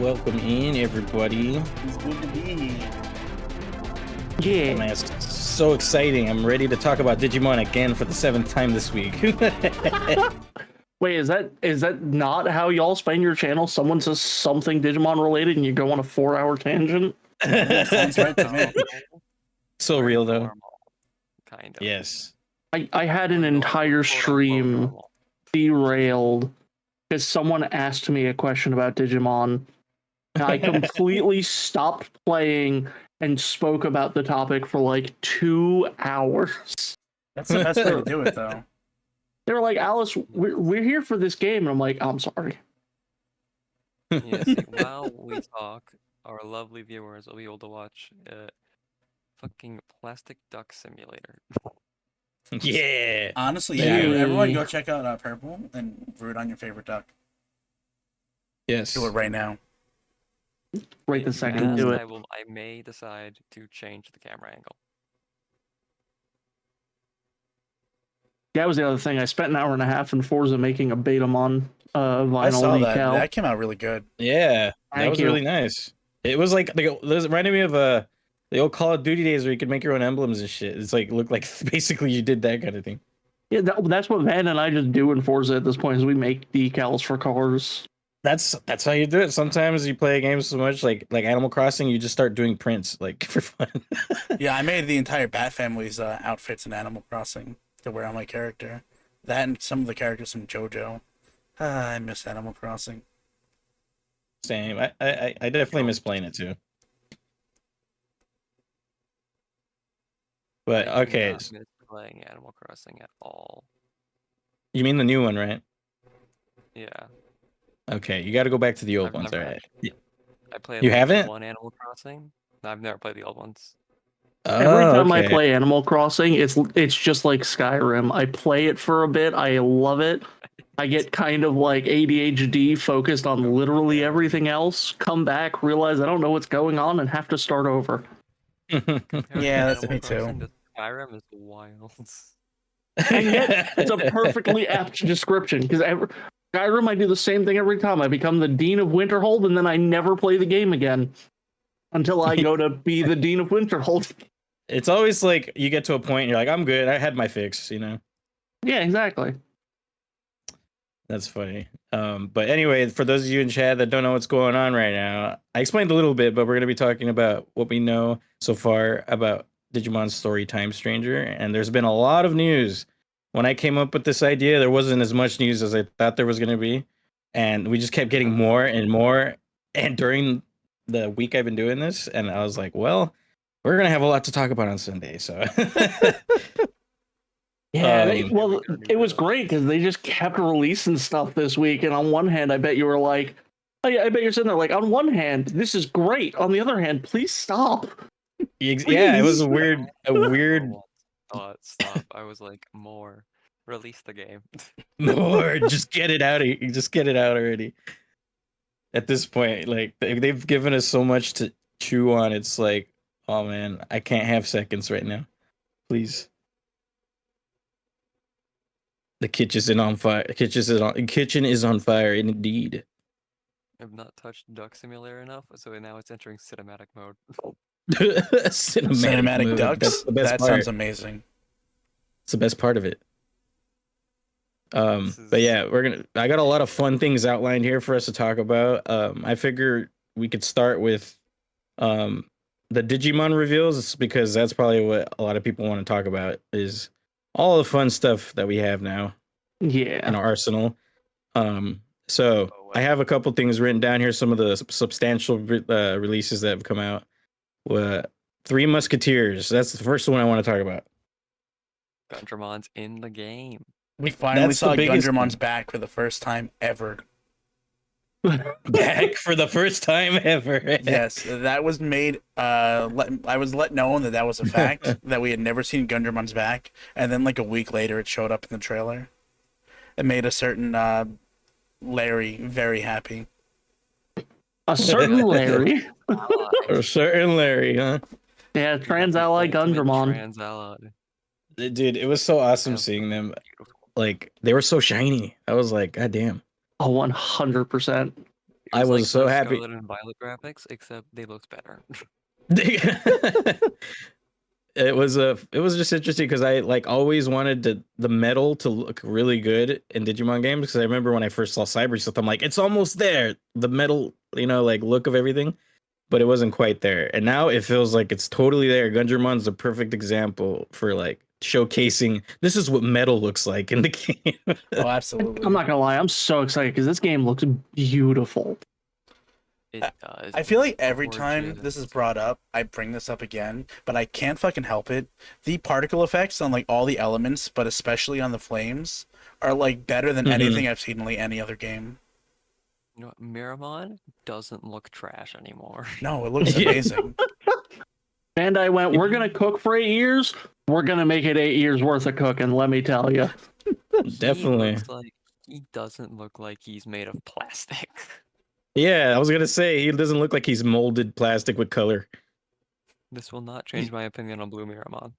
welcome in everybody. It's good to be here. Oh man, it's so exciting. I'm ready to talk about Digimon again for the 7th time this week. Wait, is that not how y'all spend your channel? Someone says something Digimon related and you go on a 4-hour tangent? That sounds right to me. So real though. Kind of. Yes. I had an entire stream derailed because someone asked me a question about Digimon. And I completely stopped playing and spoke about the topic for like 2 hours. That's the best way to do it, though. They were like, Alice, we're here for this game. And I'm like, I'm sorry. Yeah, see, while we talk, our lovely viewers will be able to watch fucking Plastic Duck Simulator. Yeah. Honestly, Yeah. everyone go check out Purple and root on your favorite duck. Yes. Do it right now. Right the second, And do it. I may decide to change the camera angle. That was the other thing. I spent an hour and a half in Forza making a Betamon vinyl I saw that. decal. That came out really good. Yeah. That Thank was you. really nice. It was like it reminded me of the old Call of Duty days where you could make your own emblems and shit. It's like looked like basically you did that kind of thing. Yeah, that's what Van and I just do in Forza at this point. Is we make decals for cars. That's how you do it. Sometimes you play a game so much like Animal Crossing, you just start doing prints like for fun. Yeah, I made the entire Bat family's outfits in Animal Crossing to wear on my character. That and some of the characters from JoJo. I miss Animal Crossing. Same. I definitely miss playing it too. But I do okay, not miss playing Animal Crossing at all. you mean the new one, right? Yeah. Okay, you got to go back to the old I've ones, never all right? actually- I played You like haven't? one Animal Crossing. No, I've never played the old ones. Every time I okay. play Animal Crossing, it's just like Skyrim. I play it for a bit. I love it. I get kind of like ADHD focused on literally everything else. Come back, realize I don't know what's going on, and have to start over. Comparing Yeah, that's Animal me too. Crossing to Skyrim is wild. And yet, it's a perfectly apt description because Skyrim, I do the same thing every time. I become the Dean of Winterhold, and then I never play the game again until I go to be the Dean of Winterhold. It's always like you get to a point and you're like, I'm good. I had my fix, you know? Yeah, exactly. That's funny. But anyway, for those of you in chat that don't know what's going on right now, I explained a little bit, but we're going to be talking about what we know so far about Digimon Story Time Stranger. And there's been a lot of news. When I came up with this idea, there wasn't as much news as I thought there was going to be. And we just kept getting more and more. And during the week I've been doing this, and I was like, well, we're going to have a lot to talk about on Sunday. So Yeah, Um, it was great because they just kept releasing stuff this week. And on one hand, I bet you were like, I bet you're sitting there like, on one hand, this is great. On the other hand, please stop. yeah, it was a Please. weird Stop. I was like, more. Release the game. more. Just get it out of here. Just get it out already. At this point, like they've given us so much to chew on. It's like, oh man, I can't have seconds right now. Please. The kitchen on fire. Kitchen is on fire indeed. I've not touched Duck Simulator enough, so now it's entering cinematic mode. Cinematic mode. ducks? That's the best That part. sounds amazing. It's the best part of it. But yeah, I got a lot of fun things outlined here for us to talk about. I figure we could start with the Digimon reveals because that's probably what a lot of people want to talk about is all the fun stuff that we have now in Yeah. our arsenal. So I have a couple things written down here, some of the substantial releases that have come out. Three Musketeers, that's the first one I want to talk about. Gundramon's in the game. We finally That's the saw biggest Gundramon's thing. back for the first time ever. Back for the first time ever. Yes, that was made. I was let known that was a fact that we had never seen Gundramon's back, and then like a week later, it showed up in the trailer. It made a certain Larry very happy. A certain Larry. A certain Larry, huh? Yeah, Trans Ally Gundramon. Trans Ally. Dude, it was so awesome seeing them. Like they were so shiny. I was like, God damn. Oh, 100%. I was so those happy. Scarlet and Violet graphics, except they looked better. It was just interesting because I like always wanted the metal to look really good in Digimon games, because I remember when I first saw Cyber Sleuth, I'm like, it's almost there, the metal, like look of everything, but it wasn't quite there. And now it feels like it's totally there. Gungermon's a perfect example for like showcasing this is what metal looks like in the game. Oh, absolutely. I'm not gonna lie, I'm so excited because this game looks beautiful. It does. I feel like It's every time this is gorgeous. brought up, I bring this up again, but I can't fucking help it. The particle effects on like all the elements, but especially on the flames, are like better than Mhm. anything I've seen in like any other game. You know what? Miramon doesn't look trash anymore. No, it looks Yeah. amazing. And I went, we're gonna cook for 8 years. We're gonna make it 8 years worth of cooking. Let me tell you. Definitely. He doesn't look like he's made of plastic. Yeah, I was gonna say he doesn't look like he's molded plastic with color. This will not change my opinion on Blue Miramon.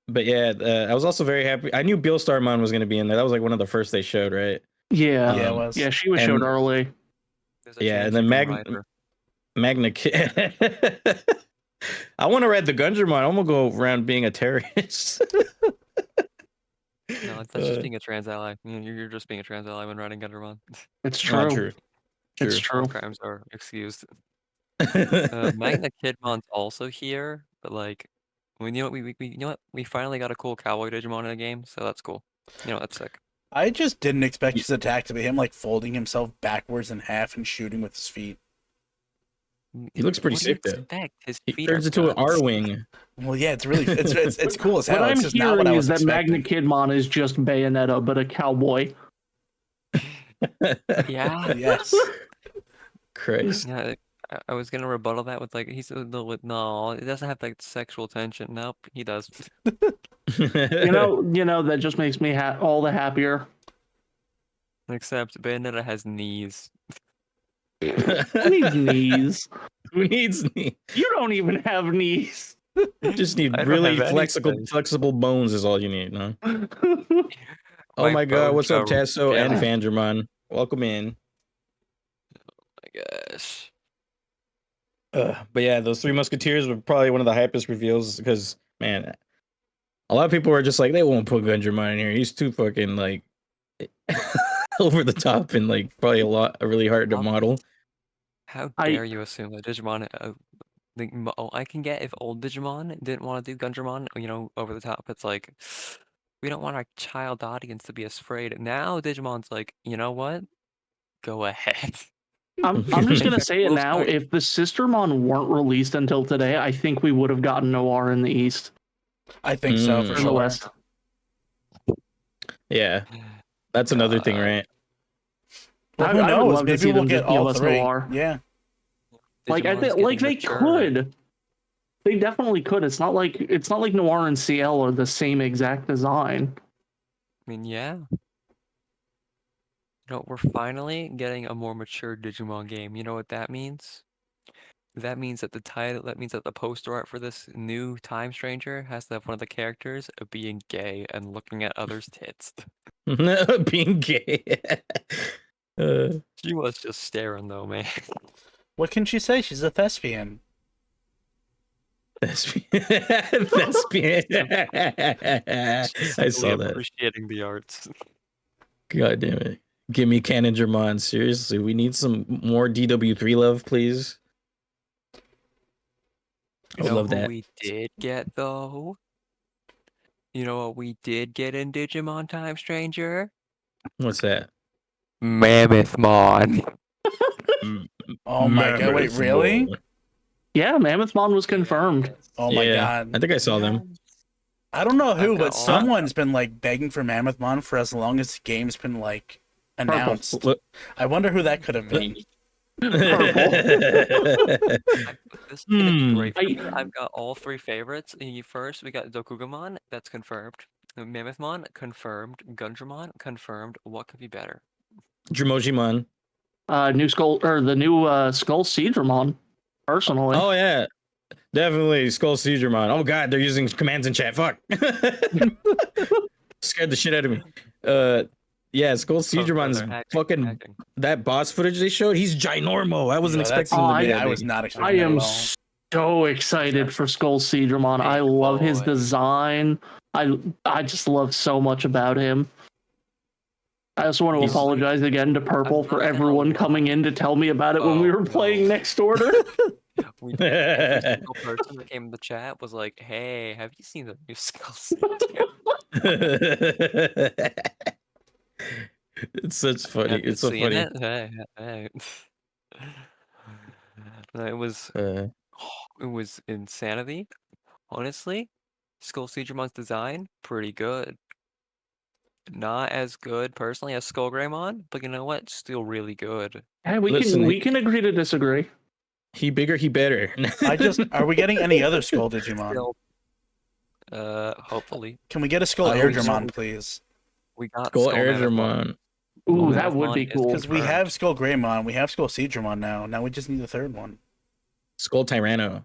But yeah, I was also very happy. I knew Bill Starmon was gonna be in there. That was like one of the first they showed, right? Yeah. Yeah, it Um, was. Yeah, she was and- showed early. There's a Yeah, chance and then you can ride her. Magna Kid. I want to ride the Gungermon. I'm gonna go around being a terrorist. No, that's just being a trans ally. You're just being a trans ally when riding Gundramon. It's true. True. It's All true. crimes are excused. Magna Kidmon's also here, but like, you know what? You know what? We finally got a cool cowboy Digimon in the game, so that's cool. You know, that's sick. I just didn't expect his attack to be him like folding himself backwards in half and shooting with his feet. He looks pretty What do you sick, though. expect? His He feet turns are into an guns. R-wing. Well, yeah, it's really it's cool as hell. What I'm It's just not what I hearing was is that expecting. Magna Kidmon is just Bayonetta, but a cowboy. Yeah. Yes. Christ. Yeah, I was gonna rebuttal that with like he's a little with no, it doesn't have like sexual tension. Nope, he does. You know that just makes me all the happier. Except Bayonetta has knees. Who needs knees? Who needs knee? You don't even have knees. You just need I don't really have anything. flexible bones is all you need, no? Oh my god, bones what's up, are Tasso and yeah. Fandramon? Welcome in. I guess. But yeah, those Three Musketeers were probably one of the hypest reveals because, man, a lot of people were just like, they won't put Gungermon in here. He's too fucking like over the top and like probably really hard to model. How dare you assume that Digimon? I can get if old Digimon didn't want to do Gundramon, over the top. It's like we don't want our child audience to be afraid. Now Digimon's like, you know what? Go ahead. I'm just gonna say it now. If the Sistermon weren't released until today, I think we would have gotten Noir in the East. I think so for In the sure. West. Yeah, that's another thing, right? Well, who I would knows? love to Maybe see we'll them get just give all us three. Noir. Yeah. Like I think, like they could. They definitely could. It's not like Noir and CL are the same exact design. I mean, yeah. We're finally getting a more mature Digimon game. You know what that means? That means that the poster art for this new Time Stranger has to have one of the characters being gay and looking at others' tits. Being gay. She was just staring though, man. What can she say? She's a thespian. Thespian. She's I simply saw that. appreciating the arts. God damn it. Give me Canongermon. Seriously, we need some more DW3 love, please. I would love that. We did get though? You know what we did get in Digimon Time Stranger? What's that? Mammothmon. Oh my god! Wait, really? Yeah, Mammothmon was confirmed. Oh my god! I think I saw them. I don't know who, but someone's been like begging for Mammothmon for as long as the game's been like announced. I wonder who that could have been. This is great for me. I've got all three favorites. First, we got Dokugamon, that's confirmed. Mammothmon, confirmed. Gundramon, confirmed. What could be better? Dremojimon. New Skull or the new Skull Seedramon, personally. Oh yeah. Definitely Skull Seedramon. Oh god, they're using commands in chat. Fuck. Scared the shit out of me. Yeah, Skull Oh, no, Seedromon's they're hacking. fucking that boss footage they showed. He's ginormo. I wasn't Yeah, expecting him to be I- that I was big. not I expecting that am at all. so excited for Skull Seedramon. I Big love his boy. design. I just love so much about him. I also want to He's- apologize again to Purple I'm for not gonna everyone coming lie. in to tell me about it when we Oh, were playing no. Next Order. Every single person that came in the chat was like, "Hey, have you seen the new Skull Seedramon?" It's such funny. Have you It's so seen funny. it? Hey. No, it was insanity. Honestly, Skull Seedramon's design, pretty good. Not as good personally as Skull Greymon, but you know what? Still really good. Hey, Listen, we can agree to disagree. he bigger, he better. Are we getting any other Skull Digimon? Still, hopefully. Can we get a Skull I hope so. Airdramon, please? We got Skull Skull Mammothmon. Airdramon. Ooh, Skull that would Mammothmon be is cool. Because we confirmed. have Skull Greymon, we have Skull Seedramon now. Now we just need the third one. Skull Tyranno.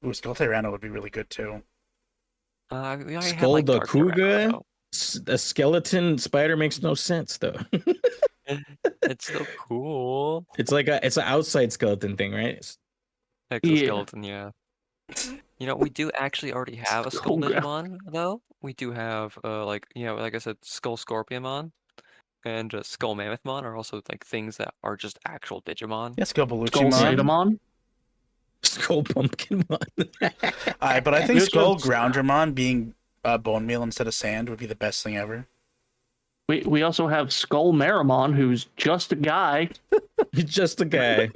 Ooh, Skull Tyranno would be really good too. We already have Skull like the Dark Tyranno, Kuga. though. A skeleton spider makes no sense though. It's still cool. It's an outside skeleton thing, right? Exoskeleton, yeah. You know, we do actually already have a Skull Skull Digimon, though. We do have, like I said, Skull Scorpionmon and Skull Mammothmon are also like things that are just actual Digimon. Yeah, Skull Skull Beluchimon. Sadamon. Skull Pumpkinmon. But I think There's Skull no- Groundramon being bone meal instead of sand would be the best thing ever. We also have Skull Maramon, who's just a guy. He's just a guy.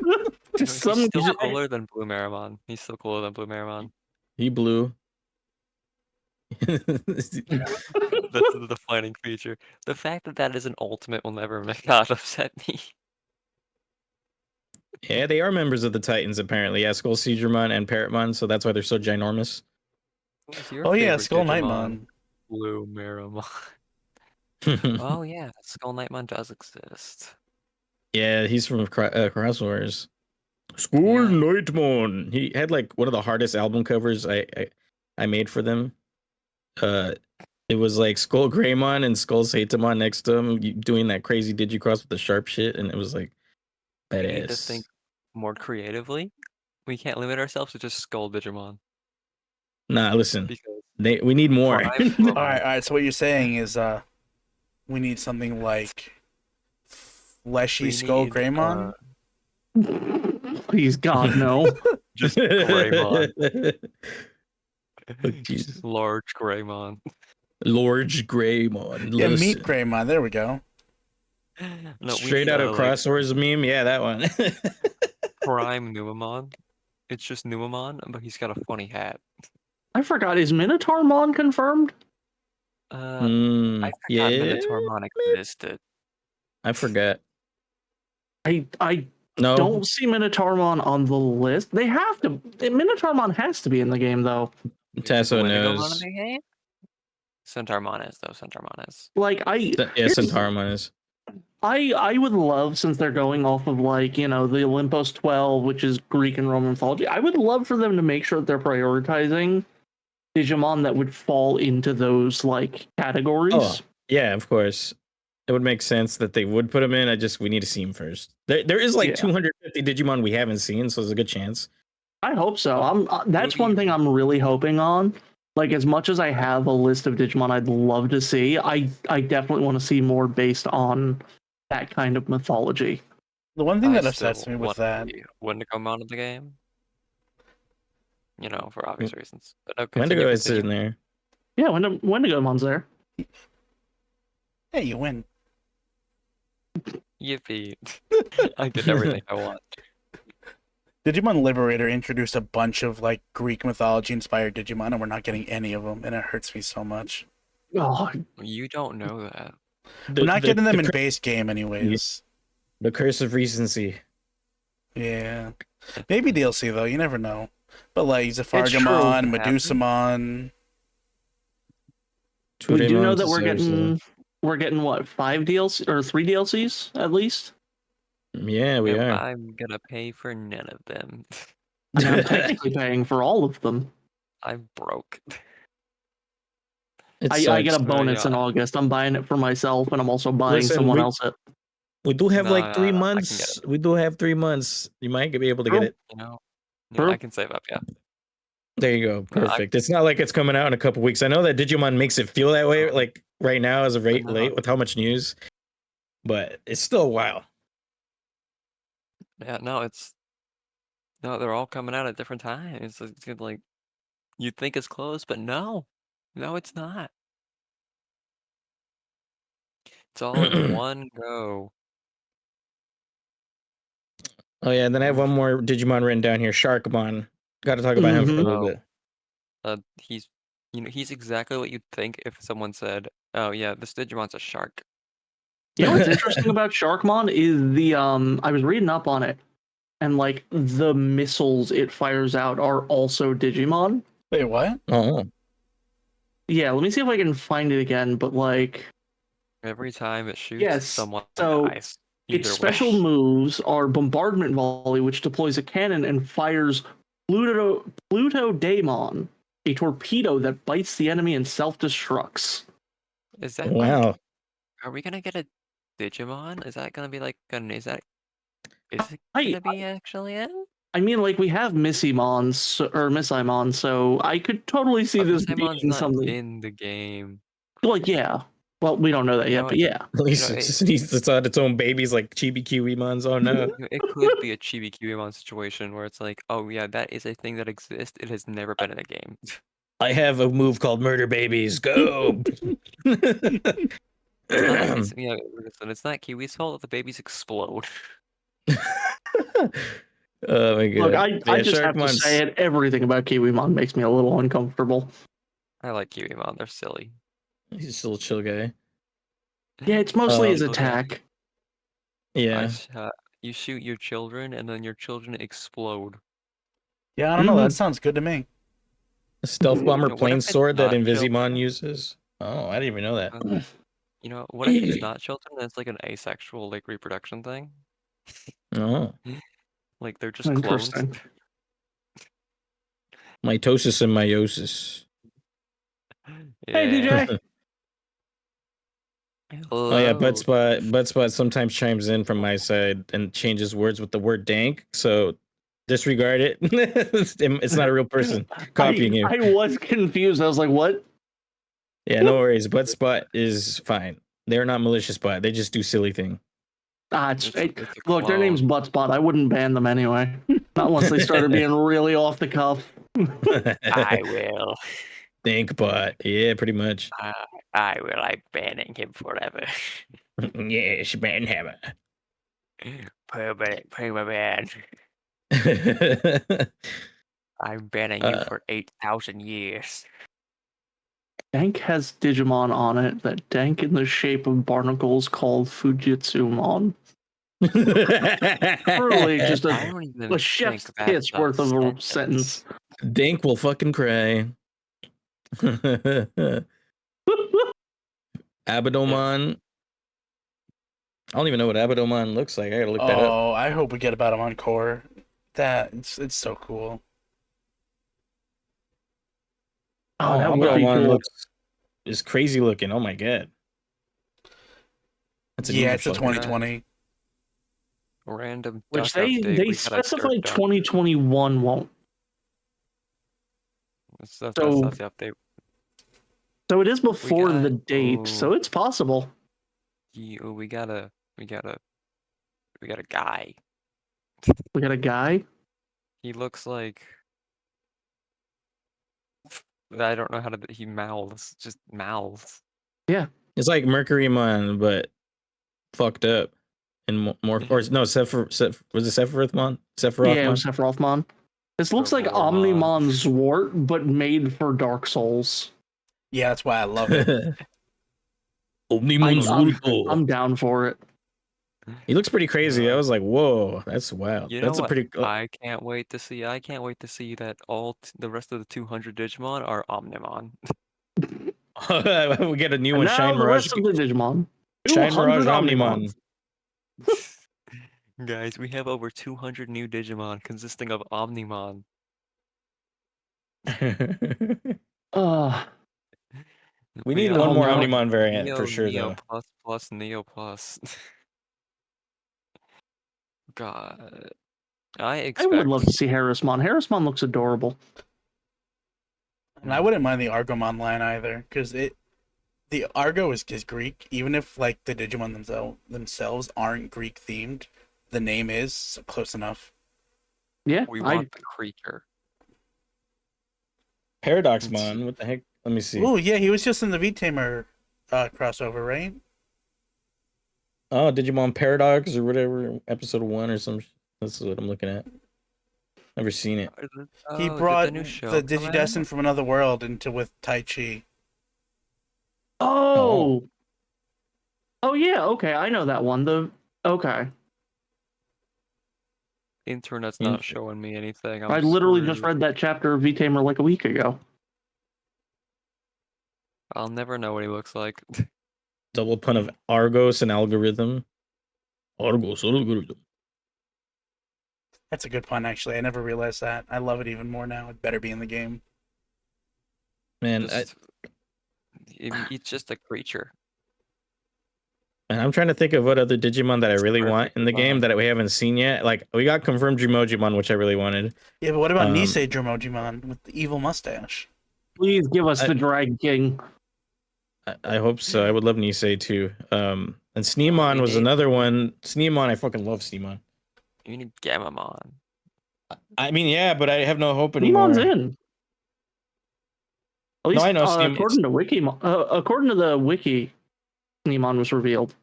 Just He's some still guy. cooler than Blue Maramon. He's still cooler than Blue Maramon. He blew. That's the defining feature. The fact that that is an ultimate will never not upset me. Yeah, they are members of the Titans apparently. Yeah, Skull Seedramon and Parrotmon, so that's why they're so ginormous. Who's your Oh yeah, favorite Skull Digimon? Nightmon. Blue Maramon. Oh yeah, Skull Nightmon does exist. Yeah, he's from Cross Wars. Skull Yeah. Nightmon. He had like one of the hardest album covers I made for them. It was like Skull Greymon and Skull Satamon next to him doing that crazy Digicross with the sharp shit, and it was like We need to badass. think more creatively. We can't limit ourselves to just Skull Digimon. Nah, listen, Because we need more. Prime All right. So what you're saying is, we need something like fleshy we Skull need, Greymon. Please, God, no. just Greymon. Oh, Jesus. Large Greymon. Large Greymon. Yeah, Listen. Meat Greymon. There we go. No, we Straight need, out of like, Cross Wars meme. Yeah, that one. Prime Numamon. It's just Numamon, but he's got a funny hat. I forgot, is Minotaurmon confirmed? I forgot Yeah, Minotaurmon existed. I forgot. I No, don't see Minotaurmon on the list. They have to. Minotaurmon has to be in the game, though. Tasso Wendigomon knows. in the game? Centaurmon is, though. Centaurmon is. Like, Yeah, Centaurmon is. I would love, since they're going off of like, the Olympos 12, which is Greek and Roman mythology, I would love for them to make sure that they're prioritizing Digimon that would fall into those like categories. Oh, yeah, of course. It would make sense that they would put him in. We need to see him first. There is like Yeah. 250 Digimon we haven't seen, so there's a good chance. I hope so. That's one thing I'm really hoping on. Like, as much as I have a list of Digimon I'd love to see, I definitely want to see more based on that kind of mythology. The one thing I that upsets still me with want that, Wendigomon in the game. For obvious reasons. But no, Wendigo is continue. in there. Yeah, Wendigomon's there. hey, you win. Yippee. I get everything I want. Digimon Liberator introduced a bunch of like Greek mythology inspired Digimon, and we're not getting any of them, and it hurts me so much. Oh, You don't know that. We're not getting them in base game, anyways. The curse of recency. Yeah, maybe DLC though. You never know. But like true. Zephargamon, Medusamon. we do know that Turamon, we're getting what, 5 DLC or 3 DLCs at least. Yeah, we And are. I'm gonna pay for none of them. I mean, I'm technically paying for all of them. I'm broke. It I get sucks. a bonus in yeah. August. I'm buying it for myself, and I'm also buying Listen, someone else it. we do have No, like 3 no, I can get months. it. We do have 3 months. You might be able to get True. it. I True. can save up. Yeah. There you go. No, Perfect. It's not like it's coming out in a couple weeks. I know that Digimon makes it feel that way, No. like right now as of But late no. with how much news, but it's still a while. Yeah. No. They're all coming out at different times. It's like you'd think it's close, but no, it's not. It's all in one go. Oh yeah, and then I have one more Digimon written down here, Sharkmon. Got to talk about him for a Mhm. little bit. He's he's exactly what you'd think if someone said, "Oh yeah, this Digimon's a shark." You know what's interesting about Sharkmon is the I was reading up on it, and like the missiles it fires out are also Digimon. Wait, what? Oh, Yeah, let me see if I can find it again. But like, Every time it shoots, yes, someone so dies. its Either special way. moves are bombardment volley, which deploys a cannon and fires Pluto Daemon, a torpedo that bites the enemy and self-destructs. Is that like, wow. are we gonna get a Digimon? Is that gonna be like is it I gonna be actually it? I mean, like we have Missimon or Missimon, so I could totally see But this Pokemon being not something. in the game. Like, yeah. Well, we don't know that You yet, know, but yeah. At least it, it needs to start its own babies like Chibi Kiwimons. Oh no. it could be a Chibi Kiwimon situation where it's like, oh yeah, that is a thing that exists. It has never been in a game. I have a move called Murder Babies. Go. It's not. It's listen, it's not Kiwi's fault if the babies explode. Oh my Look, god. I Yeah, just have to say Sharkmon's it. Everything about Kiwimon makes me a little uncomfortable. I like Kiwimon. They're silly. he's still a chill guy. Yeah, it's mostly his Um, Chill guy. attack. yeah. You shoot your children, and then your children explode. Yeah, I don't know. That sounds good to me. A stealth bomber What plane if it's sword that not Invisimon children? uses. Oh, I didn't even know that. What if it's not children and it's like an asexual like reproduction thing? Oh, Like they're just clones. Interesting. mitosis and meiosis. Hey, Yeah. DJ. Oh yeah, Hello. Butspot sometimes chimes in from my side and changes words with the word dank. So disregard it. It's not a real person copying you. I was confused. I was like, what? Yeah, no worries. Butspot is fine. They're not malicious bot. They just do silly thing. It's, It's a look, their name's clone. Buttspot. I wouldn't ban them anyway. Not unless they started being really off the cuff. I will. Dank bot. Yeah, pretty much. I will. I'm banning him forever. Yes, Banhammer. Permanent ban. I'm banning you for 8,000 years. Dank has Digimon on it that dank in the shape of barnacles called Fujitsumon. Truly just I don't even a think chef's that's kiss a worth of a sentence. sentence. Dank will fucking cry. Abadomon. I don't even know what Abadomon looks like. I gotta look that up. Oh, I hope we get about him on core. It's so cool. Oh, that would be Abadomon cool. is crazy looking. Oh my god. That's an Yeah, evil it's a fucker. 2020. Random Which duck update. they We got a specified dirt duck. 2021 won't. That's not So the update. so it is before got- the date, so it's possible. We got a guy. We got a guy. He looks like I don't know how to. He mouths, just mouths. Yeah. It's like Mercurymon, but fucked up and more. Or no, was it Sephirothmon? Yeah, it was Sephirothmon. Sephirothmon. This looks like Sephirothmon. Omnimon Zwart, but made for Dark Souls. Yeah, that's why I love it. Omnimon Zwulto. I'm down for it. He looks pretty crazy. I was like, whoa, that's wild. You know That's a what? pretty. I can't wait to see. I can't wait to see that the rest of the 200 Digimon are Omnimon. We get a new And one, now Shine the Mirage. rest of the Digimon. Shine 200 Mirage Omnimon. Guys, we have over 200 new Digimon consisting of Omnimon. Uh, We need Neo, one more no. Omnimon variant for Neo, sure, Neo though. plus plus Neo plus. God, I I would expect. love to see Harrismon. Harrismon looks adorable. And I wouldn't mind the Argomon line either, because the Argo is Greek. Even if like the Digimon themselves aren't Greek themed, the name is so close enough. Yeah, We want the creature. Paradoxmon, what the heck? Let me see. Oh yeah, he was just in the V-Tamer crossover, right? Oh, Digimon Paradox or whatever, episode 1 or some. That's what I'm looking at. Never seen it. He Oh, did brought the new show the come out? Digidestin from another world into with Tai Chi. Oh. Oh yeah, okay, I know that one. Okay. Internet's not showing me anything. I I'm literally just screwed. read that chapter of V-Tamer like a week ago. I'll never know what he looks like. Double pun of Argos and algorithm. Argos algorithm. That's a good pun, actually. I never realized that. I love it even more now. It better be in the game. Man, It's just a creature. and I'm trying to think of what other Digimon that I It's really want in the game perfect that we haven't seen yet. Like, we got confirmed Jumojimon, which I really wanted. Yeah, but what about Nisei Dromojimon with the evil mustache? Please give us the Dragon King. I hope so. I would love Nisei too. And Sneemon we was need- another one. Sneemon, I fucking love Sneemon. You need Gamamon. I mean, yeah, but I have no hope anymore. Sneemon's in. At least I know according to the wiki, Sneemon was revealed.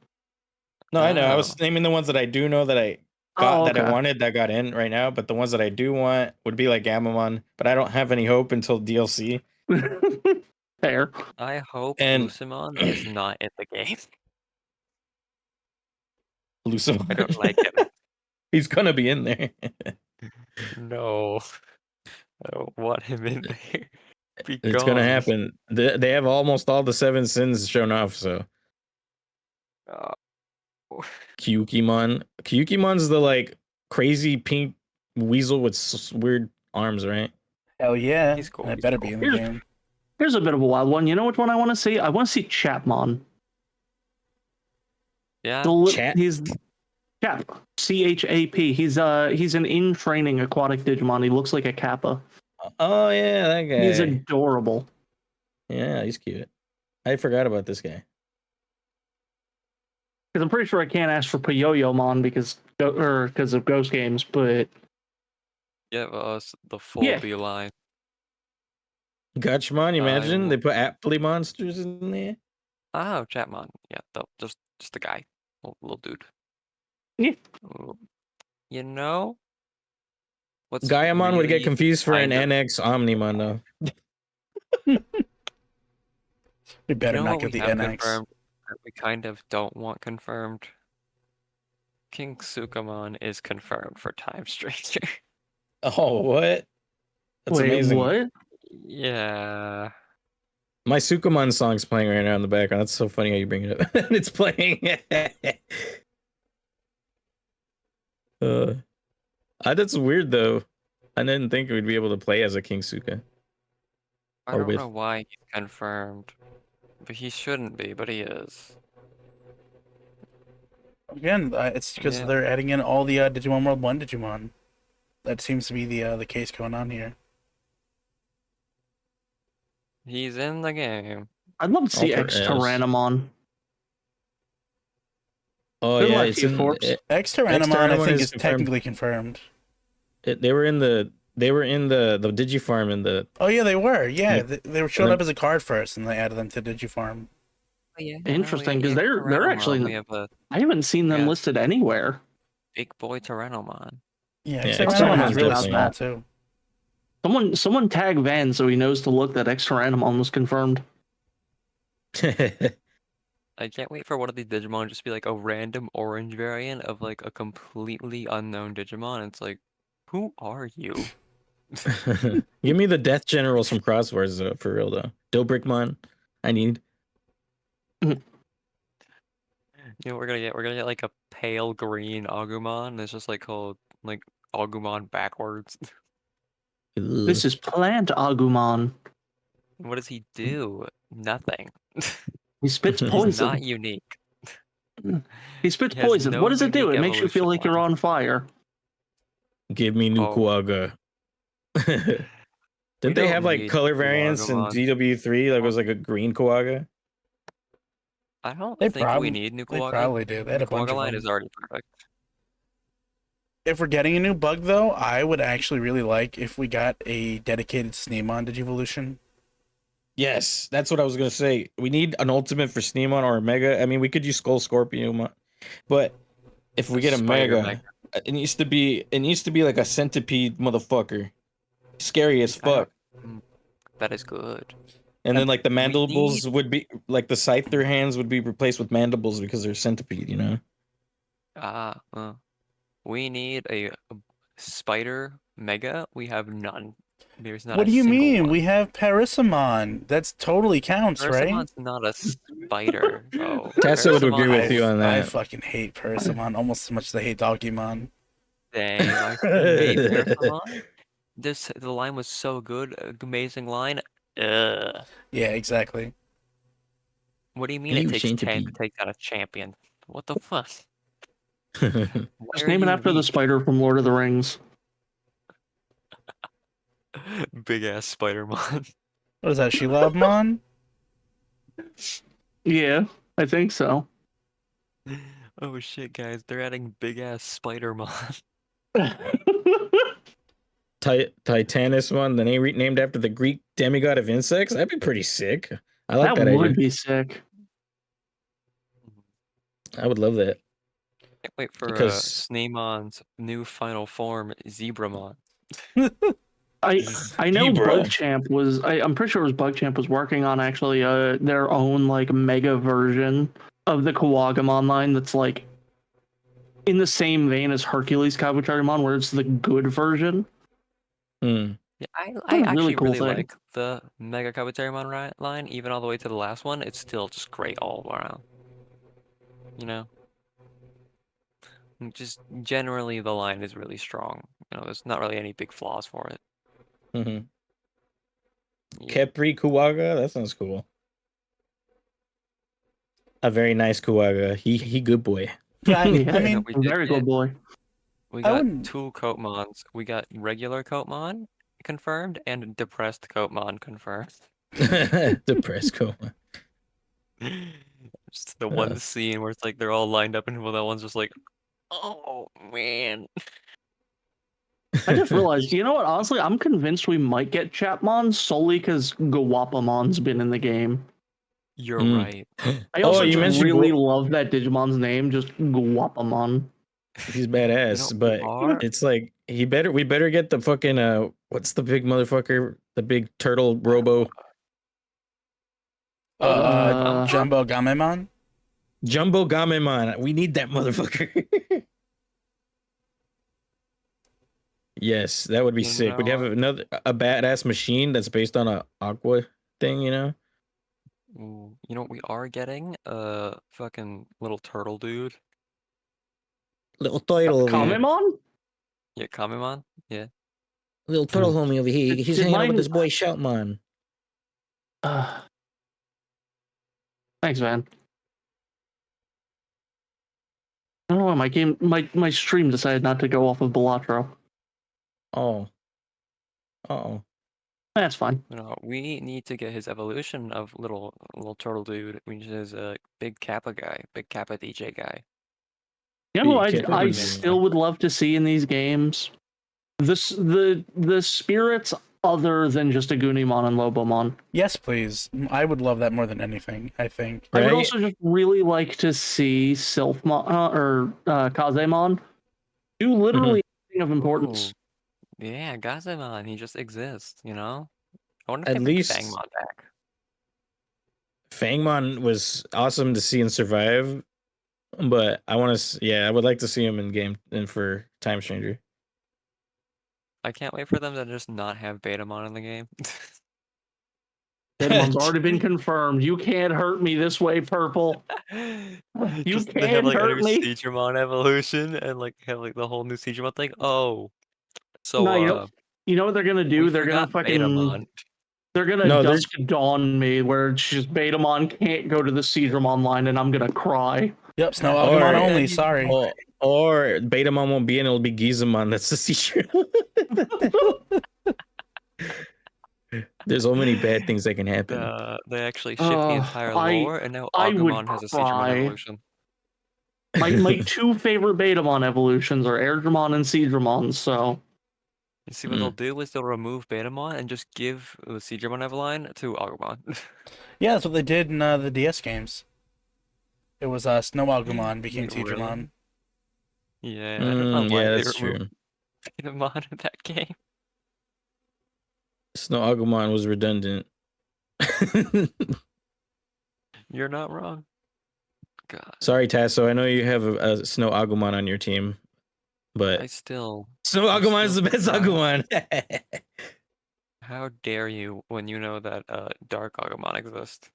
No, I know. I was Oh. naming the ones that I do know that I got that I wanted that got in right now, but the ones that I do want would be like Gamamon, but I don't have any hope until DLC. Fair. I hope And Lucemon is not in the game. Lucemon. I don't like him. He's gonna be in there. No. I don't want him in there. Be It's gonna gone. happen. They have almost all the 7 sins shown off, so Oh. Kyukimon. Kyukimon's the like crazy pink weasel with weird arms, right? Hell yeah. He's cool. That He's better cool. be in the game. Here's a bit of a wild one. You know which one I want to see? I want to see Chapmon. Yeah. He's Chap. C-H-A-P. He's an in-training aquatic Digimon. He looks like a Kappa. Oh yeah, that guy. He's adorable. Yeah, he's cute. I forgot about this guy. Because I'm pretty sure I can't ask for Puyoyomon because of Ghost Games, but Give us the full beeline. Gachmon, imagine they put Appley monsters in there. Oh, Chapmon. Yeah, just the guy. Little dude. Yeah. You know? What's Gaiamon would get really confused for an kind of- NX Omnimon, though. We better You know not what get we the have NX. confirmed that we kind of don't want confirmed? King Sukamon is confirmed for Time Stranger. Oh, what? That's Wait, amazing. what? Yeah. My Sukamon song's playing right now in the background. That's so funny how you bring it up. It's playing. That's weird, though. I didn't think we'd be able to play as a King Suka. I don't know why he's confirmed. But he shouldn't be, but he is. Again, it's because they're adding in all the Digimon World 1 Digimon. That seems to be the case going on here. He's in the game. I'd love to see X-Tyrannomon. Oh, Good yeah, luck it's to you, in Forbes. X-Tyrannomon, I think, is technically confirmed. They were in the Digifarm in the. Oh yeah, they were. Yeah, they were showed up as a card first, and they added them to Digifarm. Oh, yeah, Interesting, because they're actually. I haven't seen them listed anywhere. Big boy Tyrannomon. Yeah, X-Tyrannomon is really small too. Someone tag Van so he knows to look that X-Tyrannomon was confirmed. I can't wait for one of these Digimon just be like a random orange variant of like a completely unknown Digimon. It's like, who are you? Give me the Death Generals from Crosswords though, for real though. Dobrikmon, I need. You know, we're gonna get like a pale green Agumon. It's just like called like Agumon backwards. This is Plant Agumon. What does he do? Nothing. He spits He's poison. not unique. He spits He has poison. no What does it do? unique It makes you feel evolution like you're line. on fire. Give me new Oh. Quagga. We Didn't they have don't like need color variants in Quagamon. DW3? Like it was like a green Quagga. I don't They think we need new They Quagga. probably do. They had The a bunch Quagga of line them. is already perfect. If we're getting a new bug, though, I would actually really like if we got a dedicated Sneemon Digivolution. Yes, that's what I was gonna say. We need an ultimate for Sneemon or a Mega. I mean, we could use Skull Scorpion, but if we A get a Spider Mega, it needs to be like a centipede motherfucker, scary as I don't. fuck. That is good. And then like the We need. mandibles would be like the scyther hands would be replaced with mandibles because they're centipede, you know? We need a spider mega. We have none. There's not What a do you single mean? one. We have Parissamon. That's totally counts, right? Ursamon's not a spider, though. Tessa would agree with you on I that. fucking hate Parissamon almost as much as I hate Dogimon. Dang, I fucking hate Parasamon. The line was so good, amazing line. Ugh. Yeah, exactly. What do you mean You it takes 10 to centipede. take out a champion? What the fuck? Why Just are name it you after the weak? spider from Lord of the Rings. Big ass Spider-Man. What is that, Shilabmon? Yeah, I think so. Oh shit, guys, they're adding big ass Spider-Man. Titanus one, the name named after the Greek demigod of insects. That'd be pretty sick. I like that would idea. be sick. I would love that. Can't wait for Because Sneemon's new final form, Zebramon. I know Zebra. Bugchamp was I'm pretty sure it was Bugchamp was working on actually their own like mega version of the Kawagamon line that's like in the same vein as Hercules Kabucharimon, where it's the good version. Hmm. Yeah, I a really actually cool really thing. like the Mega Kabuterimon line, even all the way to the last one. It's still just great all around. You know? And just generally, the line is really strong. You know, there's not really any big flaws for it. Mm-hmm. Yeah. Kepri Kuwaga, that sounds cool. A very nice Kuwaga. He good boy. Yeah, I Yeah, mean, We did very get good boy. we I got wouldn't- 2 Coatmons. We got regular Coatmon confirmed and depressed Coatmon confirmed. Depressed Kuma. Just the one scene where it's like they're all lined up and that one's just like, oh man. I just realized, you know what? Honestly, I'm convinced we might get Chapmon solely because Gawapamon's been in the game. You're Mm. right. I also you just mentioned really love that Digimon's name, just Gawapamon. He's badass, You know, but we are it's like we better get the fucking what's the big motherfucker? The big turtle robo Jumbo Gamemon? Jumbo Gamemon. We need that motherfucker. Yes, that would be You sick. We'd have know- a badass machine that's based on a aqua thing, you know? Ooh, you know what we are getting? A fucking little turtle dude. Little turtle over here. Kamemon? Yeah, Kamemon? Yeah. Little turtle homie over here. He's Did hanging out with mine- this boy Shoutmon. Thanks, man. I don't know why my stream decided not to go off of Balatro. Oh. Uh-oh. That's fine. You know, we need to get his evolution of little turtle dude, which is a big Kappa guy, big Kappa DJ guy. You know who Big I Kappa still would love to see in these games? The spirits other than just a Gunimon and Lobomon. Yes, please. I would love that more than anything, I think. I would Right? also just really like to see Sylphmon or Kazemon do literally anything of importance. Ooh, yeah, Gazemon, he just exists, you know? I wonder if At they bring least- Fangmon back. Fangmon was awesome to see and survive, but I want to. Yeah, I would like to see him in game and for Time Stranger. I can't wait for them to just not have Betamon in the game. Bedamon's already been confirmed. You can't hurt me this way, Purple. You Just they have can't like a hurt new me. Digimon evolution and like have like the whole new Digimon thing. Oh, so No, you know what they're gonna do? we They're gonna forgot fucking Betamon. They're gonna No, Dusk Dawn me where it's just Betamon can't go to the Seadram line and I'm gonna cry. Yep, Snow Or- Agumon only. Sorry. or Betamon won't be and it'll be Gizamon. That's the secret. There's so many bad things that can happen. They actually shift the entire lore, and now I would Agumon has a Seadramon cry. evolution. My two favorite Betamon evolutions are Airdramon and Seadramon, so You see what they'll do is they'll remove Betamon and just give the Seadramon Evoline to Agumon. Yeah, that's what they did in the DS games. It was Snow Agumon became Wait, really? Seadramon. Yeah, I don't know why Yeah, they that's removed true. Betamon in that game. Snow Agumon was redundant. You're not wrong. God, Sorry, Tasso. I know you have a Snow Agumon on your team, but I still. Snow I'm Agumon is still the best surprised. Agumon. How dare you when you know that Dark Agumon exists?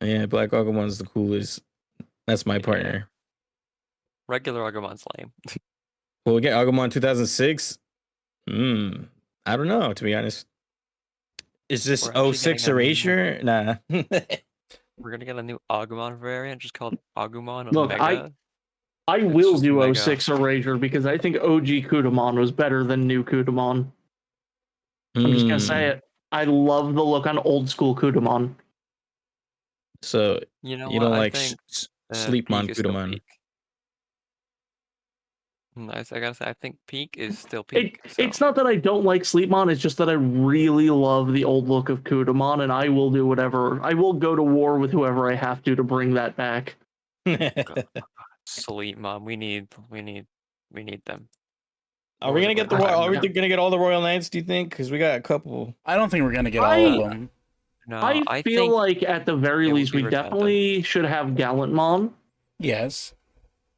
Yeah, Black Agumon's the coolest. That's my Yeah. partner. Regular Agumon's lame. Well, we get Agumon 2006. I don't know, to be honest. Is this We're actually 06 getting a new- erasure? Nah. We're gonna get a new Agumon variant just called Agumon Look, Omega. I It's will just do Mega. 06 Erasure because I think OG Kudamon was better than new Kudamon. I'm just gonna say it. I love the look on old school Kudamon. So You know you what? don't I like think Sleepmon Peak is still Kudamon. Peak. I gotta say, I think Peak is still Peak. It's not that I don't like Sleepmon, it's just that I really love the old look of Kudamon, and I will do whatever. I will go to war with whoever I have to bring that back. Sleepmon. We need them. Are we gonna get Are we gonna get all the Royal Knights? Do you think? Because we got a couple. I don't think we're gonna get all of them. No, I feel think like at the very it would least be we redundant. definitely should have Gallantmon. Yes.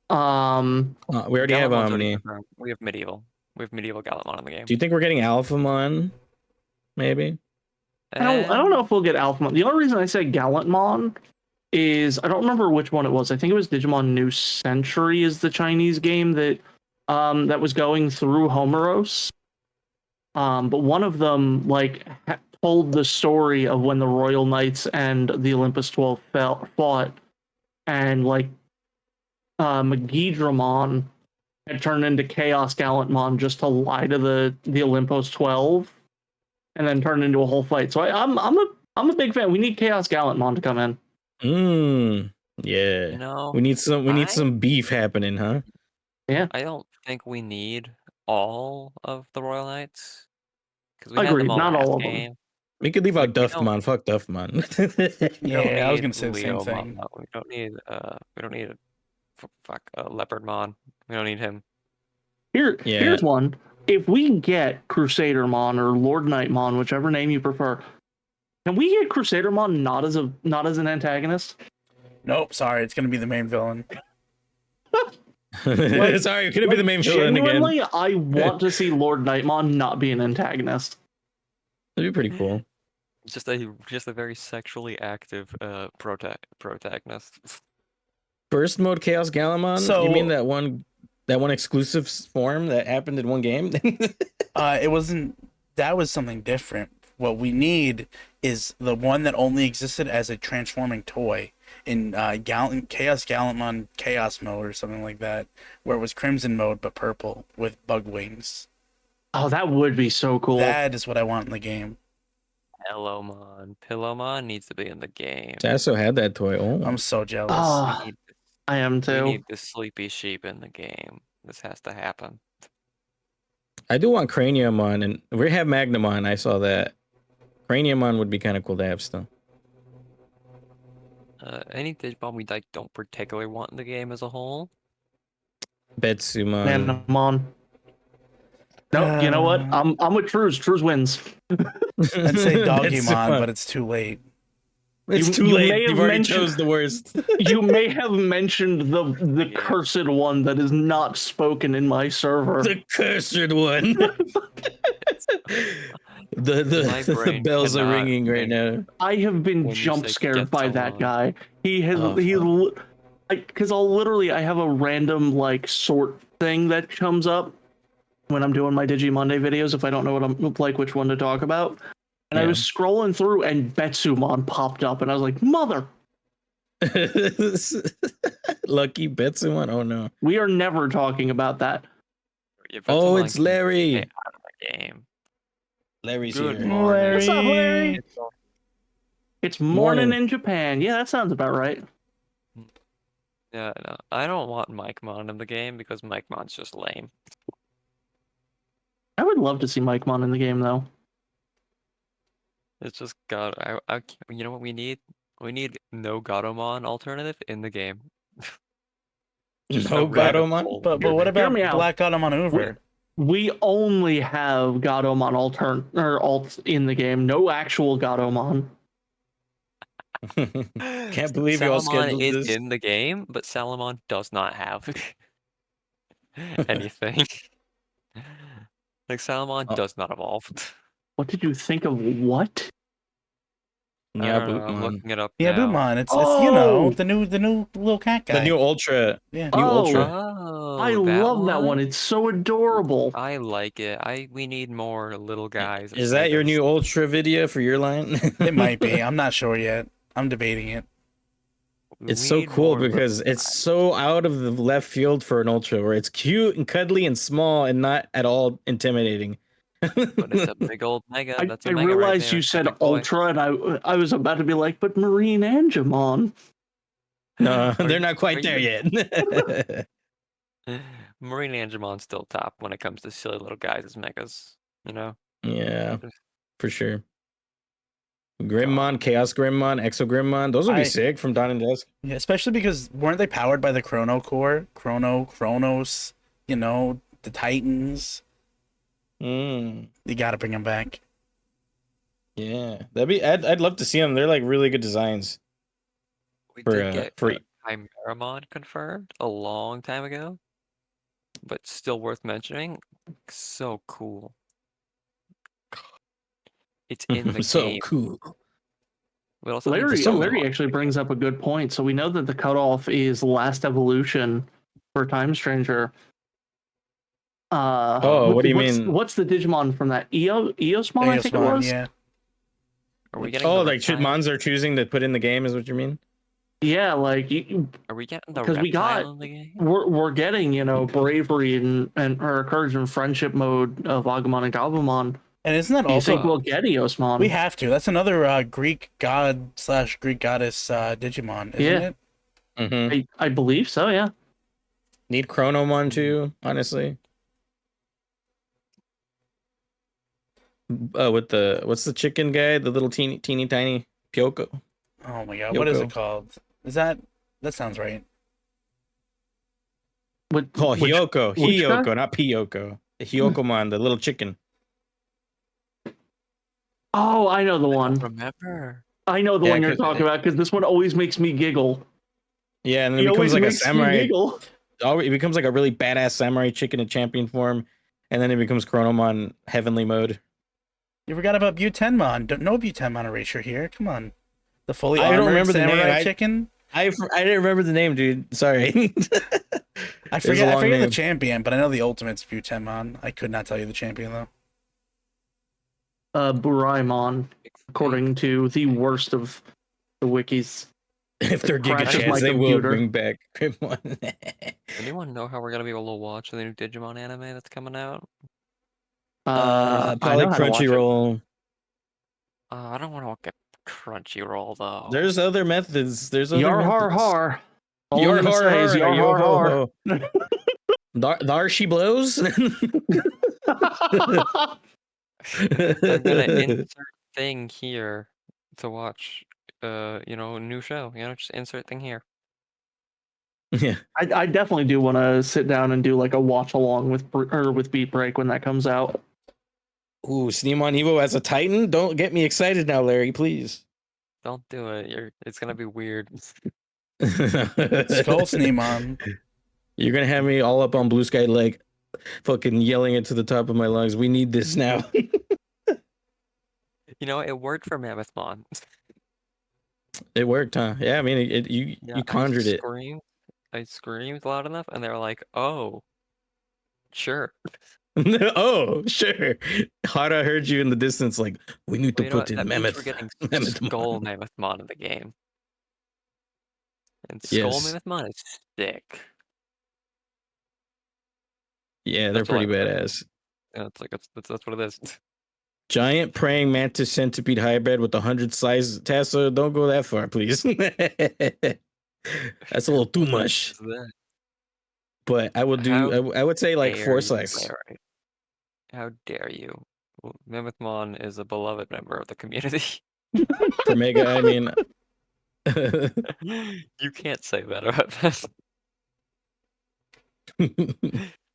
We already have Gallantmon's already Omni. confirmed. We have medieval. We have medieval Gallantmon in the game. Do you think we're getting Alphamon? Maybe. I don't know if we'll get Alphamon. The only reason I say Gallantmon is I don't remember which one it was. I think it was Digimon New Century is the Chinese game that that was going through Homeros. But one of them told the story of when the Royal Knights and the Olympus 12 fought, and Magidramon had turned into Chaos Gallantmon just to lie to the Olympus 12, and then turned into a whole fight. So I'm a big fan. We need Chaos Gallantmon to come in. Yeah. You know, we need some beef happening, huh? Yeah. I don't think we need all of the Royal Knights because we had Agreed. them all Not last all of game. them. We could leave Like, out Duffmon. Fuck Duffmon. We don't Yeah, I was need gonna say the same Leomon, thing. no. We don't need Leopardmon. We don't need him. Here's one. If we get Crusadermon or Lord Knightmon, whichever name you prefer, can we get Crusadermon not as an antagonist? Nope, sorry, it's gonna be the main villain. Sorry, could it be the main villain again? Genuinely, I want to see Lord Knightmon not be an antagonist. That'd be pretty cool. Just a very sexually active protagonist. First mode Chaos Gallantmon? So- you mean that one exclusive form that happened in one game? It wasn't. That was something different. What we need is the one that only existed as a transforming toy in Chaos Gallantmon Chaos mode or something like that, where it was Crimson mode but purple with bug wings. Oh, that would be so cool. That is what I want in the game. Pillowmon needs to be in the game. Tasso had that toy. Oh, I'm so jealous. I am We too. need the sleepy sheep in the game. This has to happen. I do want Craniumon, and we have Magnamon. I saw that. Craniumon would be kind of cool to have still. Any Digimon we don't particularly want in the game as a whole. Betsumon. Manamon. No, you know what? I'm with Trues. Trues wins. I'd say Doggymon, Betsumon. but it's too late. It's too you late. may have You've already mentioned- chose the worst. You may have mentioned the cursed one that is not spoken in my server. The cursed one. the bells are ringing right now. I have been When you jump say scared by Getsuman. that guy. He has Oh, because I have a random sort thing that comes up when I'm doing my Digi Monday videos if I don't know what I'm which one to talk about. And I was scrolling through, and Betsumon popped up, and I was like, "Mother!" Lucky Betsumon. Oh no. We are never talking about that. Yeah, Oh, Betsumon it's can Larry. stay out of the game. Larry's Good here. morning. What's up, Larry? It's morning Morning. in Japan. Yeah, that sounds about right. Yeah, no, I don't want Mike-Mon in the game because Mike-Mon's just lame. I would love to see Mike-Mon in the game, though. It's just God. You know what we need? We need no Gatomon alternative in the game. Just No a random Gatomon? old- But what Hear about me out. Black Gatomon Maneuver? We only have Gatomon alt in the game. No actual Gatomon. Can't believe you all Salamon scheduled is this. in the game, but Salamon does not have anything. Like Salamon Oh. does not evolve. What did you think of what? I Yeah, don't know, I'm Bootmon. looking it up Yeah, now. Bootmon. It's Oh! the new little cat guy. The new Ultra. Yeah. New Oh! Ultra. Oh, I love that one. It's so adorable. I like it. We need more little guys. Is that your new Ultra video for your line? It might be. I'm not sure yet. I'm debating it. It's so cool because it's so out of the left field for an Ultra, where it's cute and cuddly and small and not at all intimidating. But it's a big old mega. That's a I mega right realized there. you It's a said big boy. Ultra, and I was about to be like, but Marine Angemon. No, Are they're you- not quite are there you- yet. Marine Angemon's still top when it comes to silly little guys as megas, you know? Yeah, for sure. God. Grimmon, Chaos Grimmon, Exo Grimmon, those would be sick from Dawn and Dusk. Yeah, especially because weren't they powered by the Chrono Core? Kronos, you know, the Titans. Mm, You gotta bring them back. yeah, that'd be. I'd love to see them. They're like really good designs. We For, did get for- Chimeramon confirmed a long time ago, but still worth mentioning. So cool. It's in the so game. cool. We also need Larry Digimon. actually brings up a good point. So we know that the cutoff is last evolution for Time Stranger. What do you mean? What's the Digimon from that? Eosmon, I think it Eosmon, was? yeah. Are we getting Oh, the like reptile? Mons are choosing to put in the game, is what you mean? Yeah, like Are we getting the because reptile we got in the game? we're getting, you know, bravery and or courage and friendship mode of Agumon and Gabumon. And isn't that Do you also think we'll get Eosmon? we have to? That's another Greek god / Greek goddess Digimon, isn't it? Mm-hmm. I believe so, yeah. Need Chronomon too, honestly. With what's the chicken guy? The little teeny tiny Pyoko. Oh my god, what is it Yoko. called? Is that sounds right? Oh, Hyoko. which guy? Hyoko, not Pyoko. The Hyokomon, the little chicken. Oh, I know the I one. don't remember. I know the Yeah, one you're 'cause talking about because this one always makes me giggle. Yeah, and then He it becomes always like a makes me samurai. giggle. Oh, it becomes like a really badass samurai chicken in champion form, and then it becomes Chronomon heavenly mode. You forgot about Butenmon. Don't know Butenmon erasure here. Come on. The fully I don't armored remember the name. samurai chicken. I didn't remember the name, dude. Sorry. I It was a forget long the name. champion, but I know the ultimate's Butenmon. I could not tell you the champion though. Buraimon, according to the worst of the wikis. If they're Giga crashes my Chads, they will computer. bring back Grimmon. Anyone know how we're gonna be able to watch the new Digimon anime that's coming out? I Probably know how to watch it. Crunchyroll. I don't want to look at Crunchyroll though. There's other methods. There's other Yar methods. har har. All Yar I'm gonna har say is har. yar Yo har ho har. ho. Thar she blows. I'm gonna insert thing here to watch. You know, new show. You know, just insert thing here. Yeah. I definitely do want to sit down and do like a watch along with Beat Break when that comes out. Ooh, Sneemon Evo as a Titan? Don't get me excited now, Larry, please. Don't do it. It's gonna be weird. Skull Sneemon. You're gonna have me all up on Blue Sky, like fucking yelling it to the top of my lungs. We need this now. You know, it worked for Mammothmon. It worked, huh? Yeah, I mean, you conjured it. I screamed loud enough, and they were like, "Oh, sure." Oh, sure. Hara heard you in the distance, like, we need to Well, you know put what? in That means we're Mammoth. getting Mammoth Skull Mon. Mammothmon in the game. And Skull Yes. Mammothmon is sick. Yeah, they're That's all I pretty have to say. badass. Yeah, it's like that's what it is. Giant praying mantis centipede hybrid with 100 size Tassa. Don't go that far, please. That's a little too What much. is that? But I would How do. I would say like dare 4 you, size Larry? How dare you? Well, Mammothmon is a beloved member of the community. for Mega. I mean, You can't say that about this.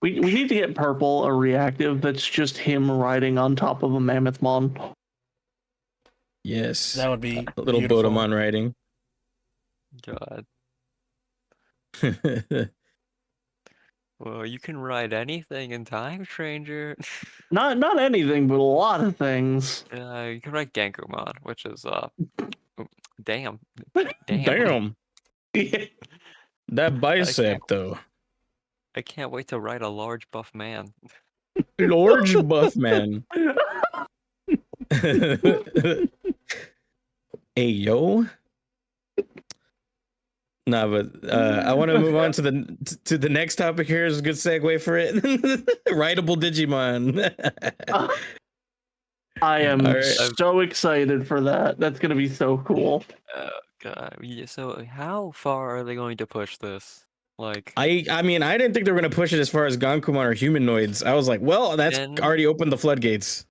We need to get Purple a reactive that's just him riding on top of a Mammothmon. yes, That would be a little beautiful. Botamon riding. God. Well, you can ride anything in Time Stranger. Not anything, but a lot of things. You can ride Genkumon, which is damn. Damn, that bicep though. I can't wait to ride a large buff man. Large buff man. Hey yo. Nah, but I want to move on to the next topic. Here is a good segue for it. Rideable Digimon. I am All right. so excited for that. That's gonna be so cool. Oh God. Yeah, so how far are they going to push this? Like, I mean, I didn't think they were gonna push it as far as Gankumon or humanoids. I was like, well, that's then already opened the floodgates.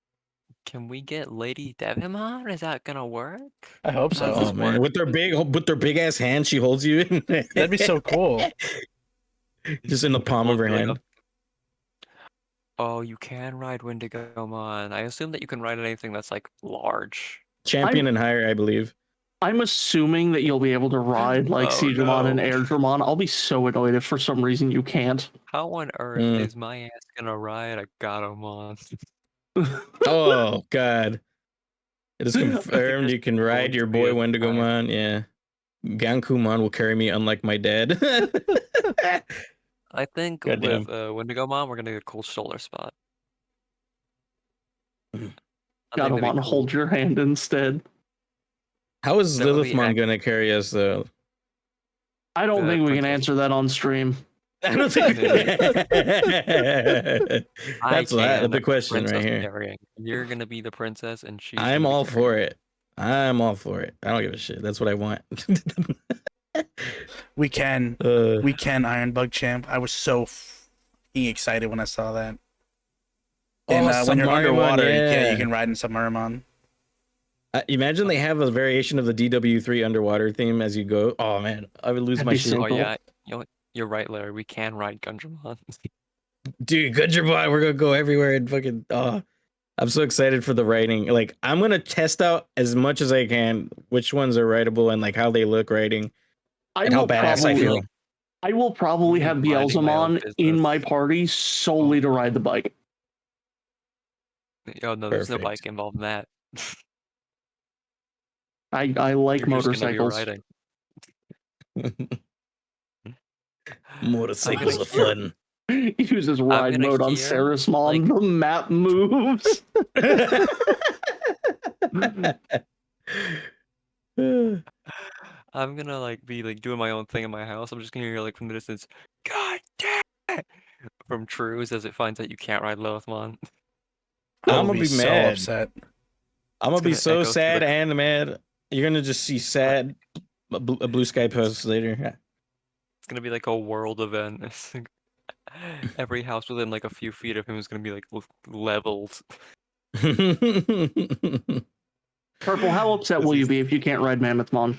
can we get Lady Devimon? Is that gonna work? I hope How does so. this Oh man, work? with their big ass hand, she holds you. That'd be so cool. Just in the palm of her Like, hand. oh, you can ride Wendigomon. I assume that you can ride anything that's like large. Champion and higher, I believe. I'm assuming that you'll be able to ride like Oh, Siegramon and no. Airdramon. I'll be so annoyed if for some reason you can't. How on earth is my ass gonna ride a Gatomon? Oh god. It is I think confirmed there's you can going ride your to be boy a time. Wendigomon. Yeah. Gankumon will carry me unlike my dad. I think Goddamn. with Wendigomon, we're gonna get a cool shoulder spot. I think that'd be Gatomon, cool. hold your hand instead. How is That would be Lilithmon gonna carry us though? I don't think we can Princess. answer that on stream. I don't think that's the question Princess right here. carrying. You're gonna be the princess, and she's. I'm gonna be all carrying for you. it. I'm all for it. I don't give a shit. That's what I want. We can Iron Bug Champ. I was so fucking excited when I saw that. And when you're Submarimon, underwater, yeah. you can ride in Submarimon. Imagine they have a variation of the DW3 underwater theme as you go. Oh man, I would lose That'd my be shit. so Oh cool. yeah, you know what? You're right, Larry. We can ride Gundramon. Dude, Gundramon, we're gonna go everywhere and fucking. Oh, I'm so excited for the writing. Like, I'm gonna test out as much as I can which ones are writable and like how they look writing and how badass I feel. I will probably have Minding my own Beelzemon in my business. party solely to ride the bike. Oh no, there's no Perfect. bike involved in that. I like You're just gonna be motorcycles. riding. Motorcycles are fun. He uses ride gonna mode on hear, Sarismon. The map moves. I'm gonna like be like doing my own thing in my house. I'm just gonna hear like from the distance, God damn it! From Trues as it finds out you can't ride Lilithmon. I I'm will gonna be be so mad. upset. I'm gonna be gonna so echo through sad the- and mad. You're gonna just see sad a blue sky post later. It's gonna be like a world event. It's like every house within like a few feet of him is gonna be like leveled. Purple, how upset will you be if you can't ride Mammothmon?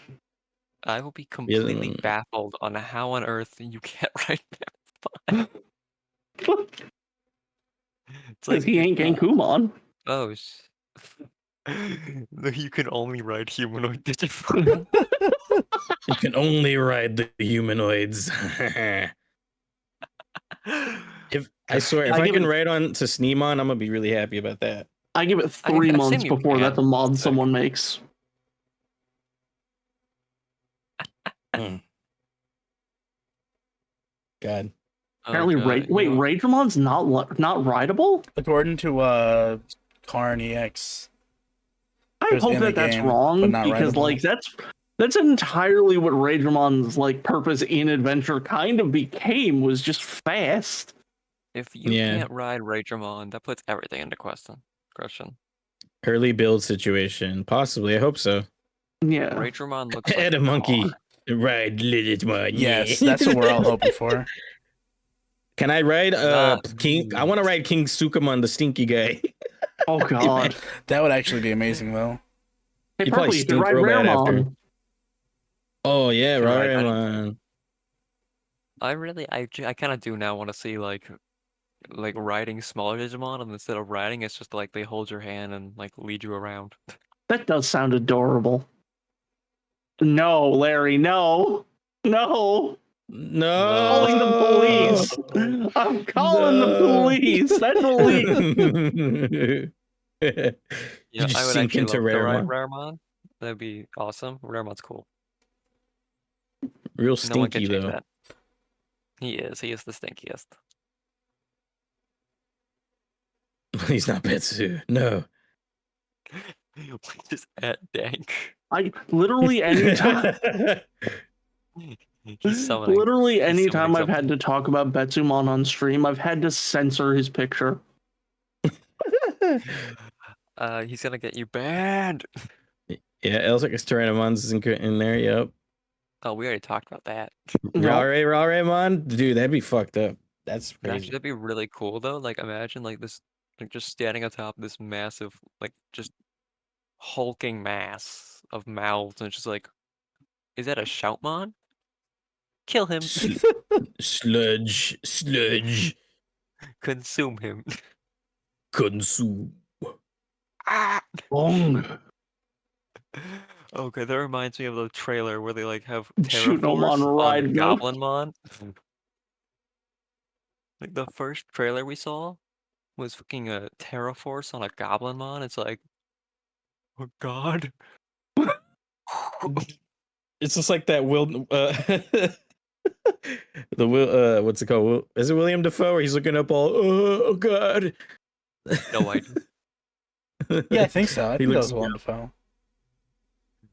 I will be completely baffled on how on earth you can't ride Mammothmon. It's Because he ain't Gankumon. Oh, you can only ride humanoid Digimon. You can only ride the humanoids. If I swear, if I can ride on to Sneemon, I'm gonna be really happy about that. I give it 3 I months assume you before that's a can. mod someone makes. God. Apparently, God, wait, Ragemon's not rideable? According to Karn EX, I who's hope in the that's game, wrong but not because rideable. like that's entirely what Ragemon's like purpose in adventure kind of became, was just fast. if you Yeah. can't ride Ragramon, that puts everything into question. Early build situation. Possibly. I hope so. Yeah. Ragramon looks like Add a a monkey. car. Ride Lilithmon. Yes, Yeah. that's what we're all hoping for. Can I ride Not King? I want to ride King Sukamon, the stinky guy. Oh god. That would actually be amazing, though. Hey, He'd probably Purple, you could stink ride real bad after. Raremon. Oh yeah, Can ride Rarimon. I kind of do now want to see like riding smaller Digimon, and instead of riding, it's just like they hold your hand and like lead you around. That does sound adorable. No, Larry, no. No. No. Calling the police. I'm calling the police. That's illegal. You Yeah, just I would sink actually into love to ride Rarimon. Raremon. That'd be awesome. Raremon's cool. Real No one can stinky change though. that. He is the stinkiest. He's not Betsu. No. Just at dank. I literally anytime He's summoning. literally He's anytime summoning I've had to talk about Betsumon on stream, I've had to censor his picture. He's gonna get you banned. Yeah, Elsic's Tyrannomon's is in there. Yep. Oh, we already talked about that. Rarimon, dude, that'd be fucked up. That's Actually, crazy. that'd be really cool though. Like, imagine like this, like just standing atop this massive, like just hulking mass of mouths, and it's just like, is that a Shoutmon? Kill him. Sludge. Consume him. Consume. Ah! Bong. Okay, that reminds me of the trailer where they like have Shoot no Terraforce mon on ride no. Goblinmon. Like the first trailer we saw was fucking a Terraforce on a Goblinmon. It's like, oh god. It's just like that the Will what's it called? Is it William Dafoe? Where he's looking up all oh god. No idea. Yeah, I think so. I He think that looks was Willem Dafoe.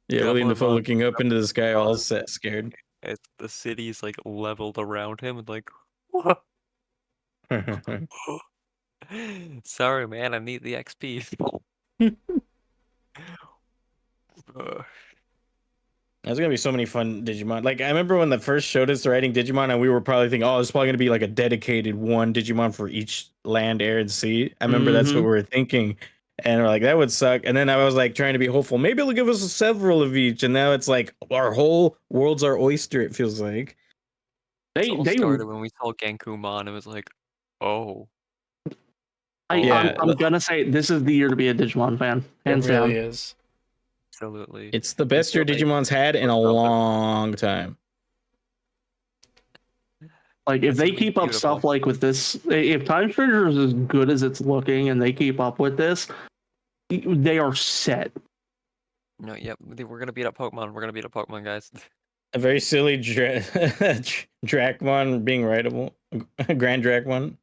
yeah, William Dafoe Goblinmon looking up into the sky all scared. as the city's like leveled around him and like sorry man, I need the XP. There's gonna be so many fun Digimon. Like I remember when they first showed us writing Digimon, and we were probably thinking, "Oh, it's probably gonna be like a dedicated one Digimon for each land, air, and sea." I remember that's what we were thinking, and we're like, "That would suck." And then I was like trying to be hopeful. Maybe it'll give us several of each, and now it's like our whole world's our oyster. It feels like. It all started when we saw Genkumon. It was like, oh. I'm gonna say this is the year to be a Digimon fan. Hands It really down. is. Absolutely. It's the best year Digimon's had in a long time. Like if they keep up stuff like with this, if Time Stranger is as good as it's looking, and they keep up with this, they are set. No, yep, we're gonna beat up Pokemon. We're gonna beat up Pokemon, guys. A very silly Dracmon being writable. Grand Dracmon.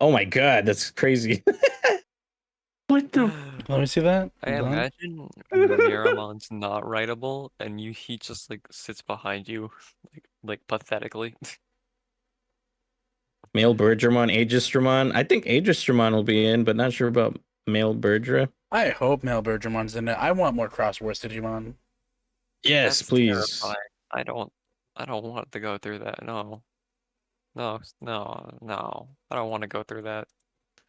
Oh my god, that's crazy. What the? Let me see that. I imagine Miramon's not writable, and he just like sits behind you, like pathetically. Male Birdramon, Aegistramon. I think Aegistramon will be in, but not sure about male Birdra. I hope Male Bergermon's in it. I want more Cross Wars Digimon. Yes, That's please. terrifying. I don't want to go through that. No. I don't want to go through that.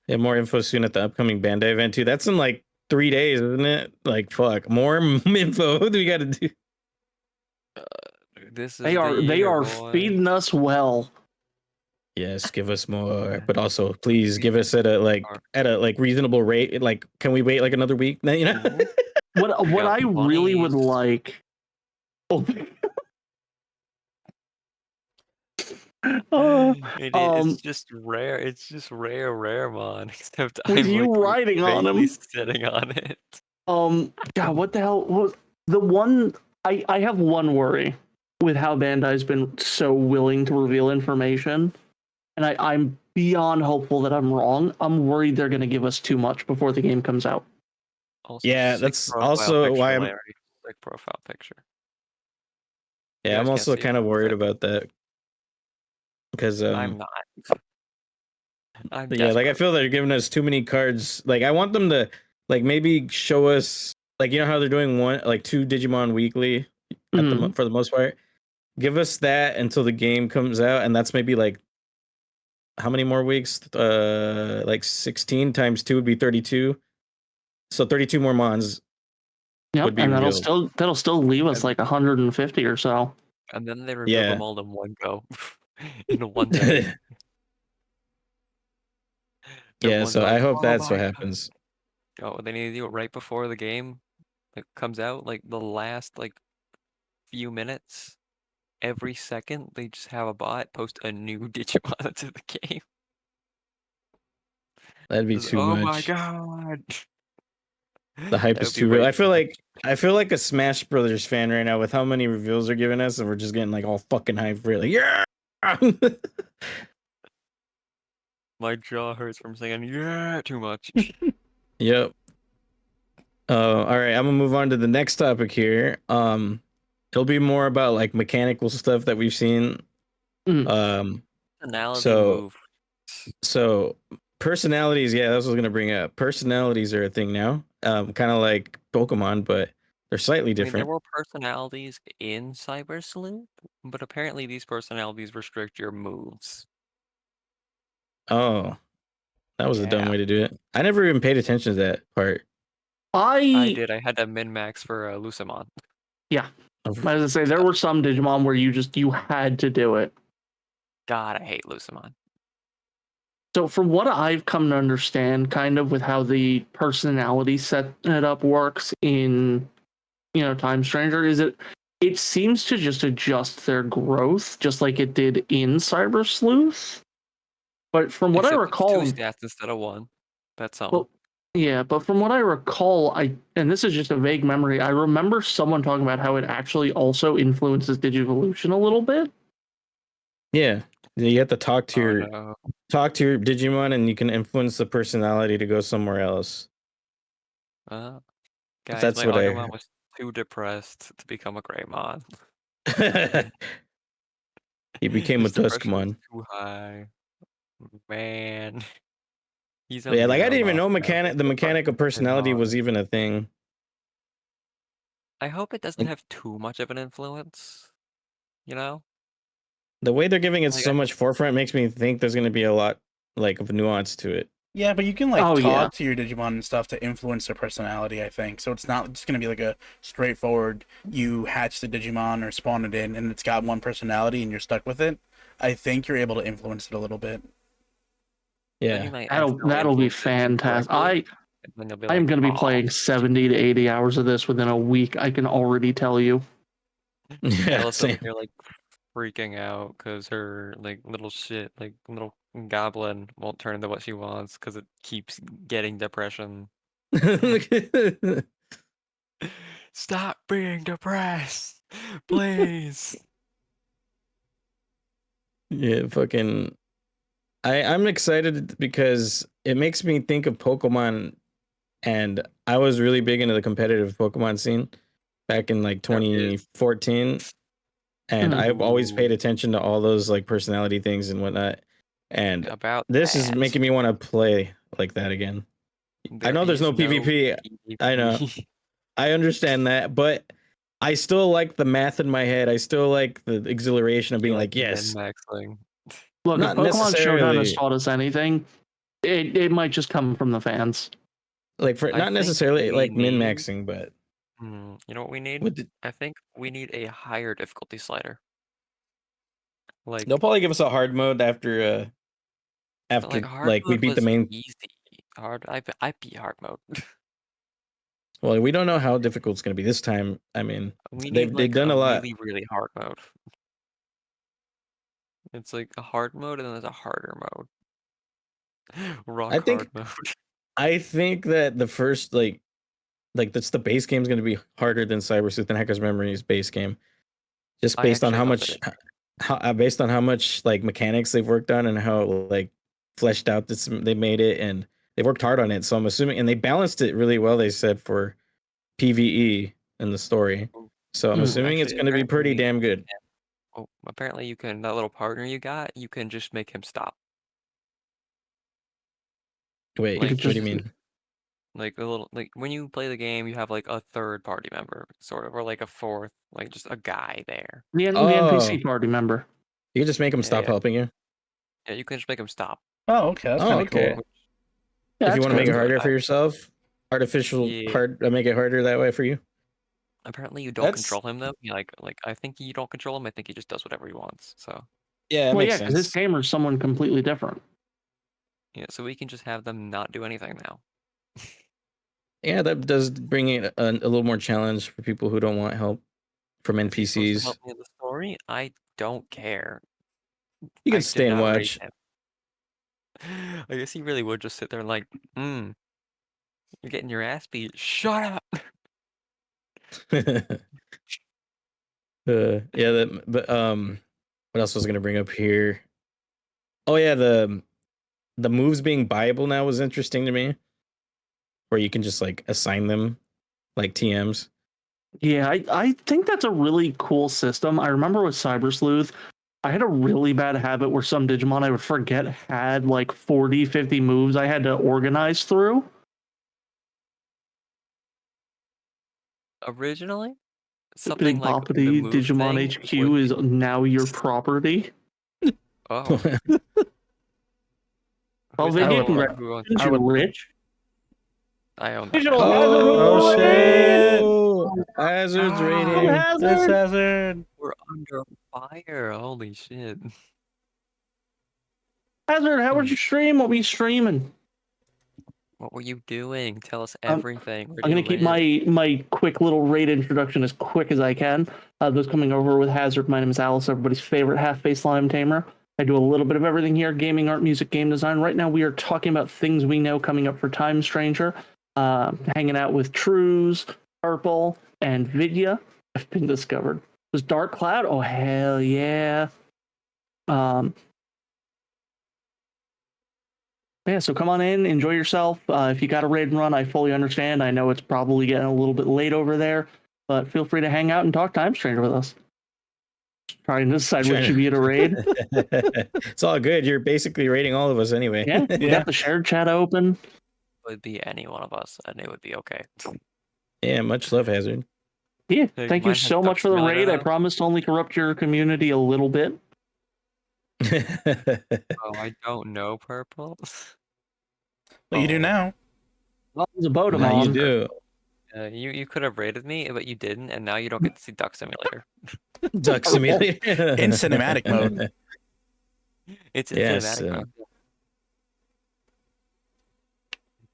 Yeah, more info soon at the upcoming Bandai event too. That's in like 3 days, isn't it? Like fuck, more info. What do we got to do? This is They are feeding us well. Yes, give us more, but also please give us at a reasonable rate. Like, can we wait like another week? You know. What I really would like. Oh. It's just rare. It's just rare, man. Except with I'm you like riding on him, sitting on it. God, what the hell was the one? I have one worry with how Bandai's been so willing to reveal information. and I'm beyond hopeful that I'm wrong. I'm worried they're going to give us too much before the game comes out. Also, Yeah, sick that's profile also picture, why I'm. Larry. Sick profile picture. You Yeah, I'm guys can't also see it, kind of but worried sick. about that because I'm not. I'm yeah, like I desperate. feel they're giving us too many cards. Like I want them to like maybe show us like you know how they're doing two Digimon weekly Mm. for the most part. Give us that until the game comes out, and that's maybe like how many more weeks? Like 16 times 2 would be 32. So 32 more mons Yep, would be and revealed. that'll still leave us And, like 150 or so. and then they reveal Yeah. them all in one go. In one day. Yeah, Everyone's so like, I hope oh that's what my god. happens. Oh, they need to do it right before the game like comes out, like the last like few minutes. Every second they just have a bot post a new Digimon into the game. That'd be Just, too oh my much. god. The hype That is would be too real. way I too feel much. like a Smash Brothers fan right now with how many reveals they're giving us, and we're just getting like all fucking hyped for it. Like, yeah. My jaw hurts from saying yeah too much. Yep. All right, I'm gonna move on to the next topic here. It'll be more about like mechanical stuff that we've seen. Mm. Personality So move. so personalities, yeah, that's what I was gonna bring up. Personalities are a thing now. Kind of like Pokemon, but they're slightly I mean, there different. were personalities in Cyber Sleuth, but apparently these personalities restrict your moves. Oh, that was a dumb Yeah, way to do it. I never even paid attention to that part. I did. I had to min-max for Lucemon. Yeah. Of- As I say, there were some Digimon where you had to do it. God, I hate Lucemon. So from what I've come to understand, kind of with how the personality set it up works in Time Stranger, is it seems to just adjust their growth just like it did in Cyber Sleuth. But from what I Except it's 2 recall, stats instead of 1. That's something. well, yeah, but from what I recall, and this is just a vague memory, I remember someone talking about how it actually also influences Digivolution a little bit. Yeah, you have to Oh no. talk to your Digimon, and you can influence the personality to go somewhere else. Guys, That's my what Agumon was too depressed to become a Greymon. I. He became a His depression was Duskmon. too high. Man. He's a Yeah, like I didn't even Miramon know now. His the mechanic of depression's been personality hard. was even a thing. I hope it doesn't Like have too much of an influence, you know? the way they're giving it Like, so much forefront makes me think there's going to be a lot like of nuance to it. Yeah, but you can Oh, yeah. talk to your Digimon and stuff to influence their personality, I think. So it's not just gonna be like a straightforward you hatch the Digimon or spawn it in and it's got one personality and you're stuck with it. I think you're able to influence it a little bit. then you Yeah. might accidentally That'll be influence it fantastic. incorrectly. And then you'll be I'm like, going to be oh. playing 70 to 80 hours of this within a week. I can already tell you. Yeah, Ella's over same. here like freaking out because her like little shit, like little goblin won't turn into what she wants because it keeps getting depression. Stop being depressed, please. Yeah, fucking I'm excited because it makes me think of Pokemon, and I was really big into the competitive Pokemon scene back in like There is. 2014, and Mhm. I've always paid Ooh, attention to all those like personality things and whatnot. And about this is that, making me want to play like that again. I there know there's is no no PvP. I know. PvP. I understand that, but I still like the math in my head. I still like the exhilaration of You being like like, yes, min-maxing. Look, if not Pokemon Showdown has necessarily taught us anything, it might just come from the fans. like for I not think necessarily we like min need. maxing, but You know what we need? with the, I think we need a higher difficulty slider. they'll Like, probably give us a hard mode but like after hard like we mode beat the was main. easy. I beat hard mode. Well, we don't know how difficult it's going to be this time. I mean, We need they've like done a a lot. really, really hard mode. It's like a hard mode and then there's a harder mode. I Rock hard think mode. I think that the first like that's the base game is going to be harder than Cyber Sleuth and Hacker's Memory's base game, just I based on actually how hope it much is. based on how much like mechanics they've worked on and how like fleshed out this they made it, and they worked hard on it. So I'm assuming, and they balanced it really well. They said for PVE in the story. Oh, So I'm Mm. assuming it's actually, going to be pretty apparently, damn good. apparently you can, that little partner you got, you can just make him stop. Wait, You Like, could what do you just mean? like a little, like when you play the game, you have like a third party member, sort of, or like a fourth, like just a guy there. the Oh, NPC party member. you can just make them Yeah, stop yeah, helping you. yeah. You can just make him stop. Oh, okay, that's Oh, kind of okay. cool. Yeah, If you that's want to make it good. So harder for yourself, artificial yeah, hard, make it harder that way for you. apparently you don't That's control him though. Like I think you don't control him. I think he just does whatever he wants. So yeah, that Well, makes yeah, because this sense. gamer is someone completely different. yeah, so we can just have them not do anything now. Yeah, that does bring it a little more challenge for people who don't want help from If he's supposed to NPCs. help me in the story, I don't care. You can I did stay and not raise watch. him. I guess he really would just sit there and like, you're getting your ass beat. Shut up. Yeah, but what else was I gonna bring up here? Oh yeah, the moves being buyable now was interesting to me, where you can just like assign them like TMs. Yeah, I think that's a really cool system. I remember with Cyber Sleuth, I had a really bad habit where some Digimon I would forget had like 40, 50 moves I had to organize through. Originally, something Big like the Boppity move Digimon thing HQ would is be. now your property. Oh, Oh, who's I Vidya, would, actually lo- who owns congratulations, I that? you're would. rich. I own that Digital now. Hazard who Oh won it! shit! Oh, Hazard's Go Ah, rating. it's Hazard! Hazard. We're under fire. Holy shit. Hazard, how was your stream? What were you streaming? What were you doing? Tell us Um, everything. Where do I'm you gonna keep live? my quick little raid introduction as quick as I can. Those coming over with Hazard, my name is Alice, everybody's favorite half-face slime tamer. I do a little bit of everything here: gaming, art, music, game design. Right now, we are talking about things we know coming up for Time Stranger. Hanging out with Trues, Purple, and Vidya. Have been discovered. Was Dark Cloud? Oh hell yeah! Um, Yeah, so come on in, enjoy yourself. If you got a raid and run, I fully understand. I know it's probably getting a little bit late over there, but feel free to hang out and talk Time Stranger with us. Trying to decide which Trying should be at a raid. to. It's all good. You're basically rating all of us anyway. Yeah, we Yeah. got the shared chat open. It would be any one of us, and it would be okay. Yeah, much love, Hazard. Yeah, Hey, thank you mine has so Duck much for the Simulator raid. I though. promise to only corrupt your community a little bit. Oh, I don't know purple. Well, you do Oh, now. Well, there's a Now you Bodemon. do. you could have rated me, but you didn't, and now you don't get to see Duck Simulator. Duck Purple. Simulator. In cinematic mode. It's in Yes. cinematic mode.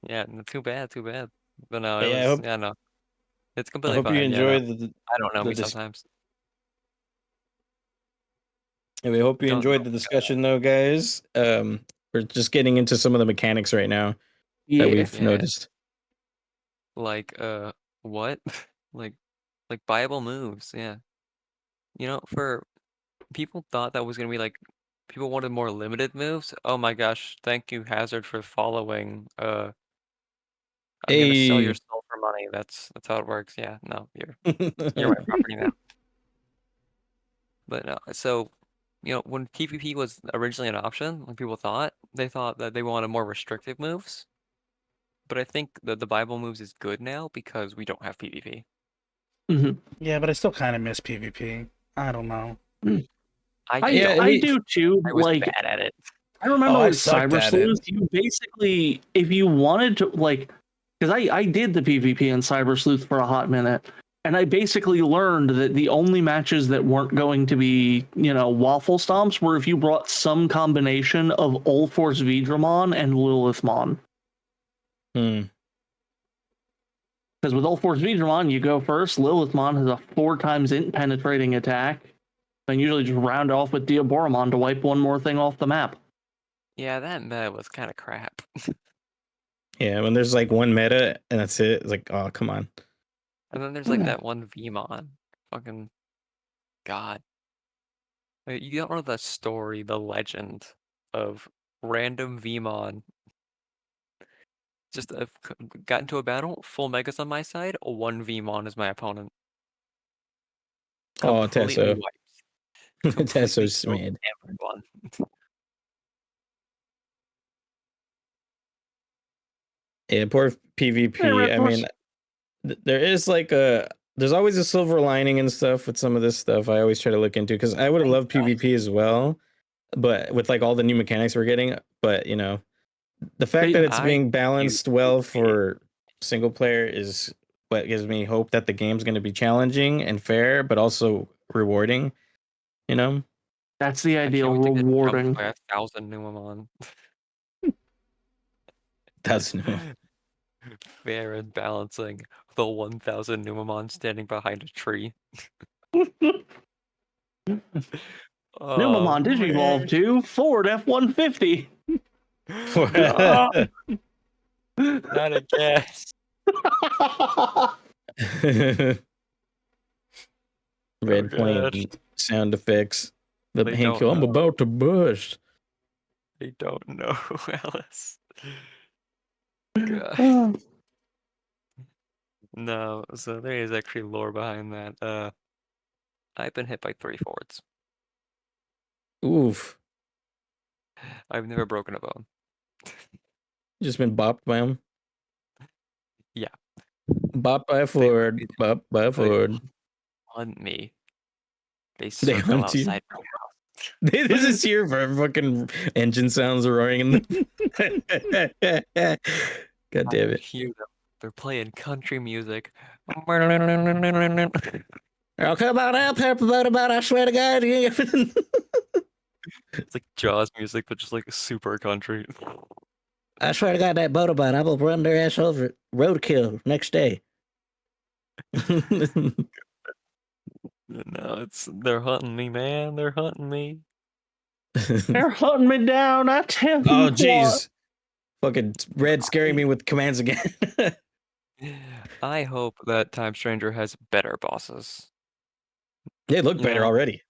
Yeah, too bad, too bad. But no, it Yeah, was no, it's I completely hope you fine. Yeah, no, enjoy I don't know the me dis- sometimes. we hope you Don't know. enjoyed the discussion though, guys. We're just getting into some of the mechanics right now that Yeah. we've Yeah, noticed. like what? like like Bible moves. Yeah, for people thought that was gonna be like people wanted more limited moves. Oh my gosh, thank you, Hazard, for following. I'm gonna sell your Hey. soul for money. That's how it works. Yeah, no, you're my property now. But no, so when PvP was originally an option, like people thought, they thought that they wanted more restrictive moves. But I think that the Bible moves is good now because we don't have PvP. Mhm. Yeah, but I still kind of miss PvP. I don't know. I I Yeah, don't. at I least do too. I was Like bad at it. I Oh, remember I with sucked Cyber at it. Sleuth, you basically, if you wanted to, like, because I did the PvP in Cyber Sleuth for a hot minute, and I basically learned that the only matches that weren't going to be, waffle stomps were if you brought some combination of Ulforce Vidramon and Lilithmon. Hmm. Because with Ulforce Vidramon, you go first. Lilithmon has a 4 times int penetrating attack, and usually just round off with Diaboromon to wipe one more thing off the map. Yeah, that meta was kind of crap. Yeah, when there's like one meta and that's it, it's like, oh, come on. And then there's like that one Vmon. Fucking God. You don't know the story, the legend of random Vmon. Just got into a battle, full megas on my side, 1 Vmon is my opponent. Oh, Completely Tesso. wiped. Completely Tesso's killed mad. everyone. Yeah, poor PvP. Hey, I mean, there is like there's always a silver lining and stuff with some of this stuff. I always try to look into because I would have loved PvP as well, but with like all the new mechanics we're getting. But you know, the fact that it's I being use balanced well PvP. for single player is what gives me hope that the game's going to be challenging and fair, but also rewarding. You know, That's the I can't ideal, wait to get jumped rewarding. by 1,000 Numamon. that's new. Fair and balancing the 1,000 Numamon standing behind a tree. Oh Numamon Digivolve man. to Ford F-150. Not again. Red gosh. plane sound effects. The They Hank, don't I'm know. about to bust. They don't know, Alice. God. No, so there is actually lore behind that. I've been hit by 3 Fords. Oof. I've never broken a bone. Just been bopped by him. Yeah. Bopped by a They Ford. Bopped by a they Ford. hunt me. They They circle hunt you. outside my house. This is here for fucking engine sounds roaring in the. God damn I it. hear them. They're playing country music. Oh, come on up, about I swear to God. It's like Jaws music, but just like super country. I swear to God, that Autobot, I will run their ass over. Roadkill next day. No, they're hunting me, man. They're hunting me. They're hunting me down, I tell you Oh, what. jeez. Fucking Red scaring me with commands again. I hope that Time Stranger has better bosses. They look You better know? already.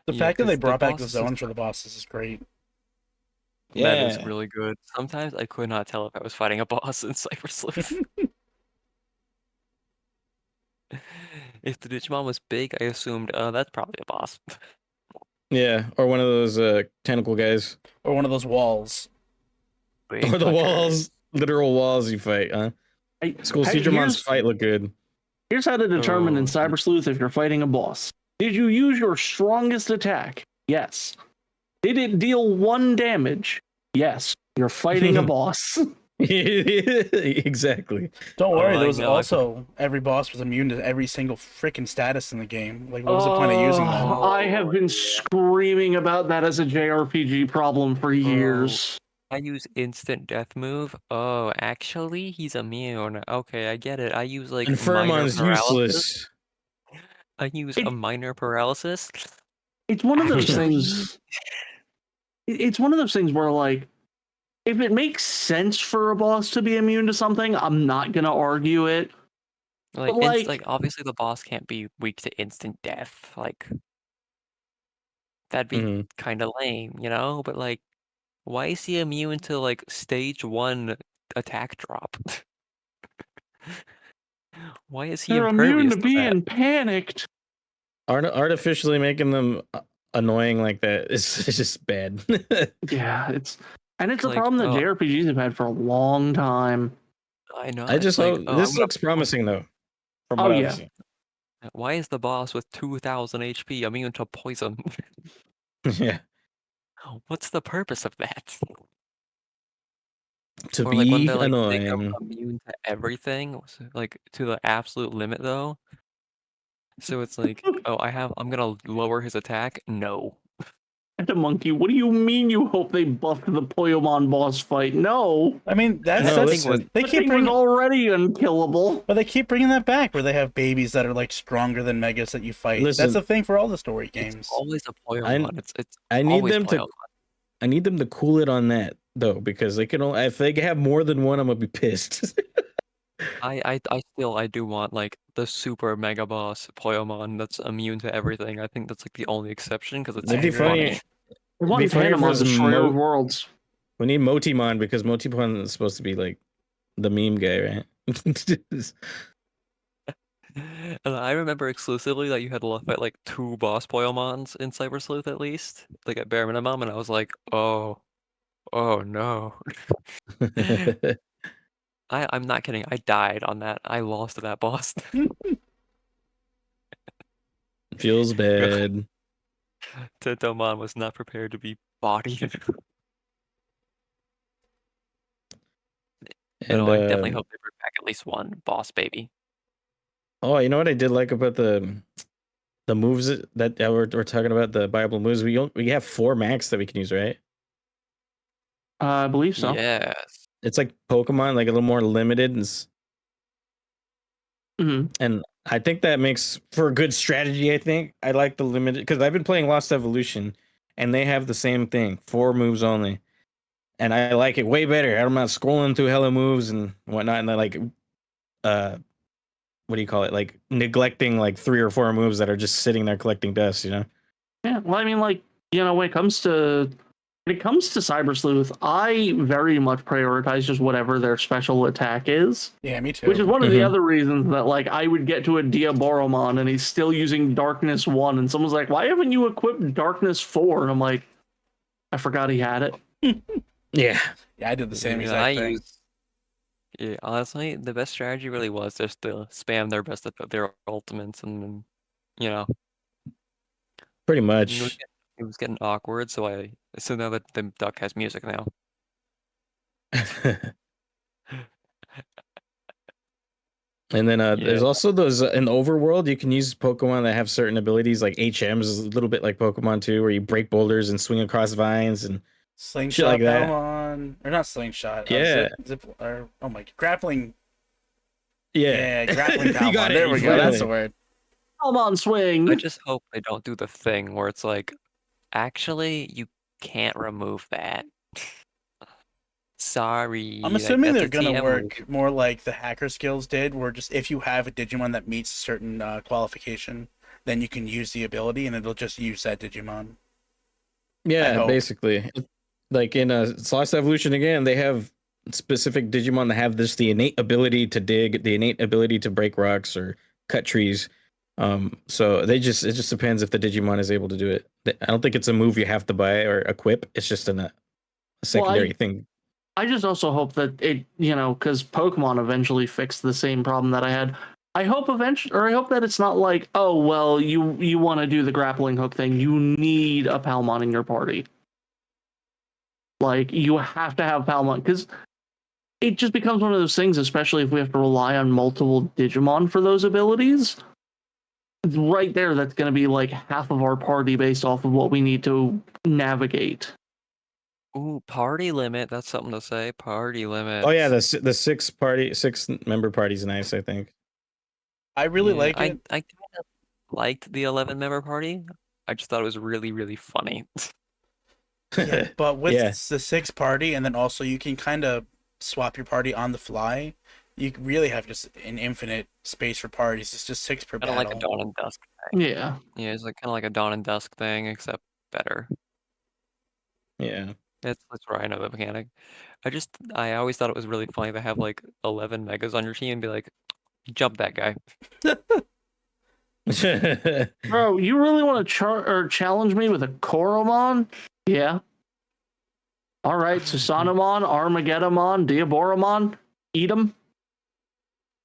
The Yeah, fact that they 'cause the brought back the bosses zones for the bosses is great. that is Yeah. really good. Sometimes I could not tell if I was fighting a boss in Cyber Sleuth. If the Digimon was big, I assumed, that's probably a boss. Yeah. Or one of those tentacle guys. Or one of those walls. Big Or the walls. punchers. Literal walls you fight, huh? Hey, School hey, Seedromon's fight look good. here's how to determine in Oh, Cyber Sleuth if you're fighting a boss. Did you use your strongest attack? Yes. Did it deal 1 damage? Yes. You're fighting a boss. Exactly. Don't worry, there I was know. also every boss was immune to every single freaking status in the game. Like, what was the point of using them? I have been yeah. screaming about that as a JRPG problem for years. I use instant death move. Oh, actually, he's immune. Okay, I get it. I use like And minor Furmon's paralysis. useless. I use a minor paralysis. It's one of those Actually, things. It's one of those things where, like, if it makes sense for a boss to be immune to something, I'm not gonna argue it. like, But like obviously the boss can't be weak to instant death. Like that'd be Mhm. kind of lame, you know? But like, why is he immune to like stage 1 attack drop? Why is he they're immune impervious to to that? being panicked. Artificially making them annoying like that is just bad. Yeah, it's a Like, problem that oh, JRPGs have had for a long time. I know. I just It's like, hope oh, I'm this gonna. looks promising though, from Oh what I've yeah, seen. Why is the boss with 2,000 HP immune to poison? Yeah. What's the purpose of that? To Or like when be they're like annoying. immune to everything, like to the absolute limit though. So it's like, oh, I'm gonna lower his attack. No, and a monkey. What do you mean you hope they buffed the Poyomon boss fight? No, I mean, No, that thing was listen. they the keep thing was bringing, already unkillable. but they keep bringing that back where they have babies that are like stronger than megas that you fight. That's Listen, the thing for all the story it's games. always a I Poyomon. It's I need always them to Poyomon. I need them to cool it on that though, because they can only if they have more than one, I'm gonna be pissed. I do want like the super mega boss Poyomon that's immune to everything. I think that's like the only exception because it's It'd be agree. funny. We It'd be want funny if it Panemon, was Destroyer of Worlds. We need Motimon because Motimon is supposed to be like the meme guy, right? And I remember exclusively that you had to fight like 2 boss Poyomons in Cyber Sleuth at least, like at bare minimum, and I was like, oh no. I'm not kidding. I died on that. I lost to that boss. Feels bad. Tentomon was not prepared to be bodied. But And I definitely hope they bring back at least one boss baby. oh, you know what I did like about the moves that we're talking about, the Bible moves. We have 4 max that we can use, right? I believe so. Yes. It's like Pokemon, like a little more limited, Mm-hmm. and I think that makes for a good strategy. I think I like the limited because I've been playing Lost Evolution, and they have the same thing, 4 moves only, and I like it way better. I'm not scrolling through hella moves and whatnot, and I like what do you call it? Like neglecting like 3 or 4 moves that are just sitting there collecting dust, you know? Yeah, well, I mean, like, you know, when it comes to Cyber Sleuth, I very much prioritize just whatever their special attack is. Yeah, me too. Which is one of the Mhm. other reasons that, like, I would get to a Diaboromon and he's still using Darkness 1, and someone's like, why haven't you equipped Darkness 4? And I'm like, I forgot he had it. Yeah. Yeah, I did the same Yeah, exact thing. Yeah, honestly, the best strategy really was just to spam their ultimates, and then, you know, Pretty it much. was getting awkward. So now that the duck has music now. And then Yeah. there's also those in the overworld you can use Pokemon that have certain abilities, like HMs is a little bit like Pokemon 2, where you break boulders and swing across vines and shit like Slingshot that. Palmon, or not slingshot, Yeah. zip, or oh my, grappling. Yeah. Yeah, grappling You got Palmon. it. There You we go. That's the finally. word. Palmon swing. I just hope they don't do the thing where it's like, actually, you can't remove that. Sorry. I'm like, assuming that's they're a gonna TM work move. more like the hacker skills did, where just if you have a Digimon that meets a certain qualification, then you can use the ability, and it'll just use that Digimon. I Yeah, hope. basically. Like in Lost Evolution again, they have specific Digimon that have the innate ability to dig, the innate ability to break rocks or cut trees. So it just depends if the Digimon is able to do it. I don't think it's a move you have to buy or equip. It's just a secondary thing. I just also hope that it, you know, because Pokemon eventually fixed the same problem that I had. I hope I hope that it's not like, oh well, you want to do the grappling hook thing, you need a Palmon in your party. Like you have to have Palmon because it just becomes one of those things, especially if we have to rely on multiple Digimon for those abilities. Right there, that's going to be like half of our party based off of what we need to navigate. Ooh, party limit. That's something to say. Party limit. Oh yeah, the 6 member party's nice, I think. I really Yeah, like it. I kind of liked the 11 member party. I just thought it was really, really funny. Yeah, but with Yeah. the 6 party, and then also you can kind of swap your party on the fly. You really have just an infinite space for parties. It's just 6 per Kind of like a battle. Dawn and Dusk thing. Yeah. Yeah, it's like kind of like a Dawn and Dusk thing, except better. Yeah. That's where I know the mechanic. I always thought it was really funny to have like 11 megas on your team and be like, jump that guy. Bro, you really want to challenge me with a Koromon? Yeah. All right, Susanomon, Armageddonmon, Diaboromon, eat them.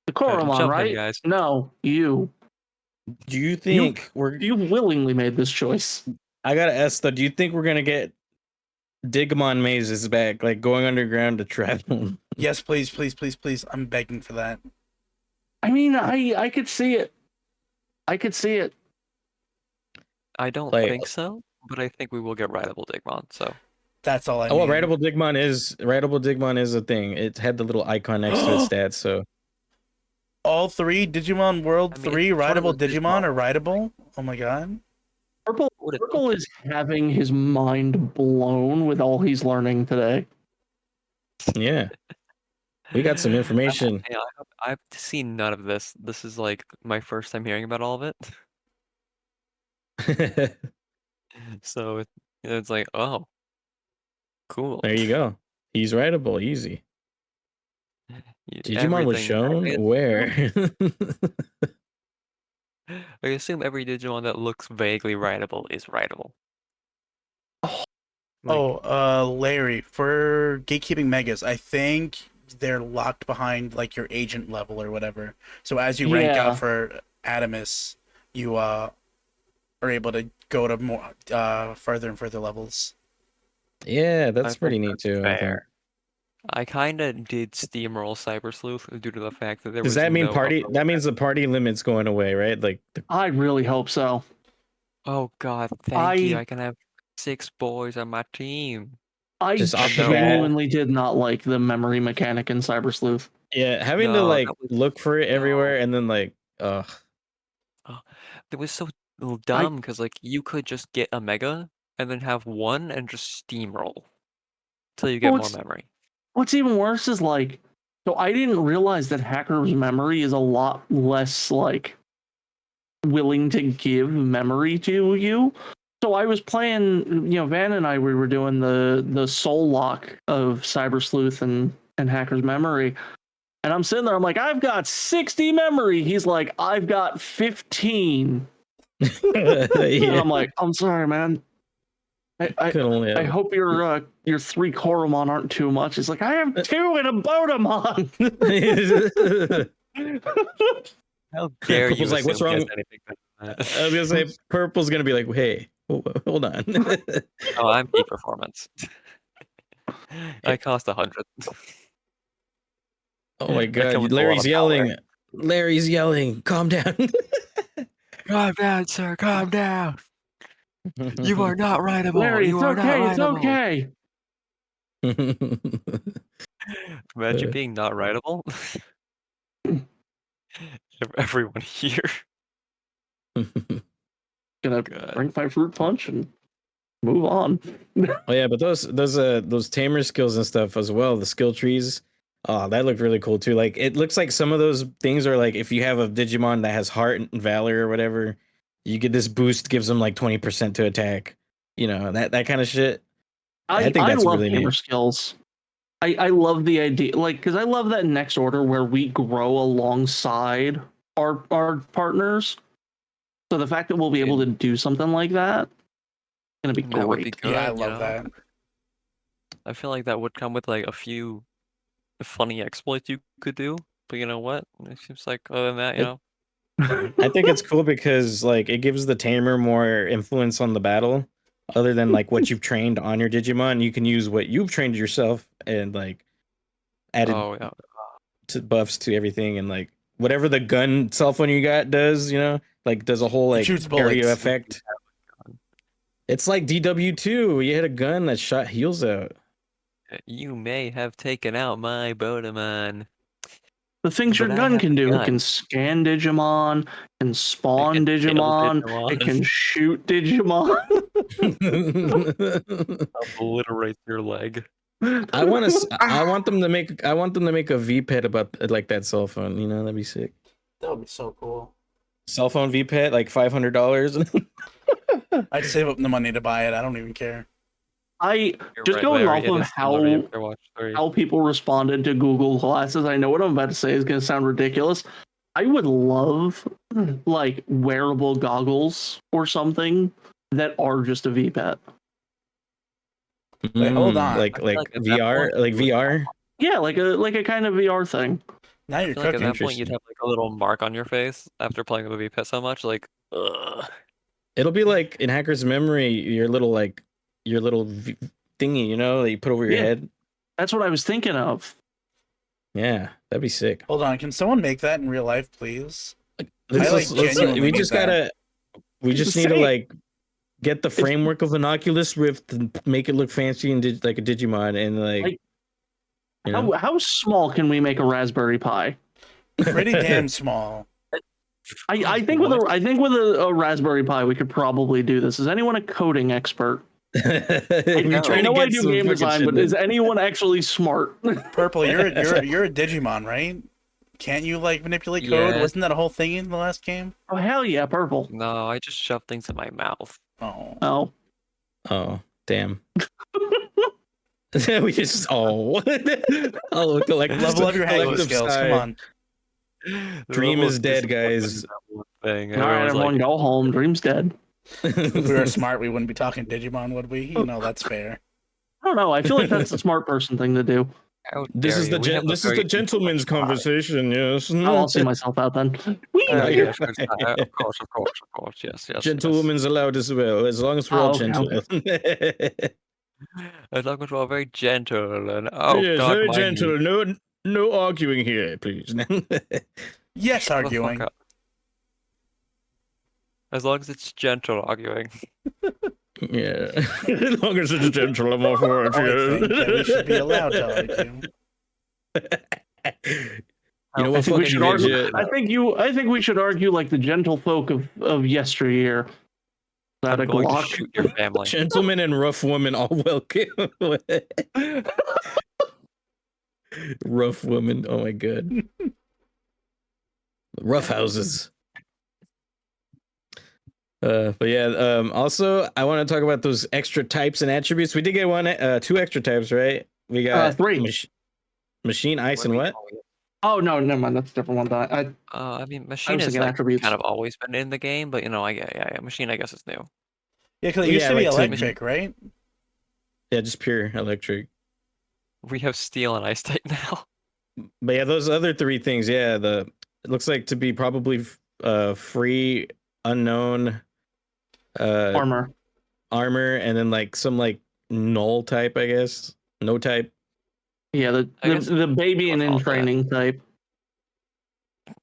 The Koromon, Jump him, right? guys. No, you. Do you think You willingly made this choice. I gotta ask though, do you think we're gonna get Digimon mazes back, like going underground to travel? Yes, please, please, please, please. I'm begging for that. I mean, I could see it. I could see it. I don't Like, think so, but I think we will get rideable Digimon, so. That's all I oh, well, need. Rideable Digimon is a thing. It had the little icon next to its stats, so All 3 Digimon World I mean, 3 it's one of rideable those Digimon are Digimon where it's rideable. Oh my god. Purple is having his mind blown with all he's learning today. yeah. We got some information. I've seen none of this. This is like my first time hearing about all of it. So it's like, oh, cool. There you go. He's writable, easy. Digimon was Everything. shown where? I assume every Digimon that looks vaguely writable is writable. Like, Larry, for gatekeeping megas, I think they're locked behind like your agent level or whatever. So as you rank Yeah. out for Adamus, you are able to go to more further and further levels. Yeah, that's I pretty think neat that's too. I think. fair. I kind of did steamroll Cyber Sleuth due to the fact that there Does was that mean no party? upper That means limit. the party limit's going away, right? Like, I really hope so. Oh God, thank you. I I can have 6 boys on my team. just off the they're all- genuinely did not like the memory mechanic in Cyber Sleuth. yeah, having to No, like that was look for it everywhere and then like, ugh. oh, that was so dumb because like you could just get a mega and then have one and just steamroll till you get more memory. What's even worse is like, so I didn't realize that Hacker's memory is a lot less like willing to give memory to you. So I was playing, Van and I, we were doing the soul lock of Cyber Sleuth and Hacker's memory. And I'm sitting there, I'm like, I've got 60 memory. He's like, I've got 15. And I'm like, I'm sorry, man. I hope your 3 Koromon aren't too much. It's like, I have 2 in a Bodemon. How dare you Purple's like, what's assume he has wrong? anything better than I that? was gonna say Purple's gonna be like, hey, hold on. Oh, I'm peak performance. I cost 100. Oh my I come god, with a lot of Larry's yelling. power. Larry's yelling. Calm down. Calm down, sir. Calm down. You are not writable. Larry, You it's are not okay. It's writable. okay. Imagine being not writable. Everyone here. Gonna God. drink my fruit punch and move on. Oh yeah, but those tamer skills and stuff as well, the skill trees. Oh, that looked really cool too. Like it looks like some of those things are like if you have a Digimon that has heart and valor or whatever, you get this boost gives them like 20% to attack. You know, that kind of shit. I think that's love really tamer neat. skills. I love the idea, like, because I love that next order where we grow alongside our partners. So the fact that we'll be able to do something like that is gonna be That would be great. good. Yeah, I you love know? that. I feel like that would come with like a few funny exploits you could do. But you know what? It seems like other than that, you know. I think it's cool because like it gives the tamer more influence on the battle, other than like what you've trained on your Digimon. You can use what you've trained yourself and like added Oh yeah. to buffs to everything, and like whatever the gun cell phone you got does, like does a whole It like shoots area bullets. effect. It's like DW2. You hit a gun that shot heals out. You may have taken out my Bodemon. The things your But I gun have can a do, it gun. can scan Digimon, can spawn can kill Digimon, Digimon. it can shoot Digimon. Obliterate your leg. I want them to make a V-pet about like that cell phone. That'd be sick. That would be so cool. Cell phone V-pet like $500. I'd save up the money to buy it. I don't even care. You're Just right, going Larry. off It of is similar to Overwatch 3. how people responded to Google Glasses, I know what I'm about to say is going to sound ridiculous. I would love like wearable goggles or something that are just a VPET. Wait, hold on. Like at that VR, point, like VR. Yeah, like a kind of VR thing. Now I you're feel like at cooking. that point you'd have like a little mark on your face after playing with VPET so much, like, ugh. It'll be like in Hacker's Memory, your little thingy, that you put over your head. That's what I was thinking of. Yeah, that'd be sick. Hold on, can someone make that in real life, please? We just need to like get the framework of an Oculus Rift and make it look fancy and like a Digimon and like how small can we make a Raspberry Pi? Pretty damn small. I think with a Raspberry Pi we could probably do this. Is anyone a coding expert? We're trying I to know I get do some game fucking design, shit but done. is anyone actually smart? Purple, you're a Digimon, right? Can't you like manipulate code? Yeah. Wasn't that a whole thing in the last game? Oh hell yeah, purple. No, I just shove things in my mouth. Oh. Oh. Oh, damn. We just oh collective Level up your hacking collective skills. Come sigh. on. The Dream level is of dead, disappointment guys. in that one thing. All right, Everyone's everyone, like, go home. Dream's dead. If we were smart, we wouldn't be talking Digimon, would we? You know, that's fair. I don't know. I feel like that's the smart person thing to do. how This dare is you? the We have a this is very the gentleman's influential hobby. conversation. Yes. Oh, I'll see myself out then. Whee! No, Yeah, you're sure, fine. of course, of course, of course. Yes, yes, Gentlewoman's allowed as well, as long as we're all Oh, okay, gentle. yes. As long as we're all very gentle and oh Yes, god, very my knee. gentle. No arguing here, please. Yes, Shut the arguing. fuck up. As long as it's gentle arguing. Yeah. As long as it's gentle, I'm all for it. I think that we should be allowed to argue. You know I what? think we Fuck should you, argue. Vegeta. I think we should argue like the gentle folk of yesteryear. That I'm a going to Glock. shoot your family. Gentlemen and rough women all welcome. Rough women. Oh my god. Rough houses. But yeah, also I want to talk about those extra types and attributes. We did get two extra types, right? We got 3. machine, ice, and what? Oh no, never mind. That's a different one. I mean, I machine was is thinking like attributes. kind of always been in the game, but you know, yeah, machine I guess is new. Yeah, because it used Yeah, to be like electric, right? Yeah, just pure electric. We have steel and ice type now. But yeah, those other three things, yeah, it looks like to be probably free, unknown, Armor. and then like some like null type, I guess. No type. Yeah, I guess the baby and in all that. training type.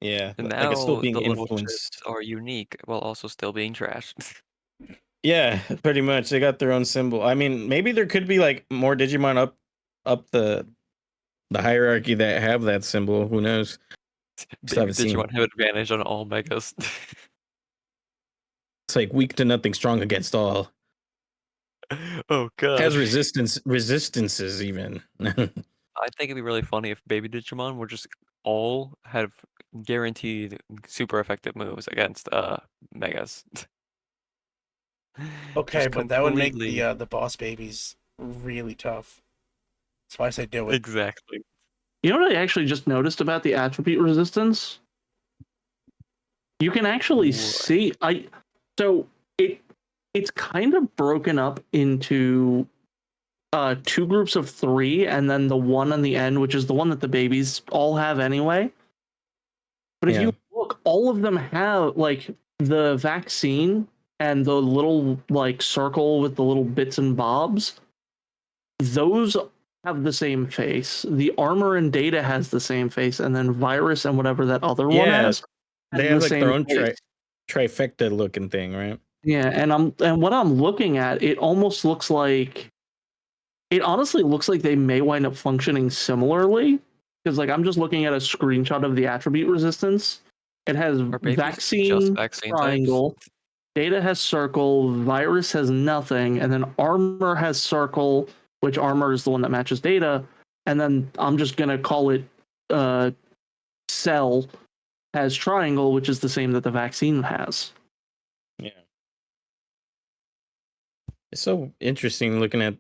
Yeah, And like it's still now being the little influenced. ships are unique while also still being trashed. Yeah, pretty much. They got their own symbol. I mean, maybe there could be like more Digimon up the hierarchy that have that symbol. Who knows? Still haven't seen. Digimon have advantage on all megas. It's like weak to nothing, strong against all. Oh god. Has resistances even. I think it'd be really funny if baby Digimon were just all have guaranteed super effective moves against megas. Okay, Just but that would make completely- the boss babies really tough. That's why I say do it. Exactly. You know what I actually just noticed about the attribute resistance? You can actually What? see so it's kind of broken up into 2 groups of 3 and then the one on the end, which is the one that the babies all have anyway. But if Yeah. you look, all of them have like the vaccine and the little like circle with the little bits and bobs. Those have the same face. The armor and data has the same face, and then virus and whatever that other one Yeah, has they have like their own face. trifecta looking thing, right? Yeah, and what I'm looking at, it honestly looks like they may wind up functioning similarly. Because like I'm just looking at a screenshot of the attribute resistance. It has Are babies vaccine, just vaccine triangle, types? data has circle, virus has nothing, and then armor has circle, which armor is the one that matches data. And then I'm just gonna call it cell has triangle, which is the same that the vaccine has. Yeah. It's so interesting looking at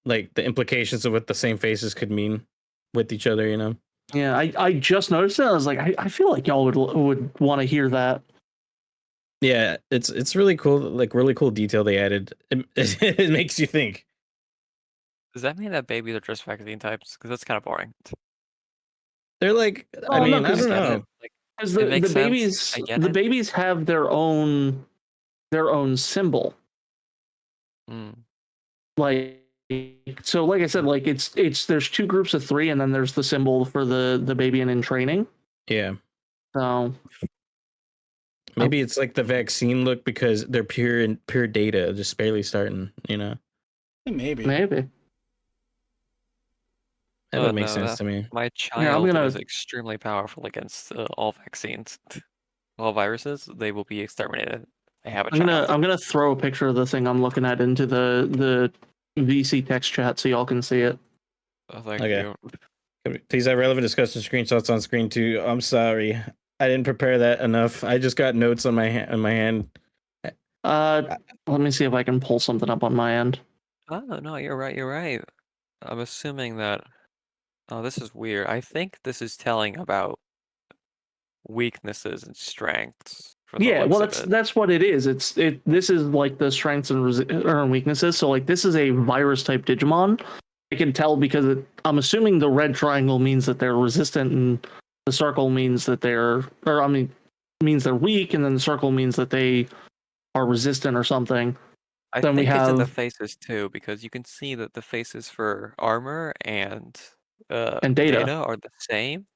like the implications of what the same faces could mean with each other, you know? Yeah, I just noticed it. I was like, I feel like y'all would want to hear that. Yeah, it's really cool, like really cool detail they added. It makes you think. Does that mean that babies are just vaccine types? Because that's kind of boring. They're like, I Oh, no, mean, I 'cause don't I get know. it. Like, Because it the makes sense. babies I get the it. babies have their own symbol. Mm. Like so, like I said, like it's there's 2 groups of 3, and then there's the symbol for the baby and in training. Yeah. So Maybe it's like the vaccine look because they're pure data, just barely starting, you know? Maybe. maybe. That Oh, would make no, sense to me. My I'm child gonna- is extremely powerful against all vaccines. All viruses, they will be exterminated. I have a I'm child. gonna throw a picture of the thing I'm looking at into the VC text chat so y'all can see it. Oh, thank Okay. you. Please have relevant discussion screenshots on screen too. I'm sorry, I didn't prepare that enough. I just got notes on my hand. Let me see if I can pull something up on my end. Oh no, you're right. You're right. I'm assuming that. Oh, this is weird. I think this is telling about weaknesses and strengths from the Yeah, looks well, of it. that's what it is. This is like the strengths and or weaknesses. So like this is a virus type Digimon. I can tell because I'm assuming the red triangle means that they're resistant, and the circle means that means they're weak, and then the circle means that they are resistant or something. I Then we think it's in the have faces too, because you can see that the faces for armor and and data. data are the same.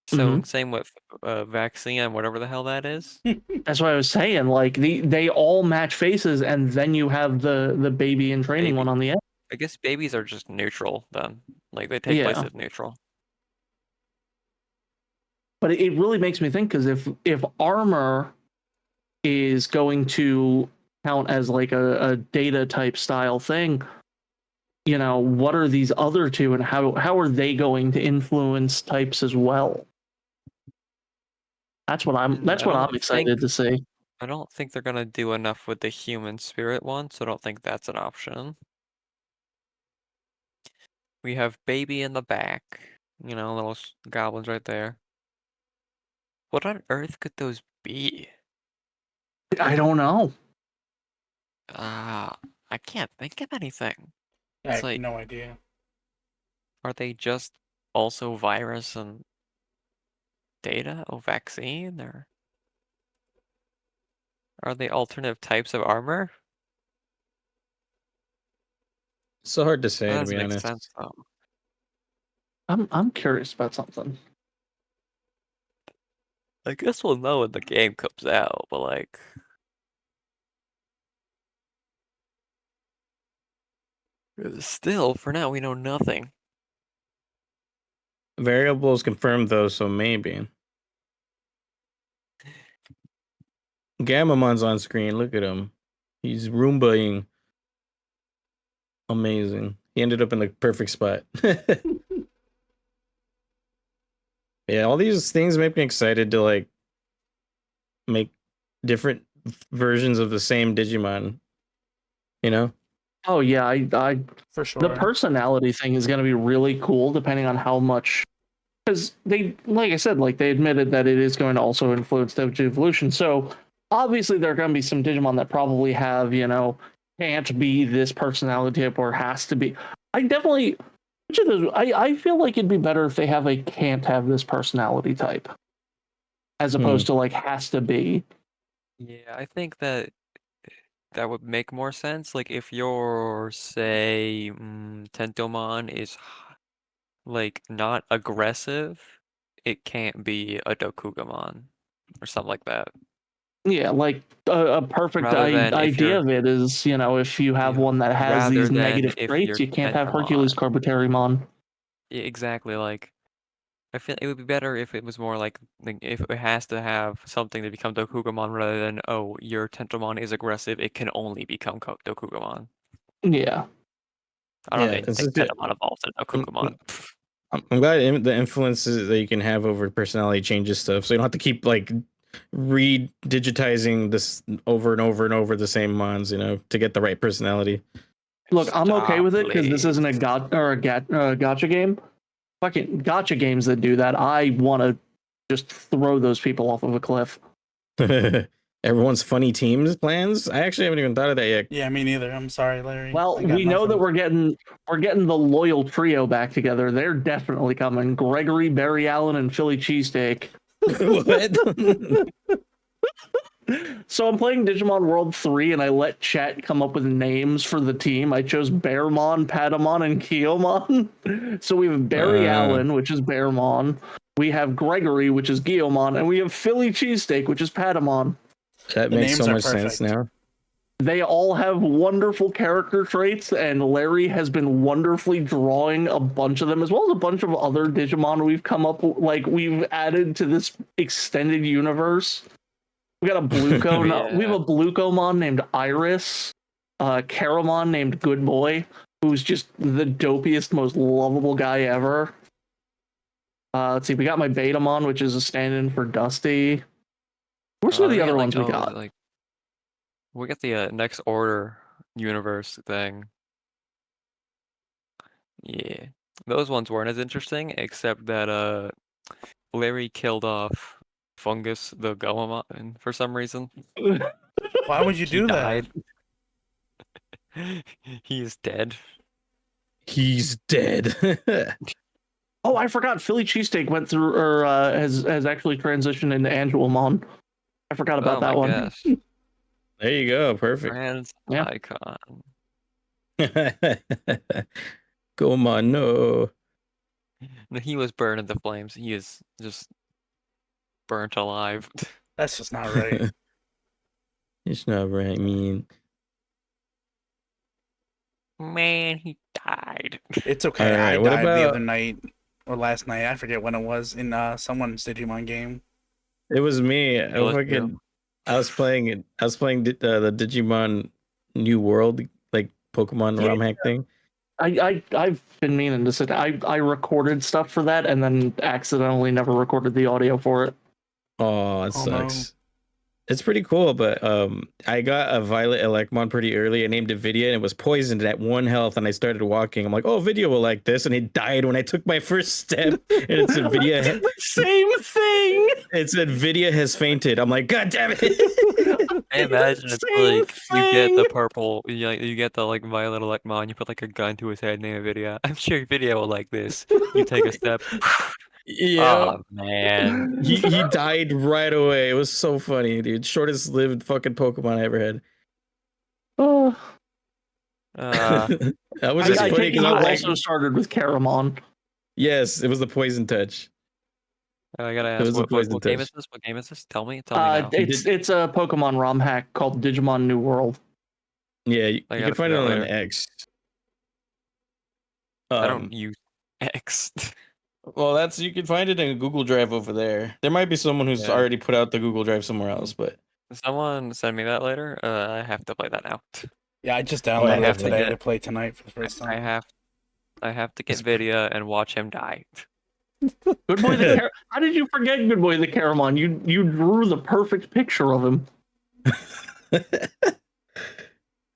So Mhm. same with vaccine and whatever the hell that is. That's what I was saying. Like they all match faces, and then you have the baby in training one Baby. on the end. I guess babies are just neutral then. Like they take place Yeah, as neutral. but it really makes me think because if armor is going to count as like a data type style thing, what are these other two, and how are they going to influence types as well? That's what I'm. And That's what I'm excited to see. I don't think they're gonna do enough with the human spirit one, so I don't think that's an option. We have baby in the back. Little goblins right there. What on earth could those be? I don't know. I can't think of anything. I It's have like, no idea. are they just also virus and data or vaccine, or are they alternative types of armor? So hard to say, That to doesn't be make honest. sense though. I'm curious about something. I guess we'll know when the game comes out, but like, still, for now, we know nothing. Variables confirmed though, so maybe. Gamamon's on screen. Look at him. He's Roombaing. Amazing. He ended up in the perfect spot. Yeah, all these things make me excited to like make different versions of the same Digimon. You know? Oh yeah, For the sure. personality thing is going to be really cool depending on how much, because they, like I said, like they admitted that it is going to also influence the evolution. So obviously there are going to be some Digimon that probably have, can't be this personality type or has to be. I definitely, which of those, I feel like it'd be better if they have a can't have this personality type as opposed to like has to be. Yeah, I think that would make more sense. Like if your, say, Tentomon is like not aggressive, it can't be a Dokugamon or something like that. Yeah, like a perfect Rather than if idea you're, of it is, if you have one that has rather these than negative if traits, you're you can't have Hercules Tentomon. Carbotarimon. Exactly, like I feel it would be better if it was more like if it has to have something to become Dokugamon rather than, oh, your Tentomon is aggressive, it can only become Dokugamon. Yeah. I don't Yeah, even it's think just good. Tentomon evolved into I'm, Dokugamon. I'm glad the influences that you can have over personality changes stuff, so you don't have to keep like re-digitizing this over and over and over the same mons, to get the right personality. Look, I'm okay Stop, with it because this please. isn't a gotcha game. Fucking gotcha games that do that, I want to just throw those people off of a cliff. Everyone's funny teams plans. I actually haven't even thought of that yet. Yeah, me neither. I'm sorry, Larry. Well, I got we know that nothing. we're getting the loyal trio back together. They're definitely coming. Gregory, Barry Allen, and Philly Cheesesteak. What? So I'm playing Digimon World 3 and I let chat come up with names for the team. I chose Bearmon, Patamon, and Kiomon. So we have Barry Allen, which is Bearmon. We have Gregory, which is Guillaumon, and we have Philly Cheesesteak, which is Patamon. That The makes so names are much sense perfect. now. They all have wonderful character traits, and Larry has been wonderfully drawing a bunch of them, as well as a bunch of other Digimon we've come up, like we've added to this extended universe. We got a Bluco. We have Yeah. a Blucomon named Iris. Caramon named Good Boy, who's just the dopiest, most lovable guy ever. Let's see. We got my Betamon, which is a stand-in for Dusty. Where's some of We the got other like ones we got? like we got the next order universe thing. Yeah, those ones weren't as interesting, except that Larry killed off Fungus the Goemon for some reason. Why would you He do that? died. He is dead. He's dead. Oh, I forgot. Philly cheesesteak went through, or has actually transitioned into Angelomon. I forgot about Oh that my one. gosh. There you go. Perfect. Trans Yeah. icon. Come on, no. No, he was burned in the flames. He is just burnt alive. That's just not right. It's not right. I mean, Man, he died. It's okay. all I right. What died the other about? night or last night. I forget when it was in someone's Digimon game. It was me. It was you. I was playing it. I was playing the Digimon New World, like Pokemon Yeah. ROM hack thing. I've been meaning to sit. I recorded stuff for that and then accidentally never recorded the audio for it. Oh, it Oh no. sucks. It's pretty cool, but I got a Violet Elecmon pretty early. I named it Vidya, and it was poisoned at 1 health. And I started walking. I'm like, oh, Vidya will like this, and it died when I took my first step. And it said Vidya. Same thing. It said Vidya has fainted. I'm like, God damn it! I imagine it's Same like you get the thing. purple, you get the like Violet Electmon, you put like a gun to his head, name a video. I'm sure video will like this. You take a step. Yeah, Oh man. he died right away. It was so funny, dude. Shortest lived fucking Pokemon I ever had. Oh, That was just I funny take it because you I'm like, also started with Caramon. yes, it was the poison touch. I gotta It ask, was the poison what game is touch. this? What game is this? Tell me now. It's a Pokemon ROM hack called Digimon New World. Yeah, you I can gotta find figure it out on later. X. I don't use X. Well, that's you can find it in a Google Drive over there. There might be someone who's Yeah. already put out the Google Drive somewhere else, but Someone send me that later. I have to play that now. Yeah, I just I downloaded have it to today get- to play tonight for the first I time. have to get It's- video and watch him die. Good Boy the How did you forget Good Boy the Caramon? You drew the perfect picture of him.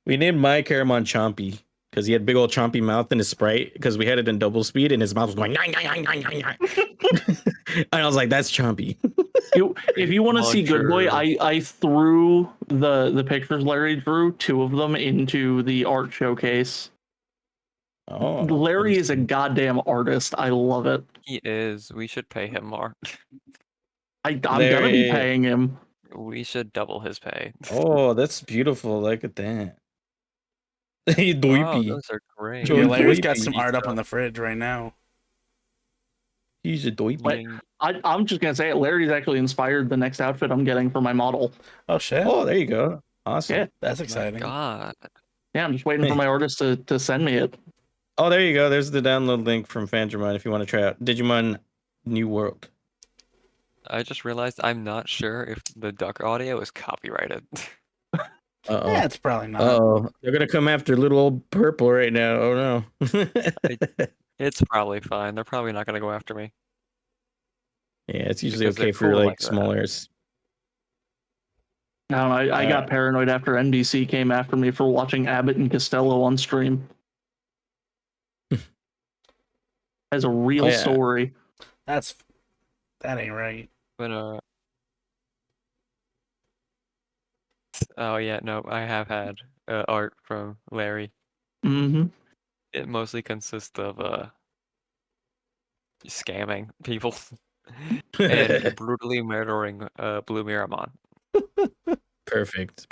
We named my Caramon Chompy because he had big old chompy mouth in his sprite because we had it in double speed and his mouth was going nine, nine, nine, nine, nine. And I was like, that's Chompy. If you want to see Good Boy, Muncher. I threw the pictures Larry drew, 2 of them, into the art showcase. Oh, Larry is a goddamn artist. I love it. He is. We should pay him more. I'm gonna be paying him. We should double his pay. Oh, that's beautiful. Look at that. Hey, Oh, doipy. those are great. Joe Yeah, Larry's got Doipy. some art up on the fridge right now. He's a doipy. Being- I'm just gonna say it. Larry's actually inspired the next outfit I'm getting for my model. Oh shit. Oh, there you go. Awesome. Yeah. That's My exciting. God. Yeah, I'm just waiting for my artist to send me it. Oh, there you go. There's the download link from Fandramon if you want to try out Digimon New World. I just realized I'm not sure if the duck audio is copyrighted. Uh-oh. Yeah, it's probably not. Uh-oh. They're gonna come after little old purple right now. Oh no. It's probably fine. They're probably not gonna go after me. Yeah, it's usually Because they're okay for cool like like that. smallers. I don't know. I got paranoid after NBC came after me for watching Abbott and Costello on stream. As a real story. That ain't right. But oh yeah, no, I have had art from Larry. Mm-hmm. It mostly consists of scamming people and brutally murdering Blue Miramon. Perfect.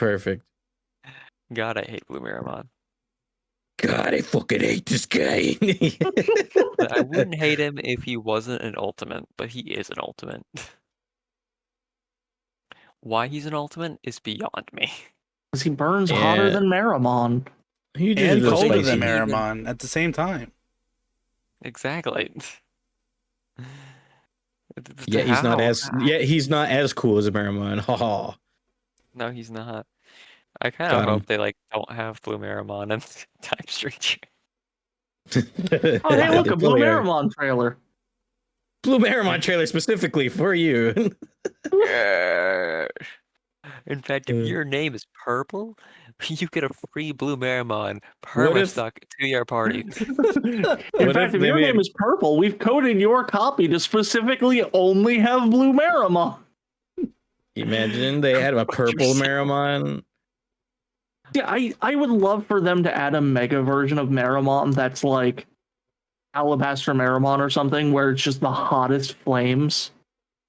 God, I hate Blue Miramon. God, I fucking hate this guy. I wouldn't hate him if he wasn't an ultimate, but he is an ultimate. Why he's an ultimate is beyond me. Because he burns hotter than Maramon. He And just colder spicy. than Maramon at the same time. Exactly. Yeah, he's not as cool as a Maramon. Ha ha. No, he's not. I kind of Got hope him. they like don't have Blue Marimon and Time Stranger. Oh, hey, look, They a Blue probably are. Marimon trailer. Blue Marimon trailer specifically for you. Yeah. In fact, if Uh, your name is purple, you get a free Blue Marimon what if perma-stuck to your party. In what if fact, if they your name made is purple, we've coded your copy to specifically only have Blue Marimon. imagine they had a Fuck purple yourself. Marimon? Yeah, I would love for them to add a mega version of Marimon that's like Alabaster Marimon or something, where it's just the hottest flames.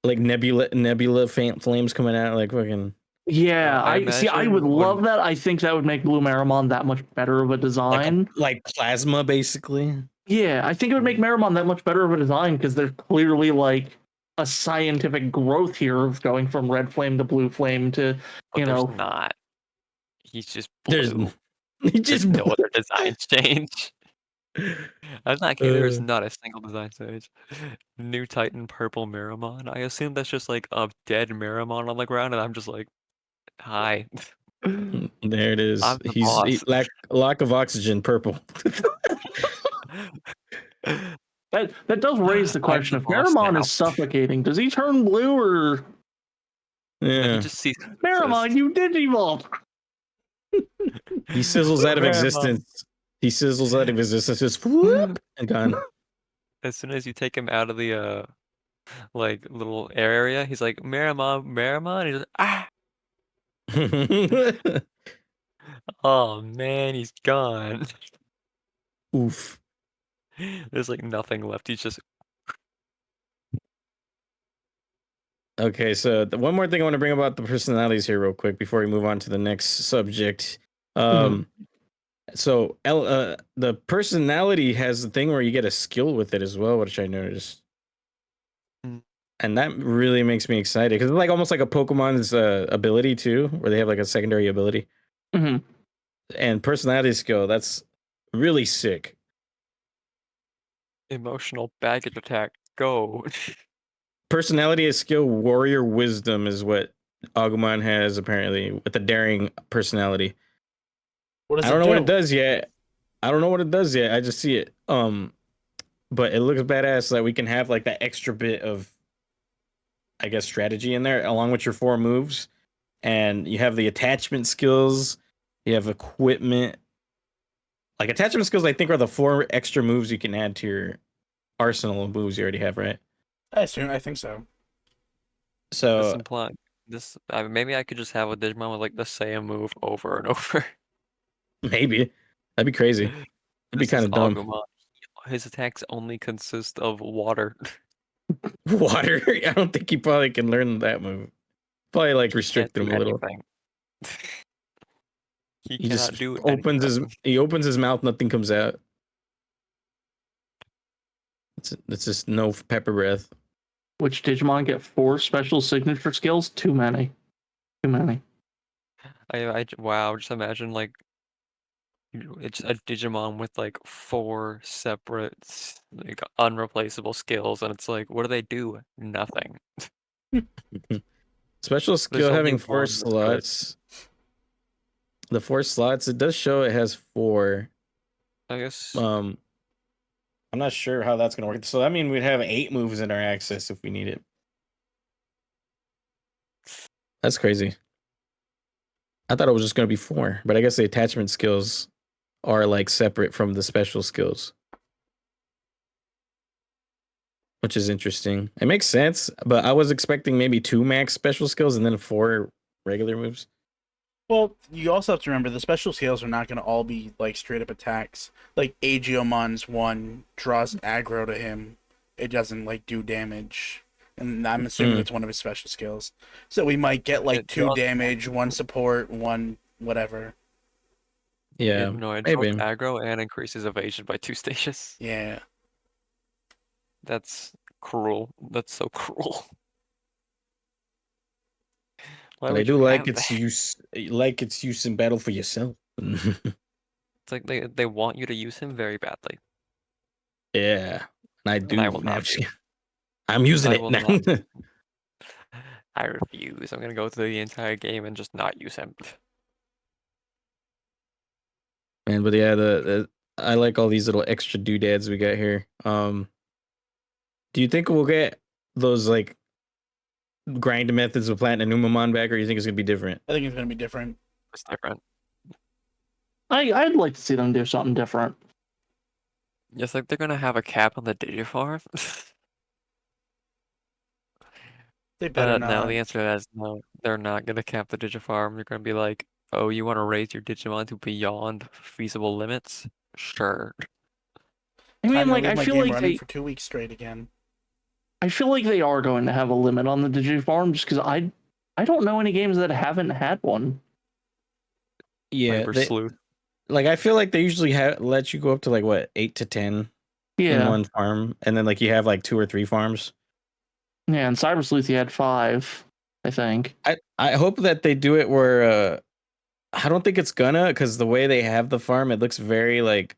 Like nebula faint flames coming out like fucking Yeah, I I see. I would imagine when love that. I think that would make Blue Marimon that much better of a design. like plasma basically. Yeah, I think it would make Marimon that much better of a design because there's clearly like a scientific growth here of going from red flame to blue flame to, oh, you there's know, not. He's just There's blue. he There's just no other design change. I'm not kidding. There's not a single design change. New Titan purple Marimon. I assume that's just like a dead Marimon on the ground, and I'm just like, hi, there it is. I'm the He boss. lack of oxygen purple. that does raise the I'm question: the if boss Marimon now. is suffocating, does he turn blue or No, he Yeah. just ceases to Marimon? exist. You Digivolve. He sizzles out of Marimon. existence. He sizzles out of existence, just whoop and gone. As soon as you take him out of the like little area, he's like Marimon, Marimon. He's like, ah, oh man, he's gone. Oof. There's like nothing left. He's just Okay, so one more thing I want to bring about the personalities here, real quick, before we move on to the next subject. So the personality has the thing where you get a skill with it as well, which I noticed, Mm. and that really makes me excited because it's like almost like a Pokemon's ability too, where they have like a secondary ability Mhm. and personality skill. That's really sick. emotional baggage attack. Go. Personality is skill, warrior wisdom is what Agumon has apparently with the daring personality. What does I don't it know what it do? does yet. I don't know what it does yet. I just see it. But it looks badass that we can have like that extra bit of, I guess, strategy in there along with your 4 moves. And you have the attachment skills, you have equipment. Like attachment skills, I think, are the 4 extra moves you can add to your arsenal of moves you already have, right? I think so. This So implies this. Maybe I could just have a Digimon with like the same move over and over. maybe that'd be crazy. It'd be This kind is of dumb. Agumon. His attacks only consist of water. Water. I don't think he probably can learn that move. Probably like He can't restricted do him a little. anything. He He cannot just do opens anything. he opens his mouth, nothing comes out. It's just no pepper breath. Which Digimon get 4 special signature skills? Too many. Too many. Wow, just imagine like it's a Digimon with like 4 separate like unreplaceable skills, and it's like, what do they do? Nothing. Special There's skill only having 4 one that's good. slots. The 4 slots, it does show it has 4. I guess I'm not sure how that's gonna work. So that means we'd have 8 moves in our access if we need it. That's crazy. I thought it was just gonna be 4, but I guess the attachment skills are like separate from the special skills, which is interesting. It makes sense, but I was expecting maybe 2 max special skills and then 4 regular moves. Well, you also have to remember the special skills are not going to all be like straight up attacks. Like Agiomon's one draws aggro to him. It doesn't like do damage. And I'm assuming it's one of his special skills. So we might get like it 2 draws damage, 1 support, 1 whatever. Yeah, it draws maybe. aggro and increases evasion by 2 stages. Yeah. That's cruel. That's so cruel. Why But I would you do like have its that? use in battle for yourself. It's like they want you to use him very badly. Yeah, and I And I do. will Now, not. I'm using I it will now. not. I refuse. I'm gonna go through the entire game and just not use him. Man, but yeah, the I like all these little extra doodads we got here. Do you think we'll get those like grind methods of Platinum Numamon back, or you think it's gonna be different? I think it's gonna be different. It's different. I'd like to see them do something different. Just like they're gonna have a cap on the Digifarm. They better No, not. the answer to that is no. They're not gonna cap the Digifarm. They're gonna be like, oh, you want to raise your Digimon to beyond feasible limits? Sure. I mean, Time to like, leave I my feel game like running for 2 weeks straight again. I feel like they are going to have a limit on the Digifarm just because I don't know any games that haven't had one. Yeah, Cyber Sleuth. like I feel like they usually let you go up to like what 8 to 10 in Yeah, one farm, and then like you have like 2 or 3 farms. yeah. And Cyber Sleuth, you had 5, I think. I hope that they do it where I don't think it's gonna, because the way they have the farm, it looks very like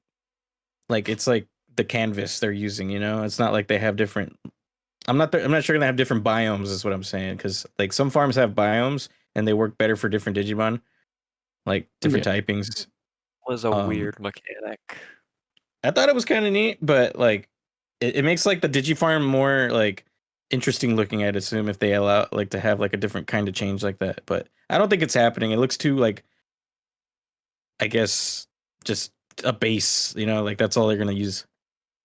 it's like the canvas they're using. You know, it's not like they have different. I'm not sure gonna have different biomes. Is what I'm saying, because like some farms have biomes and they work better for different Digimon, like different typings. Was a Um, weird mechanic. I thought it was kind of neat, but like it makes like the Digifarm more like interesting looking, I'd assume, if they allow like to have like a different kind of change like that. But I don't think it's happening. It looks too like, I guess, just a base, you know, like that's all they're gonna use.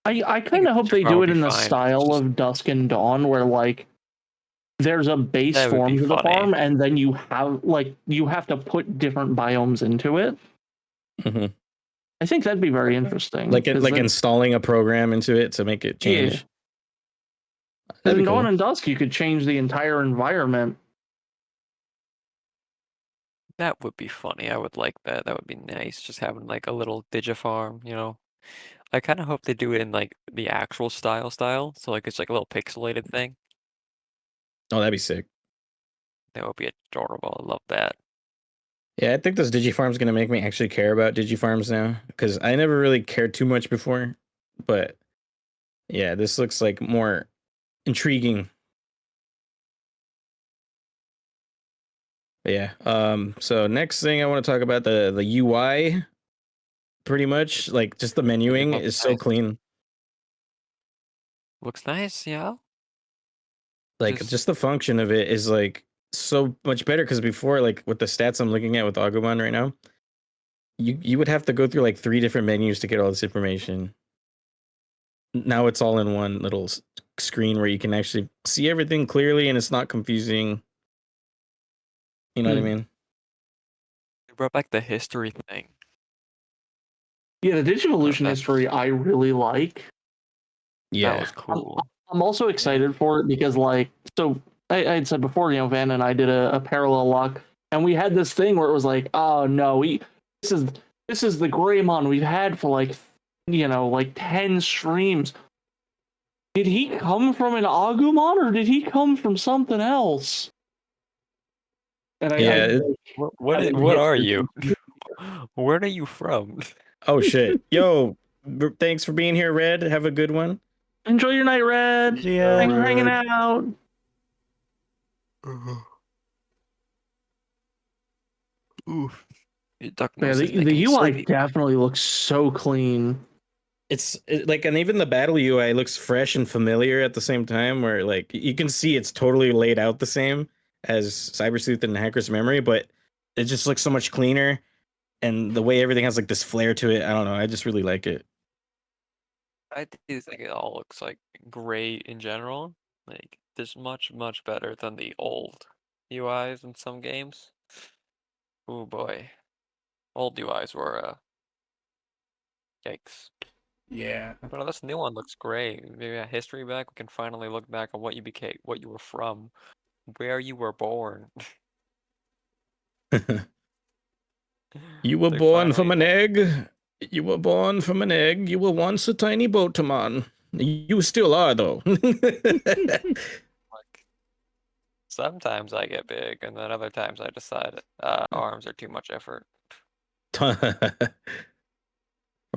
I think kind a of hope they Digifarm do would it be in the fine. It's style just- of Dusk and Dawn, where like there's a base That would form be to the funny. farm, and then you have to put different biomes into it. Mhm. I think that'd be very interesting. Like 'cause like then- installing a program into it to make it change. Yeah. That'd be in Dawn cool. and Dusk, you could change the entire environment. That would be funny. I would like that. That would be nice. Just having like a little Digifarm, you know. I kind of hope they do it in like the actual style. So like it's like a little pixelated thing. Oh, that'd be sick. That would be adorable. I love that. Yeah, I think this Digifarm's gonna make me actually care about Digifarms now, because I never really cared too much before. But yeah, this looks like more intriguing. But yeah. So next thing I want to talk about the UI. Pretty much, like just the menuing looks is so nice. clean. Looks nice, yeah. Like just the function of it is like so much better, because before, like with the stats I'm looking at with Agumon right now, you would have to go through like 3 different menus to get all this information. Now it's all in one little screen where you can actually see everything clearly and it's not confusing. You know what I mean? They brought back the history thing. Yeah, the Digivolution That's- history I really like. That Yeah. was cool. I'm also excited for it because, like, so I had said before, you know, Van and I did a parallel lock, and we had this thing where it was like, oh no, this is this is the Greymon we've had for like, you know, like 10 streams. Did he come from an Agumon or did he come from something else? And Yeah. What are you? Where are you from? Oh shit. Yo, thanks for being here, Red. Have a good one. Enjoy your night, Red. See ya. Thanks for hanging out. Oof. Duck Yeah, Nose is the making me UI sleepy. definitely looks so clean. Like, and even the battle UI looks fresh and familiar at the same time, where like you can see it's totally laid out the same as Cybersleuth and Hacker's Memory, but it just looks so much cleaner, and the way everything has like this flair to it, I don't know, I just really like it. I do think it all looks like great in general. Like this much better than the old UIs in some games. Oh boy. Old UIs were yikes. Yeah. But this new one looks great. Maybe a history back, we can finally look back on what you became, what you were from, where you were born. You were They born from finally- an egg. You were born from an egg. You were once a tiny Botamon. You still are, though. Like, sometimes I get big, and then other times I decide arms are too much effort. From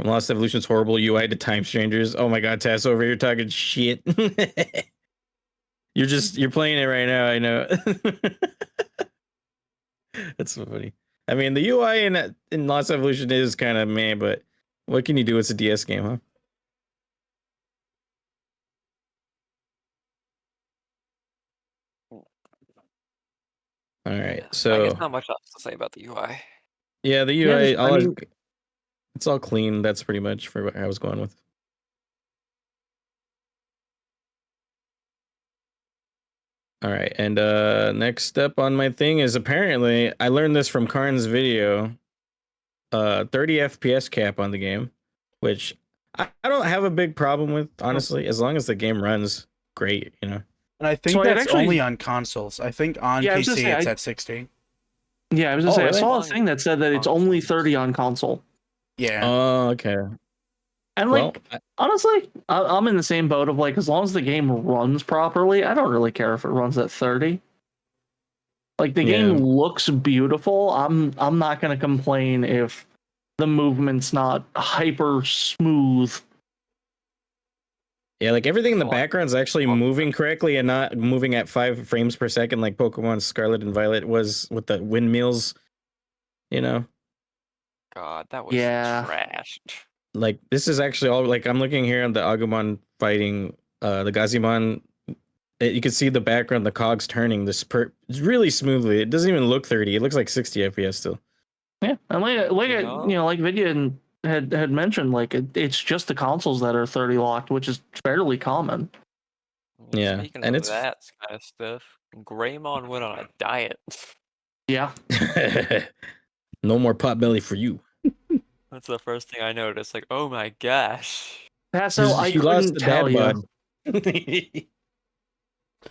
Lost Evolution's horrible UI to Time Strangers. Oh my god, Tass over here talking shit. You're playing it right now. I know. That's so funny. I mean, the UI in Lost Evolution is kind of meh, but what can you do? It's a DS game, huh? All right, I so guess not much else to say about the UI. yeah, the Yeah, UI, I mean, it's all clean. That's pretty much for what I was going with. All right, and next step on my thing is apparently I learned this from Karn's video. 30 FPS cap on the game, which I don't have a big problem with, honestly, as long as the game runs great, you know. And I think So I that's actually- only on consoles. I think on Yeah, I was gonna PC say, it's at 60. Yeah, I was gonna Oh, say, really? I saw a thing that said that it's only 30 on console. Yeah. Oh, okay. And Well, like, honestly, I'm in the same boat of like, as long as the game runs properly, I don't really care if it runs at 30. Like the Yeah. game looks beautiful. I'm not gonna complain if the movement's not hyper smooth. Yeah, like everything in the So, like, background is actually moving correctly and not moving at 5 frames per second like Pokemon Scarlet and Violet was with the windmills, you know. God, that was Yeah. Like trash. this is actually all like I'm looking here on the Agumon fighting the Gazimon. You can see the background, the cogs turning really smoothly. It doesn't even look 30. It looks like 60 FPS still. Yeah, and like Vidya had mentioned, like it's just the consoles that are 30 locked, which is fairly common. Yeah, Speaking and of it's that kind of stuff, Greymon went on a diet. Yeah, no more pot belly for you. That's the first thing I noticed. Like, oh my gosh. Paso, I He lost couldn't the tell dad you. bod.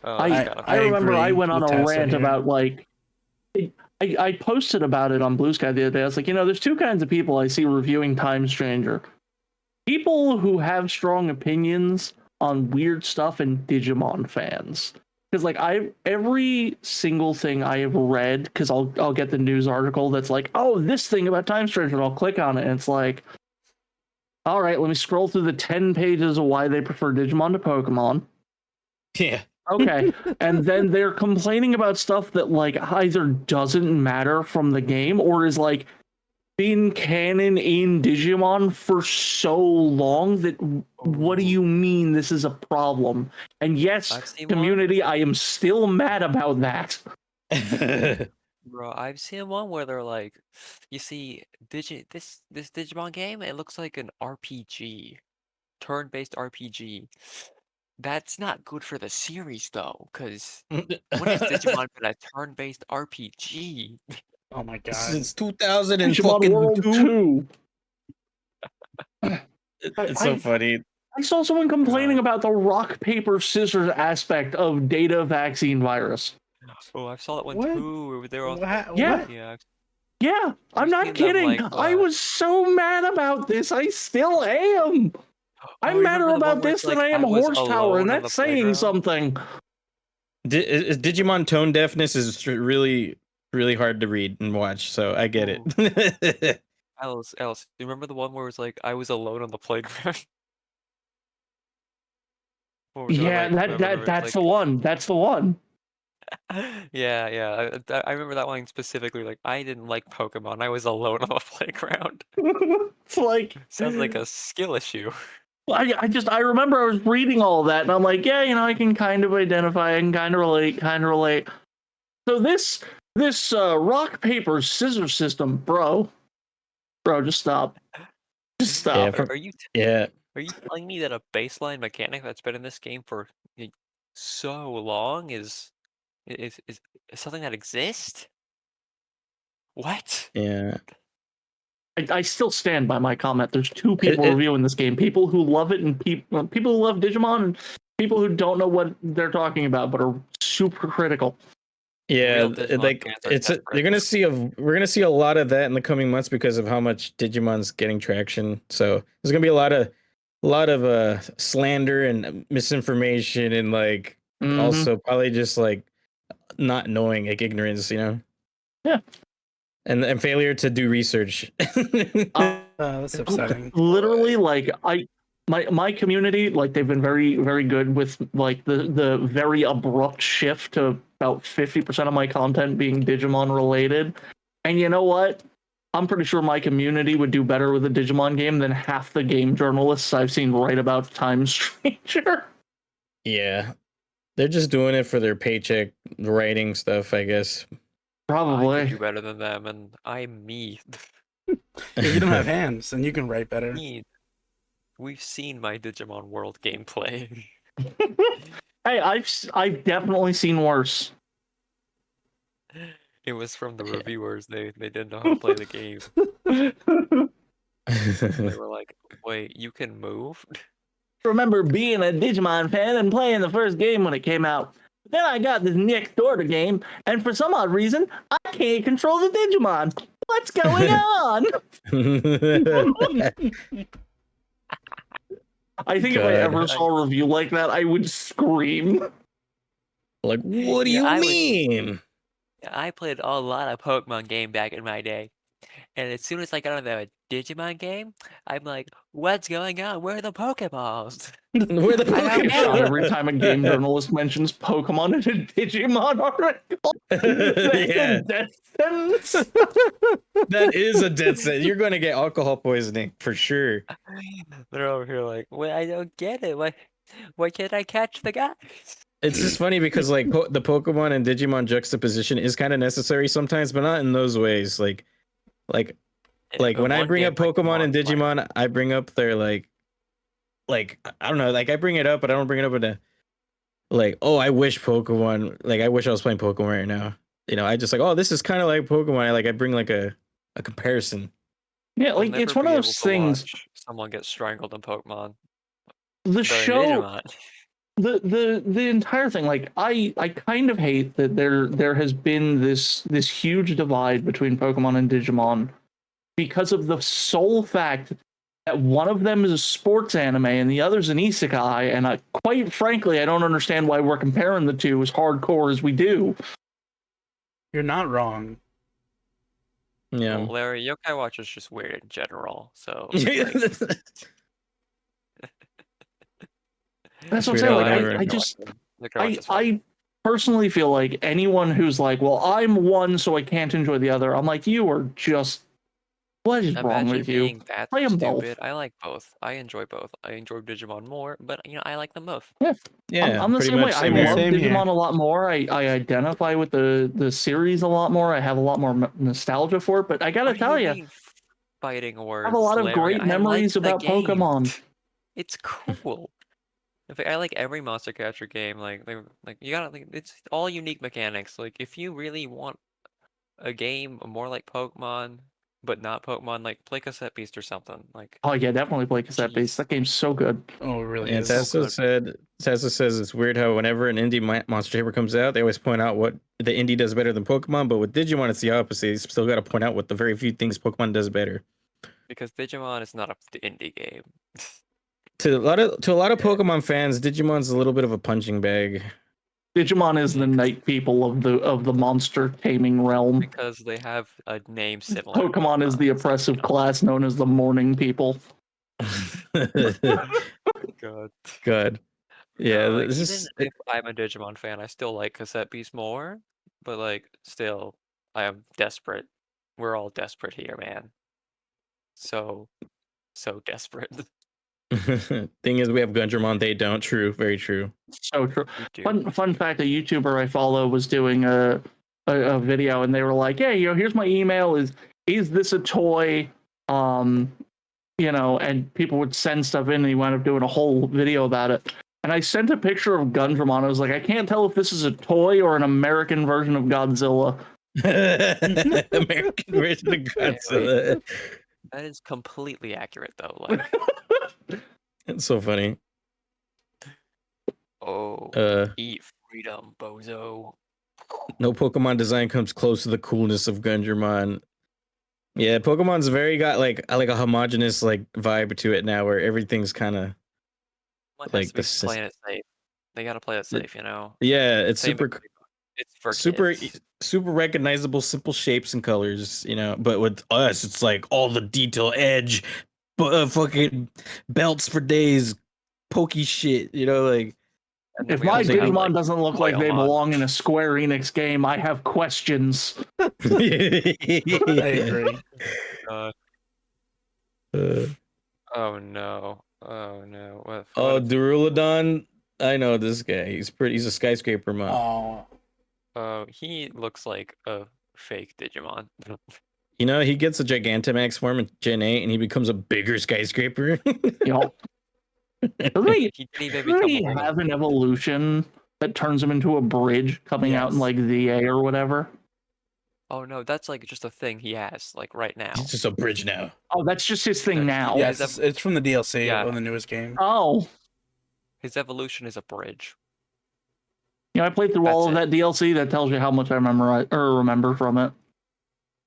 Oh, I that's kind of I remember agree I went on with a Tessa rant here. about like I posted about it on Blue Sky the other day. I was like, there's two kinds of people I see reviewing Time Stranger. People who have strong opinions on weird stuff and Digimon fans. Because like every single thing I have read, because I'll get the news article that's like, oh, this thing about Time Stranger, and I'll click on it, and it's like, all right, let me scroll through the 10 pages of why they prefer Digimon to Pokemon. Yeah. Okay. And then they're complaining about stuff that like either doesn't matter from the game or is like been canon in Digimon for so long that what do Ooh. you mean this is a problem? And yes, I've seen community, I am still mad about that. Bro, I've seen one where they're like, you see, this Digimon game, it looks like an RPG, turn-based RPG. That's not good for the series though, because when has Digimon been a turn-based RPG? Oh my god. Since 2000 and Digimon fucking World 2. It's so funny. I saw someone complaining about the rock, paper, scissors aspect of data vaccine virus. Oh, I saw that one What? too. They were all, Yeah. What? yeah. Yeah, I'm I've not seen them, kidding. like, I was so mad about this. I still am. I'm madder remember the one about where this it's than like, I am I was horsepower, and alone on the that's saying playground? something. Digimon tone deafness is really, really hard to read and watch, so I get it. Alice, do you remember the one where it was like, I was alone on the playground? What was it, Yeah, like, where it's that's like, the one. That's the one. yeah. I remember that one specifically. Like, I didn't like Pokemon. I was alone on the playground. It's like Sounds like a skill issue. I remember I was reading all of that, and I'm like, yeah, I can kind of identify, I can kind of relate. So this rock paper scissors system, bro, just stop. Just stop. Yeah. Are you telling me that a baseline mechanic that's been in this game for like, so long is something that exists? What? Yeah. I still stand by my comment. There's two people reviewing this game: people who love it and people who love Digimon, and people who don't know what they're talking about but are super critical. Yeah, Real Digimon like fans are we're desperate. gonna see a lot of that in the coming months because of how much Digimon's getting traction. So there's gonna be a lot of slander and misinformation and like also probably just like not knowing, like ignorance, Yeah. And failure to do research. That's upsetting. Literally, like my community, like they've been very very good with like the very abrupt shift to about 50% of my content being Digimon related. And you know what? I'm pretty sure my community would do better with a Digimon game than half the game journalists I've seen write about Time Stranger. Yeah, they're just doing it for their paycheck, writing stuff, I guess. I Probably. could do better than them, and I'm me. Yeah, you don't have hands, and you can write better. We've seen my Digimon World gameplay. Hey, I've definitely seen worse. It was from the reviewers. They didn't know how to play the game. They were like, "Wait, you can move?" Remember being a Digimon fan and playing the first game when it came out. Then I got this next door to game, and for some odd reason, I can't control the Digimon. What's going on? I think if I ever saw a review like that, I would scream. Like, what do you mean? I played a lot of Pokemon game back in my day. And as soon as I got on the Digimon game, I'm like, what's going on? Where are the Pokeballs? Where the Pokemon? Every time a game journalist mentions Pokemon in a Digimon article, that's a death sentence. That is a death sentence. You're going to get alcohol poisoning for sure. They're over here like, well, I don't get it. Why can't I catch the guys? It's just funny because like the Pokemon and Digimon juxtaposition is kind of necessary sometimes, but not in those ways. Like when I bring up Pokemon and Digimon, I bring up their like I don't know, like I bring it up, but I don't bring it up in a like, oh, I wish Pokemon, like I wish I was playing Pokemon right now. You know, I just like, oh, this is kind of like Pokemon. I bring like a comparison. Yeah, like it's one of those things. Someone gets strangled in Pokemon. The show, the entire thing, like I kind of hate that there has been this huge divide between Pokemon and Digimon because of the sole fact that one of them is a sports anime and the other's an isekai, and quite frankly, I don't understand why we're comparing the two as hardcore as we do. You're not wrong. Yeah, well, Larry, Yokai Watch is just weird in general, so that's what I'm saying. Like, I personally feel like anyone who's like, well, I'm one, so I can't enjoy the other. I'm like, you are just, what is wrong with you? Being that Play them stupid. both. I like both. I enjoy both. I enjoy Digimon more, but I like them both. Yeah, I'm the same way. I love Digimon a lot more. I identify with the series a lot more. I have a lot more nostalgia for it. But I gotta tell you, fighting words. I have a lot of great memories about Pokemon. It's cool. In fact, I like every Monster Catcher game. Like you gotta it's all unique mechanics. Like if you really want a game more like Pokemon, but not Pokemon, like play Cassette Beast or something. Like, oh yeah, definitely play Cassette Beast. That game's so good. Oh, it really is. Tessa says it's weird how whenever an indie Monster Paper comes out, they always point out what the indie does better than Pokemon, but with Digimon, it's the opposite. You still got to point out what the very few things Pokemon does better. Because Digimon is not the indie game. To a lot of Pokemon fans, Digimon's a little bit of a punching bag. Digimon is the night people of the monster taming realm. Because they have a name similar. Pokemon is the oppressive class known as the morning people. God. Yeah, even if I'm a Digimon fan, I still like Cassette Beast more. But like, still, I am desperate. We're all desperate here, man. So desperate. Thing is, we have Gundramon. They don't. True. Very true. So true. Fun fact: a YouTuber I follow was doing a video, and they were like, "Yeah, here's my email. Is this a toy?" And people would send stuff in, and he wound up doing a whole video about it. And I sent a picture of Gundramon. I was like, I can't tell if this is a toy or an American version of Godzilla. American version of Godzilla. That is completely accurate, though. Like, it's so funny. Oh, eat freedom, bozo. No Pokemon design comes close to the coolness of Gundramon. Yeah, Pokemon's got like a homogenous like vibe to it now, where everything's kind of like playing it safe. They gotta play it safe, Yeah, it's it's for super recognizable, simple shapes and colors, but with us, it's like all the detail, edge, fucking belts for days, pokey shit. You know, like And then If we my also have, Digimon like, doesn't look like they Toyomon. belong in a Square Enix game, I have questions. I agree. Uh, Uh, oh no. Oh no. What oh, if Durulodon. I know this guy. He's a skyscraper mon. he looks like a fake Digimon. You know, he gets a Gigantamax form in Gen 8 and he becomes a bigger skyscraper. Yo, doesn't he, He didn't even doesn't become he a have an evolution that turns him into a bridge coming out in Yes. like ZA or whatever? Oh no, that's like just a thing he has, like right now. He's just a bridge now. Oh, that's just his thing now. Yeah, His it's from the DLC Yeah. on the newest game. Oh, His evolution is a bridge. you know, I played through all of That's that DLC. That tells you how much I remember from it.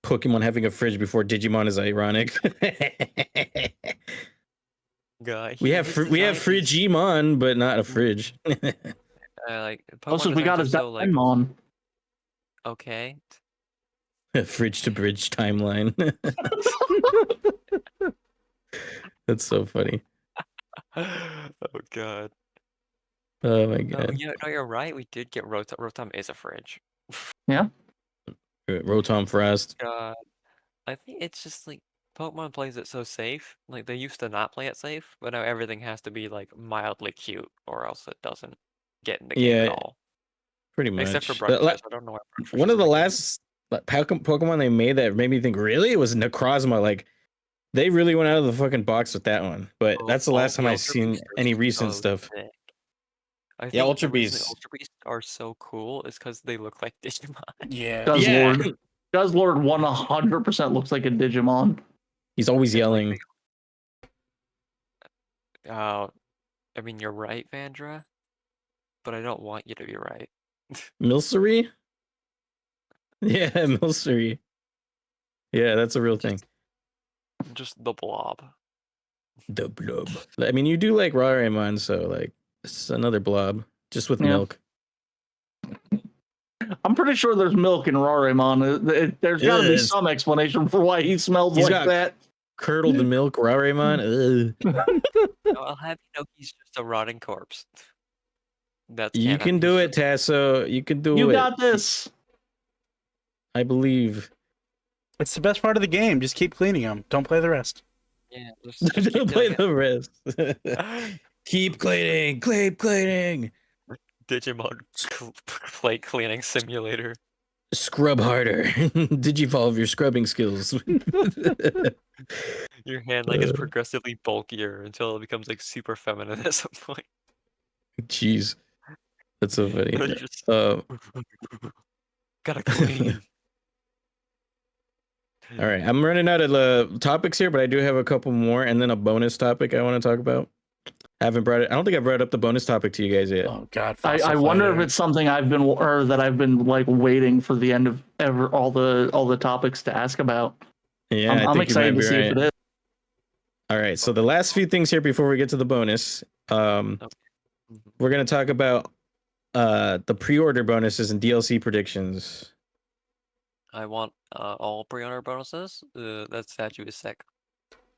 Pokemon having a fridge before Digimon is ironic. we have his we have design is, Frigimon, but not a fridge. like Also, Pokemon we got designs his are so like Digimon. okay. Fridge to bridge timeline. That's so funny. Oh god. Oh my No, god. no, you're right. We did get Rotom. Rotom is a fridge. Rotom Frost. God, I think it's just like Pokemon plays it so safe. Like they used to not play it safe, but now everything has to be like mildly cute, or else it doesn't get in the game at Yeah, all. pretty much. Except for Brunches. I don't know why Brunches One is of in the game. last Pokemon they made that made me think really it was Necrozma. Like they really went out of the fucking box with that one. But Oh, that's the all last the time I've Ultra seen Beasts are any recent so stuff. sick. I Yeah, think Ultra the reason the Beasts. Ultra Beasts are so cool is because they look like Digimon. Yeah. Guzzlord. Guzzlord 100% looks like a Digimon. He's always It's like yelling. I mean, you're right, Vandra, but I don't want you to be right. Milcery? Yeah, Milcery. Yeah, that's a real thing. Just the blob. The blob. I mean, you do like Rarimon, so like it's another blob, just with Yeah. milk. I'm pretty sure there's milk in Rarimon. There's got to be Yes. some explanation for why he smells He's like got that. Curdled milk Rarimon. Ugh. No, I'll have you know he's just a rotting corpse. That's You canon. can do it, Tasso. You can do You it. got this. I believe. It's the best part of the game. Just keep cleaning them. Don't play the rest. Yeah, just Don't keep play doing the rest. it. Keep cleaning. Keep cleaning. Digimon plate cleaning simulator. Scrub harder. Digivolve your scrubbing skills. Your hand like is progressively bulkier until it becomes like super feminine at some point. Jeez. That's so funny. You just gotta clean. All right, I'm running out of topics here, but I do have a couple more, and then a bonus topic I want to talk about. I don't think I've brought up the bonus topic to you guys yet. Oh God. I wonder if it's something that I've been like waiting for the end of all the topics to ask about. Yeah, I'm excited to see if it is. All right, so the last few things here before we get to the bonus, we're gonna talk about the pre-order bonuses and DLC predictions. I want all pre-order bonuses. That statue is sick.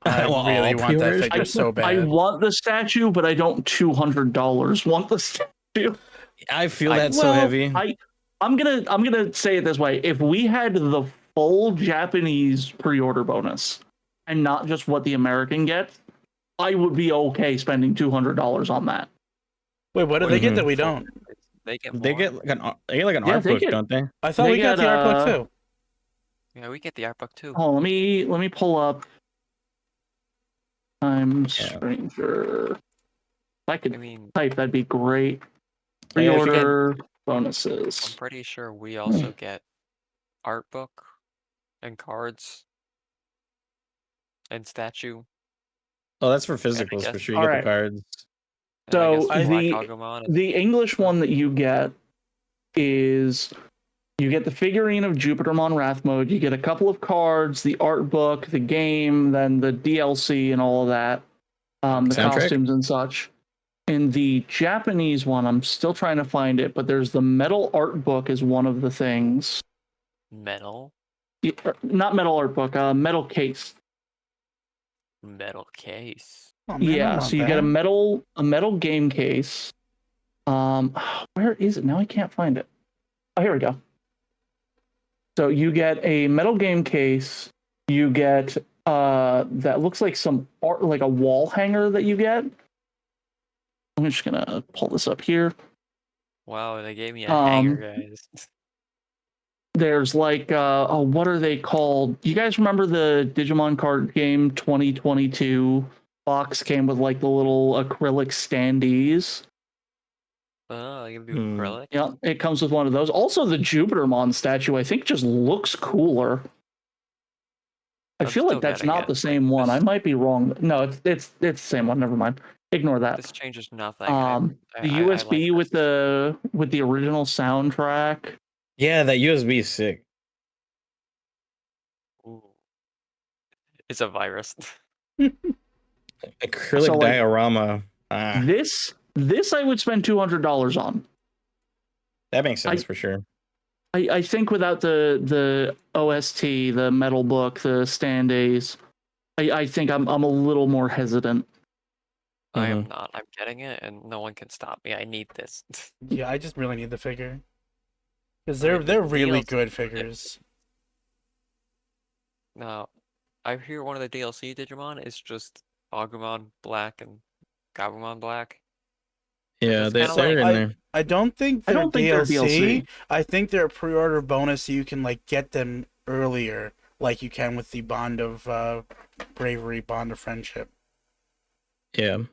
I Well, really all want that pre-orders? figure so bad. I want the statue, but I don't $200 want the statue. I feel that's so heavy. I'm gonna say it this way: if we had the full Japanese pre-order bonus and not just what the American gets, I would be okay spending $200 on that. Wait, what do they get that we don't? They get more. They get like an art book, don't they? I thought we got the art book too. Yeah, we get the art book too. Oh, let me pull up Time Stranger. If I could type, that'd be great. Pre-order bonuses. I'm pretty sure we also get art book and cards and statue. Oh, that's for physicals for sure. You get the cards. So the English one that you get is you get the figurine of Jupitermon Wrath Mode, you get a couple of cards, the art book, the game, then the DLC and all of that, the costumes and such. In the Japanese one, I'm still trying to find it, but there's the metal art book is one of the things. Metal? Not metal art book, metal case. Metal case. Oh man, I Yeah, want so you get a that. metal game case. Where is it? Now I can't find it. Oh, here we go. So you get a metal game case. You get that looks like some art, like a wall hanger that you get. I'm just gonna pull this up here. Wow, they gave me a hanger, guys. There's like what are they called? You guys remember the Digimon card game 2022? Box came with like the little acrylic standees. Oh, you can do Hmm. acrylic? Yeah, it comes with one of those. Also, the Jupitermon statue, I think, just looks cooler. I I'm feel like still that's getting not it. the Like, same one. I this, might be wrong. No, it's the same one. Never mind. Ignore that. this changes nothing. I The like USB with this. the original soundtrack. Yeah, that USB is sick. Ooh. It's a virus. Acrylic So, like, diorama. Ah, this I would spend $200 on. that makes sense I for sure. I think without the OST, the metal book, the standees, I think I'm a little more hesitant. I am Mhm. not. I'm getting it, and no one can stop me. I need this. Yeah, I just really need the figure because I mean, they're really DLC good figures. Now, I hear one of the DLC Digimon is just Agumon Black and Gabumon Black. And Yeah, that's kind of they're like, in there. I don't think I they're don't think they're DLC. DLC. I think they're a pre-order bonus, so you can like get them earlier, like you can with the Bond of Bravery, Bond of Friendship, Yeah,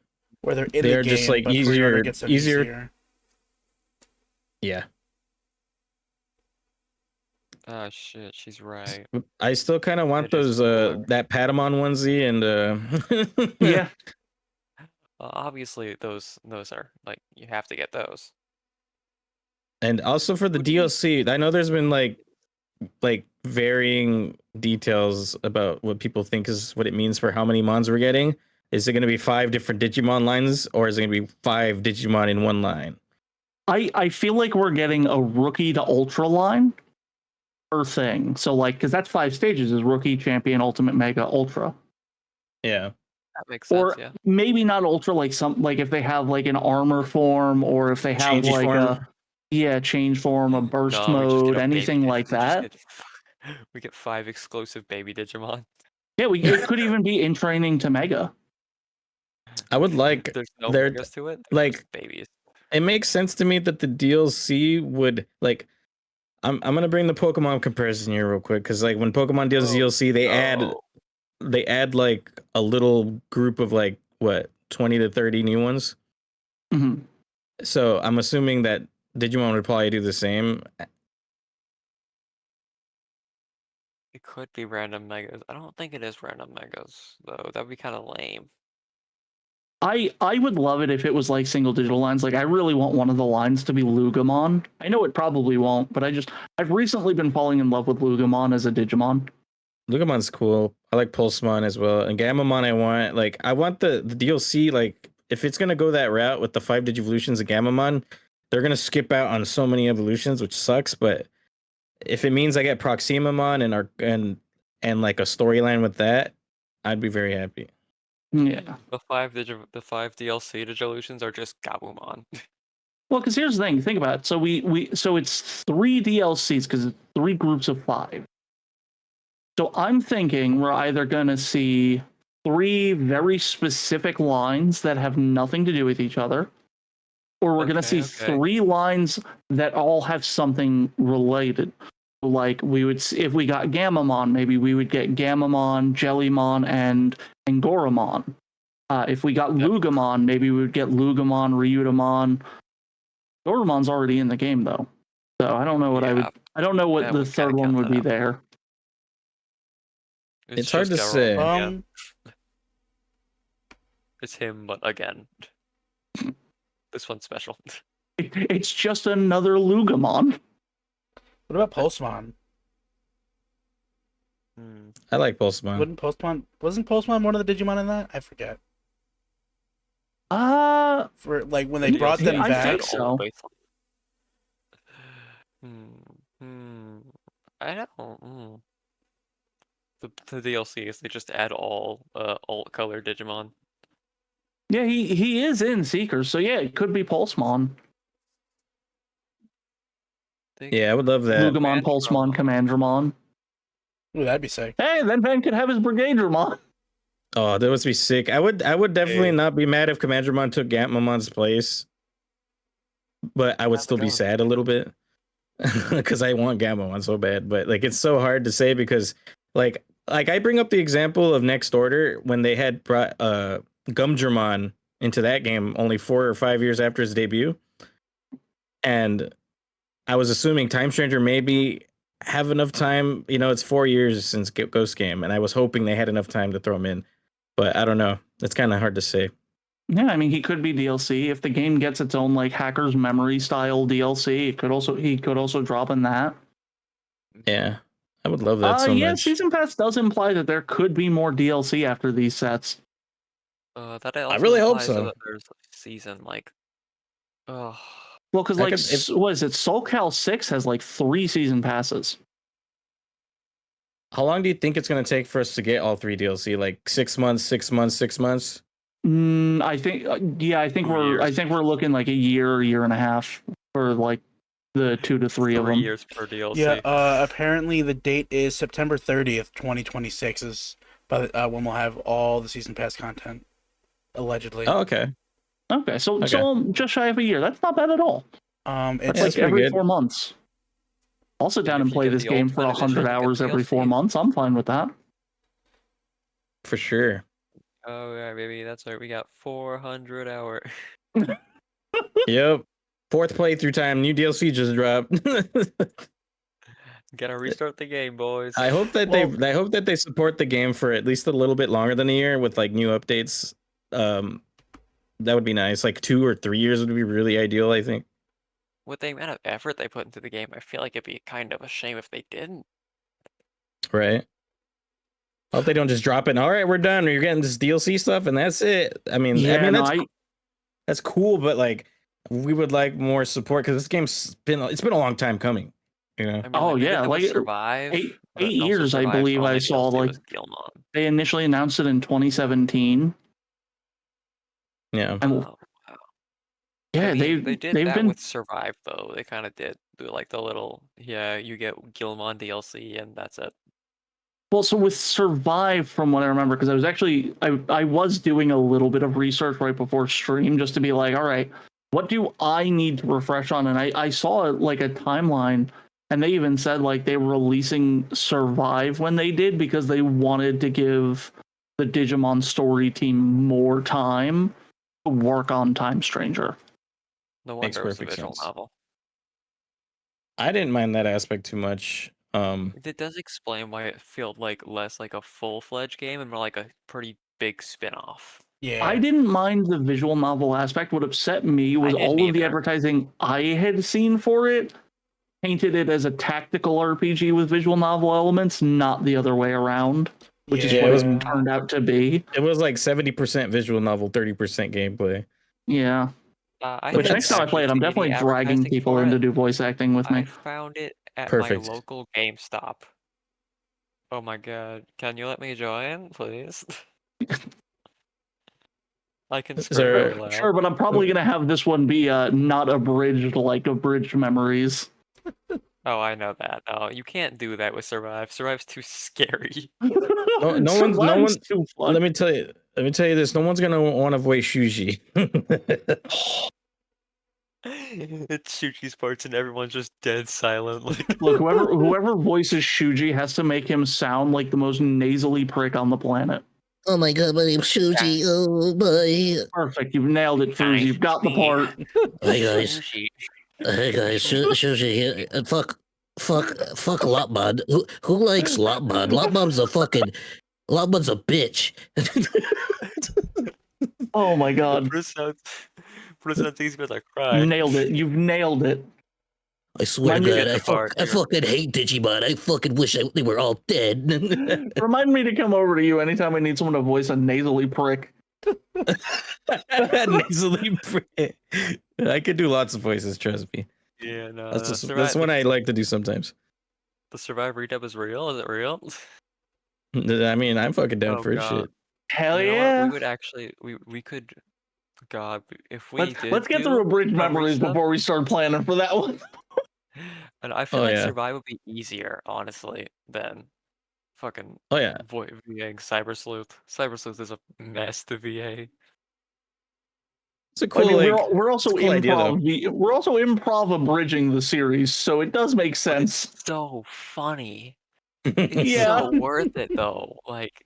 where they're in the they're just game, like but pre-order gets them easier. easier. Yeah, oh shit, she's right. I still kind of want It is those cooler. that Patamon onesie and Yeah, Obviously, those are like you have to get those. and also for the Would we- DLC. I know there's been like varying details about what people think is what it means for how many mons we're getting. Is it going to be 5 different Digimon lines, or is it going to be 5 Digimon in one line? I feel like we're getting a rookie to ultra line per thing. So like, because that's 5 stages: is rookie, champion, ultimate, mega, ultra. Yeah, That makes sense, Or yeah. maybe not ultra, like some, like if they have like an armor form, or if they have changey like form. change form, a burst No, we just mode, get a baby. anything like We just that. get we get 5 exclusive baby Digimon. Yeah, it could even be in training to mega. I would like There's no there megas to it. They're like just babies. it makes sense to me that the DLC would like. I'm gonna bring the Pokemon comparison here real quick because like when Pokemon does Oh, DLC, no. they add like a little group of like what 20 to 30 new ones. Mhm. So I'm assuming that Digimon would probably do the same. It could be random megas. I don't think it is random megas, though. That'd be kind of lame. I would love it if it was like single digital lines. Like I really want one of the lines to be Lugamon. I know it probably won't, but I've recently been falling in love with Lugamon as a Digimon. Lugamon's cool. I like Pulsemon as well. And Gamamon I want the DLC, like if it's gonna go that route with the 5 Digivolutions of Gamamon, they're gonna skip out on so many evolutions, which sucks, but if it means I get Proximamon and like a storyline with that, I'd be very happy. Yeah. The 5 DLC Digivolutions are just Gabumon. Well, because here's the thing. Think about it. So so it's 3 DLCs because it's 3 groups of 5. So I'm thinking we're either gonna see 3 very specific lines that have nothing to do with each other, or we're gonna see Okay. 3 lines that all have something related. Like we would, if we got Gamamon, maybe we would get Gamamon, Jellymon, and Goramon. If we got Yep. Lugamon, maybe we would get Lugamon, Ryutamon. Goramon's already in the game though, so I don't know what Yeah, I don't know what yeah, the we kinda third one count would that be out. there. It's hard just to Garou say. again. It's him, but again. This one's special. It's just another Lugamon. What about Pulsemon? Hmm. I like Pulsemon. Wasn't Pulsemon one of the Digimon in that? I forget. For like when they The brought DLC them I back. think so. Hmm. I don't. the DLCs. They just add all alt color Digimon. Yeah, he is in Seekers, so yeah, it could be Pulsemon. Yeah, I would love that. Lugamon, Pulsemon, Commandramon. Ooh, that'd be sick. Hey, then Van could have his Brigadramon. Oh, that would be sick. I would definitely Hey. not be mad if Commandramon took Gantmamon's place, but I would Have still it be going. sad a little bit because I want Gantmamon so bad. But like, it's so hard to say because like I bring up the example of Next Order when they had brought Gumdramon into that game only 4 or 5 years after its debut, and I was assuming Time Stranger maybe have enough time. You know, it's 4 years since Ghost Game, and I was hoping they had enough time to throw him in. But I don't know. It's kind of hard to say. Yeah, I mean, he could be DLC if the game gets its own like Hacker's Memory style DLC. He could also drop in that. Yeah, I would love that so yeah, much. Season Pass does imply that there could be more DLC after these sets. That also really hope implies so. that there's a season like, oh, Well, because I like, could- what is it? SoulCal 6 has like 3 season passes. How long do you think it's going to take for us to get all 3 DLC? Like 6 months, 6 months, 6 months? I think, I think 2 we're looking like a year and a half for like the 2 to 3 of 3 them. years per DLC. Yeah, apparently the date is September 30th, 2026 is when we'll have all the season pass content, allegedly. Oh, okay. Okay, so Okay. just shy of a year. That's not bad at all. It's Yeah, It's that's like pretty every good. 4 months. I'll sit down if and you play get this the game for Ultimate 100 Edition, you get hours every 4 DLC. months. I'm fine with that. For sure. Oh yeah, baby, that's right. We got 400 hour. Yep. 4th playthrough time. New DLC just dropped. Gotta restart the game, boys. I hope that they support the game for at least a little bit longer than a year with like new updates. That would be nice. Like 2 or 3 years would be really ideal, I think. With the amount of effort they put into the game, I feel like it'd be kind of a shame if they didn't. Right. I hope they don't just drop it. All right, we're done. You're getting this DLC stuff, and that's it. I mean, that's cool, but like, we would like more support because this game's been a long time coming. You know. I mean, Oh, like, they did yeah, that with like, Survive. 8 but also years, I Survive's believe I only saw, DLC like, was Gilmon. they initially announced it in 2017. Yeah. And Wow. yeah, I mean, they did they've that been with Survive though. They kind of did do like the little, yeah, you get Gilmon DLC and that's it. well. So with Survive, from what I remember, because I was doing a little bit of research right before stream just to be like, all right, what do I need to refresh on? And I saw like a timeline, and they even said like they were releasing Survive when they did because they wanted to give the Digimon story team more time to work on Time Stranger. No Makes wonder it was a perfect visual sense. novel. I didn't mind that aspect too much. It does explain why it felt like less like a full-fledged game and more like a pretty big spin-off. Yeah. I didn't mind the visual novel aspect. What upset me was I didn't all of the either. advertising I had seen for it painted it as a tactical RPG with visual novel elements, not the other way around, which is what it turned out to be. It was like 70% visual novel, 30% gameplay. Yeah. I Which didn't next time I play actually it, I'm see any definitely dragging advertising people for in to it. do voice acting with I me. found it at Perfect. my local GameStop. Oh my god, can you let me join, please? I can scream there- really loud. Sure, but I'm probably gonna have this one be not abridged like Abridged Memories. Oh, I know that. Oh, you can't do that with Survive. Survive's too scary. No one. Too fun. Let me tell you this. No one's gonna want to voice Shuji. It's Shuji's parts and everyone's just dead silent. Like, Look, whoever voices Shuji has to make him sound like the most nasally prick on the planet. Oh my god, my name's Shuji. Oh my. Perfect, you've nailed it, Foos. You've got the part. Hey guys. Shuji. Hey guys, Shuji here. Fuck Lopbud. Who likes Lopbud? Lopbud's a bitch. Oh my god. Bruce sounds easy to cry. Nailed it. You've nailed it. I swear Mind to me- God, I fucking hate Digimon. I fucking wish they were all dead. Remind me to come over to you anytime I need someone to voice a nasally prick. Nasally. I could do lots of voices. Trust me. Yeah, no. That's one I like to do sometimes. The Survive redub is real? Is it real? I mean, I'm fucking down Oh for god. shit. Hell You know what? yeah. We would actually we could God, if we Let's did get do through abridged a memories resub, before we start planning for that one. and I feel Oh like yeah. Survive would be easier, honestly, than fucking Oh yeah. VAing Cyber Sleuth. Cyber Sleuth is a mess to VA. It's a I cool mean, like. we're It's also a cool idea though. we're also improv abridging the series, so it does make But it's sense. so funny. It's Yeah. so worth it though. Like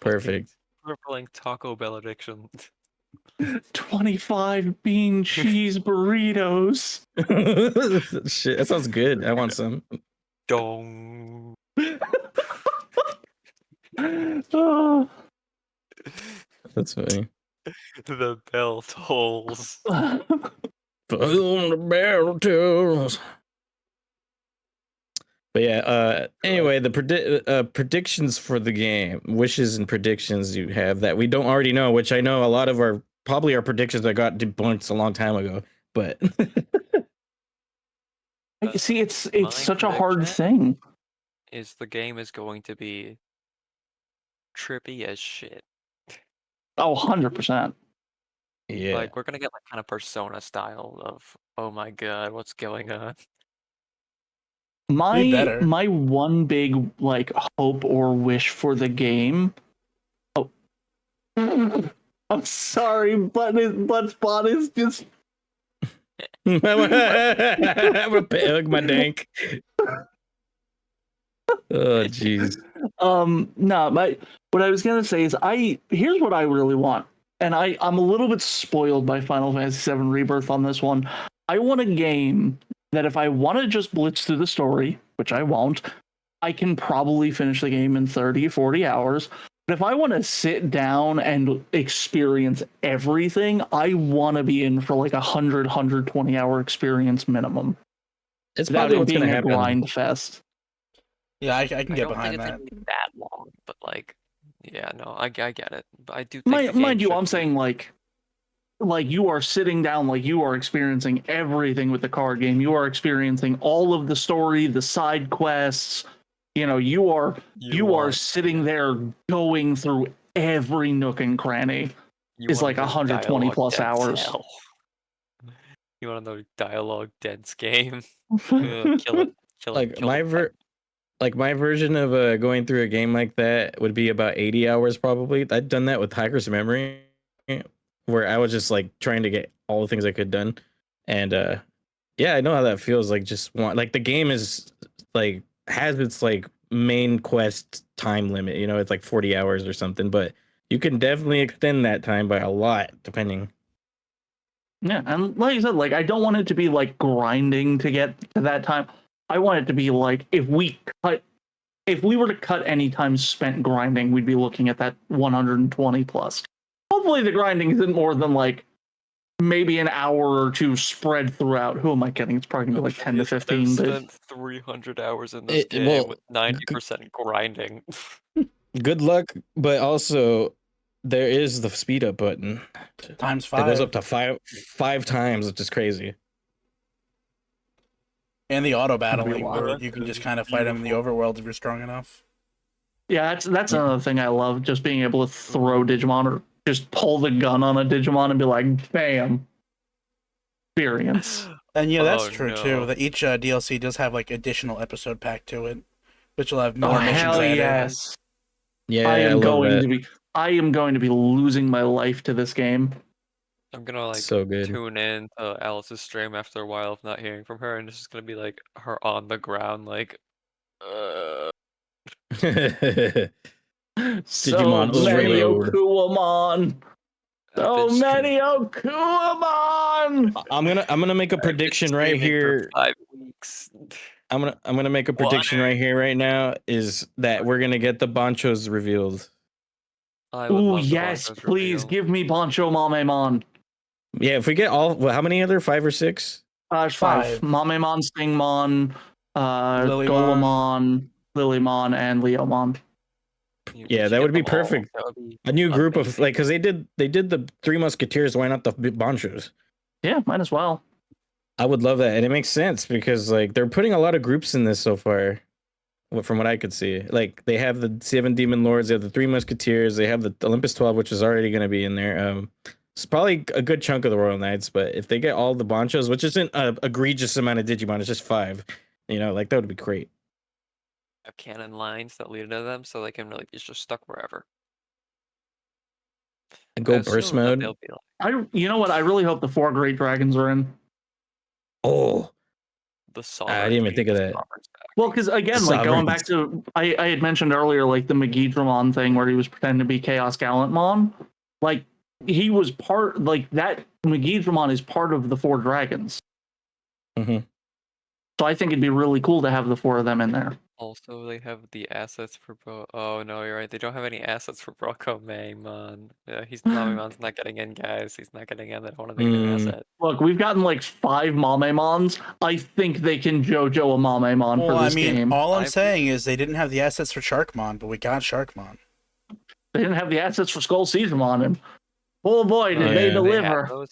Perfect. we're playing Taco Bell addiction. 25 bean cheese burritos. Shit, that sounds good. I want some. Dong. Oh. That's funny. The bell tolls. Boom, the barrel tools. But yeah, anyway, the predictions for the game, wishes and predictions you have that we don't already know, which I know a lot of our probably our predictions that got debunked a long time ago, but See, it's My such a hard prediction thing. is the game is going to be trippy as shit. Oh, 100%. yeah. Like we're gonna get like kind of Persona style of oh my god, what's going on? Be better. My one big like hope or wish for the game. Oh, I'm sorry, but Bot is just I'm gonna hug my dank. Oh jeez. No, what I was gonna say is here's what I really want, and I'm a little bit spoiled by Final Fantasy VII Rebirth on this one. I want a game that if I want to just blitz through the story, which I won't, I can probably finish the game in 30, 40 hours. But if I want to sit down and experience everything, I want to be in for like 120 hour experience minimum. It's Without probably it what's gonna being a happen. grind fest. Yeah, I can I get don't think behind it's that. gonna be that long, but like, yeah, no, I get it. But I do think the game Mind you, should I'm be- saying like you are sitting down, like you are experiencing everything with the card game. You are experiencing all of the story, the side quests. You know, you are want- sitting there going through every nook and cranny. you Is want like a 120 dialogue plus dense hours. hell. You want to know dialogue dense game? Kill it. Like my version of going through a game like that would be about 80 hours probably. I'd done that with Tiger's Memory, where I was just like trying to get all the things I could done, and yeah, I know how that feels. Like just want like the game is like has its like main quest time limit. You know, it's like 40 hours or something, but you can definitely extend that time by a lot depending. Yeah, and like I said, like I don't want it to be like grinding to get to that time. I want it to be like if we were to cut any time spent grinding, we'd be looking at that 120 plus. Hopefully the grinding isn't more than like maybe an hour or two spread throughout. Who am I kidding? It's probably gonna be like 10 to 15. I've But spent 300 hours in this game Well, with 90% grinding. good luck, but also there is the speed up button. Times It goes up 5. to five times, which is crazy. And the auto That'd be battling, wild. where you can just kind of fight him in the overworld if you're strong enough. yeah, that's another thing I love, just being able to throw Digimon or just pull the gun on a Digimon and be like, bam. Experience. And yeah, that's Oh, true no. too. That each DLC does have like additional episode pack to it, which will have more Oh, missions hell added. yes. Yeah, I am love that. I am going to be losing my life to this game. I'm gonna like So good. tune in to Alice's stream after a while of not hearing from her, and it's just gonna be like her on the ground, like, So Digimon many overload. Okuamon. I've So been many Okuamon. I'm gonna make a prediction right streaming for here. 5 weeks. I'm gonna make a prediction right here, right now, is that we're gonna get the Banchos revealed. I would Ooh, love the yes, Broncos please reveal. give me Bancho Mamemon. Yeah, if we get all, well, how many other 5 or 6? There's 5. Mamemon, Stingmon, Golemon, Lilymon, and Leomon. Yeah, that would be perfect. That would be A new group of amazing. like, because they did the Three Musketeers. Why not the Banchos? Yeah, might as well. I would love that, and it makes sense because like they're putting a lot of groups in this so far. from what I could see. Like they have the 7 demon lords, they have the 3 musketeers, they have the Olympus 12, which is already going to be in there. It's probably a good chunk of the Royal Knights, but if they get all the Bonchos, which isn't an egregious amount of Digimon, it's just 5, like that would be great. Have cannon lines that lead into them, so they can really be just stuck wherever. And I go burst assume that mode. they'll be like You know what? I really hope the 4 Great Dragons are in. Oh, the I sovereign. didn't even think of that. Well, because again, like going back to I had mentioned earlier, like the Megidramon thing where he was pretending to be Chaos Gallantmon. Like he was part, like that Megidramon is part of the 4 dragons. Mm-hmm. So I think it'd be really cool to have the 4 of them in there. Also, they have the assets for Oh no, you're right. They don't have any assets for Brockomamon. Yeah, Mamimon's not getting in, guys. He's not getting in. They don't want to make an asset. Look, we've gotten like 5 Mamemons. I think they can JoJo a Mamemon for this game. All I'm saying is they didn't have the assets for Sharkmon, but we got Sharkmon. They didn't have the assets for Skull Caesarmon, and oh boy, did they deliver!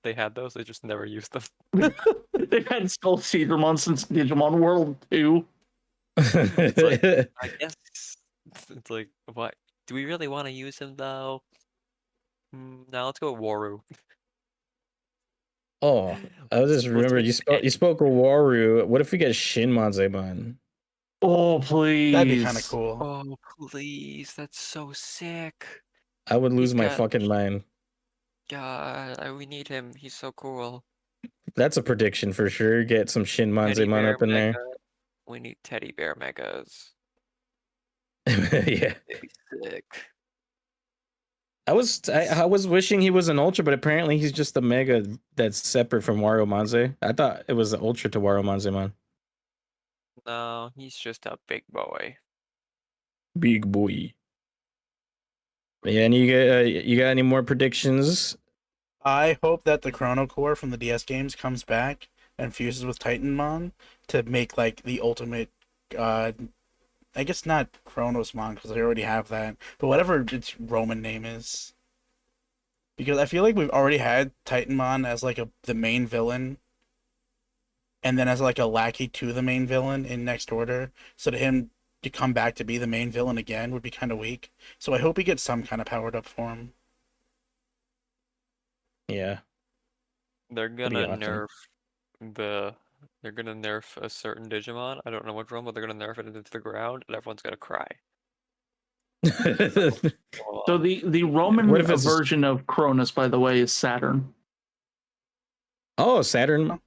They had those. They just never used them. They've had Skull Caesarmon since Digimon World 2. It's like, I guess it's like, what? Do we really want to use him though? Now let's go with Waru. Oh, I just remembered you spoke of Waru. What if we get Shin Manzemon? Oh, please. That'd be kind of cool. Oh, please. That's so sick. I would lose my fucking mind. God, we need him. He's so cool. That's a prediction for sure. Get some Shin Manzemon up in there. We need teddy bear megas. Yeah. They'd be sick. I was wishing he was an ultra, but apparently he's just a mega that's separate from Wario Manze. I thought it was an ultra to Wario Manzemon. No, he's just a big boy. Big boy. Yeah, and you got any more predictions? I hope that the Chrono Core from the DS games comes back and fuses with Titanmon to make like the ultimate. I guess not Chronosmon because I already have that, but whatever its Roman name is. Because I feel like we've already had Titanmon as like the main villain, and then as like a lackey to the main villain in Next Order. So to him to come back to be the main villain again would be kind of weak. So I hope he gets some kind of powered up form. Yeah. They're gonna nerf They're gonna nerf a certain Digimon. I don't know which one, but they're gonna nerf it into the ground, and everyone's gonna cry. So the Roman version of Cronus, by the way, is Saturn. Oh, Saturn.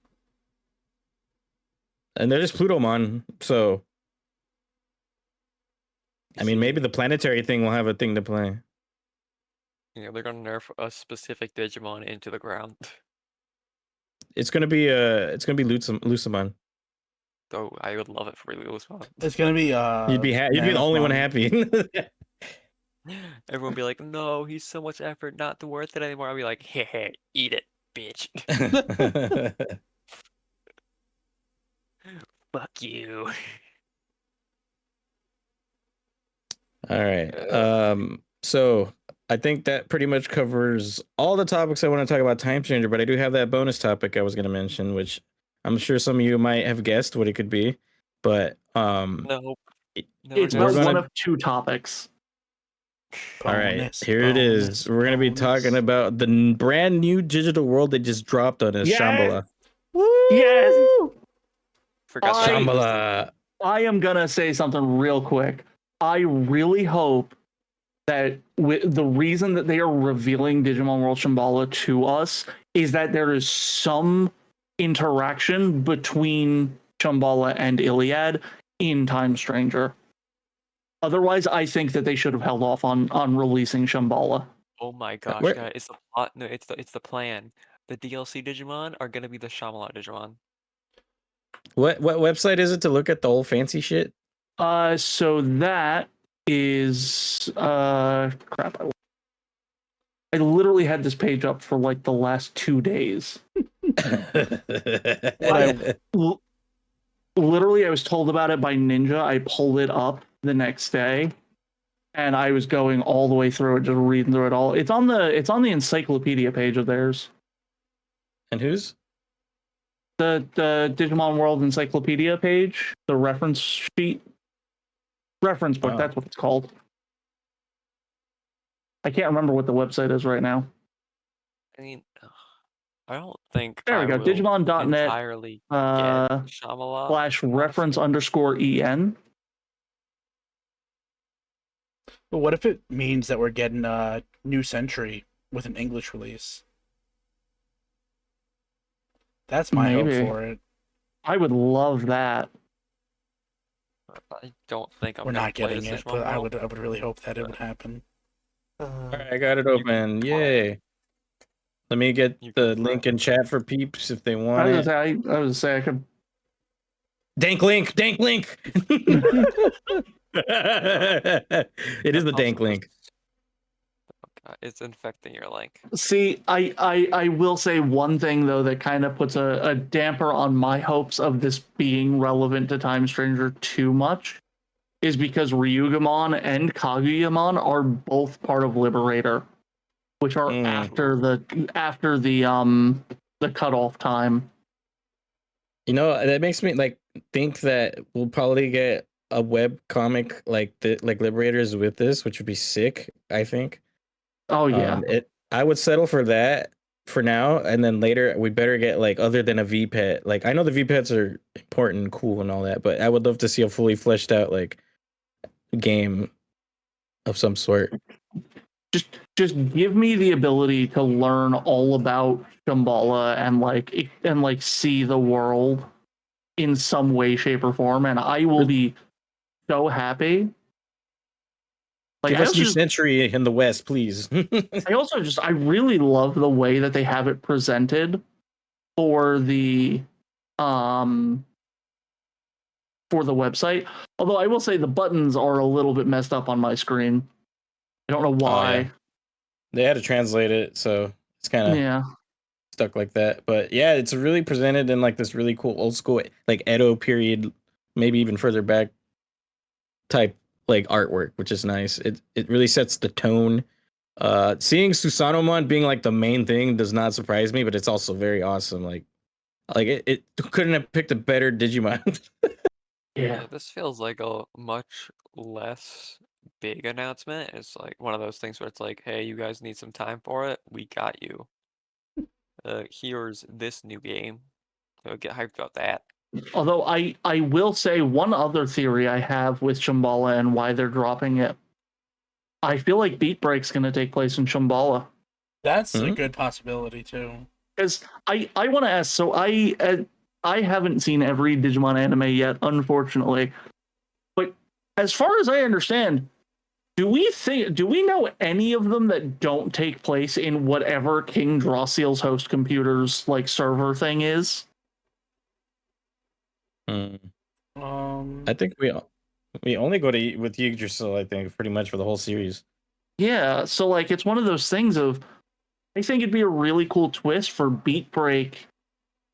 And they're just Plutomon, so I mean, maybe the planetary thing will have a thing to play. Yeah, they're gonna nerf a specific Digimon into the ground. It's gonna be Lucamon. Oh, I would love it for Lucamon. It's gonna be you'd be the only one happy. Everyone would be like, "No, he's so much effort, not worth it anymore." I'll be like, "Hey, eat it, bitch." Fuck you. All right. So I think that pretty much covers all the topics I want to talk about Time Stranger, but I do have that bonus topic I was going to mention, which I'm sure some of you might have guessed what it could be. But no, it's one of 2 topics. All right, here it is. We're going to be talking about the brand new digital world that just dropped on us, Shambhala. Yes. Shambhala. I am gonna say something real quick. I really hope that the reason that they are revealing Digimon World Shambhala to us is that there is some interaction between Shambhala and Iliad in Time Stranger. Otherwise, I think that they should have held off on releasing Shambhala. Oh my gosh, guys, it's the plot. No, it's the plan. The DLC Digimon are gonna be the Shyamalan Digimon. What website is it to look at the old fancy shit? So that is crap. I literally had this page up for like the last 2 days. Literally, I was told about it by Ninja. I pulled it up the next day, and I was going all the way through it, just reading through it all. It's on the encyclopedia page of theirs. And whose? The Digimon World Encyclopedia page, the reference sheet. Reference book, Wow. that's what it's called. I can't remember what the website is right now. I mean, I don't think There we I go. will Digimon.net entirely get Shyamalan, /reference honestly. _en. But what if it means that we're getting New Century with an English release? That's my hope Maybe. for it. I would love that. I don't think I'm We're gonna not play getting this it, Digimon but I World. would really hope that it would happen. All right, I got it open. Yay! Let me get You the can link in chat for peeps if they I want was it. gonna say I could. Dank link, dank link. It is the dank link. It's infecting your link. See, I will say one thing though that kind of puts a damper on my hopes of this being relevant to Time Stranger too much, is because Ryugamon and Kaguyamon are both part of Liberator, which are after the cutoff time. You know, that makes me like think that we'll probably get a web comic like Liberators with this, which would be sick, I think. Oh yeah. I would settle for that for now, and then later we better get like other than a VPET. Like I know the VPETs are important and cool and all that, but I would love to see a fully fleshed out like game of some sort. Just give me the ability to learn all about Shambhala and like see the world in some way, shape, or form, and I will be so happy. Like Give us New Century in the West, please. I really love the way that they have it presented for the website. Although I will say the buttons are a little bit messed up on my screen. I don't know why. Oh, yeah. They had to translate it, so it's kind of stuck like that. But yeah, it's really presented in like this really cool old school, like Edo period, maybe even further back type like artwork, which is nice. It really sets the tone. Seeing Susanomon being like the main thing does not surprise me, but it's also very awesome. Like it couldn't have picked a better Digimon. Yeah. This feels like a much less big announcement. It's like one of those things where it's like, hey, you guys need some time for it. We got you. Here's this new game. So get hyped about that. Although I will say one other theory I have with Shambhala and why they're dropping it. I feel like Beat Break's going to take place in Shambhala. That's a good possibility too. Because I want to ask. So I haven't seen every Digimon anime yet, unfortunately. But as far as I understand, do we know any of them that don't take place in whatever King Drawseal's host computer's like server thing is? I think we only go to with Yggdrasil, I think, pretty much for the whole series. Yeah, so like it's one of those things of I think it'd be a really cool twist for Beat Break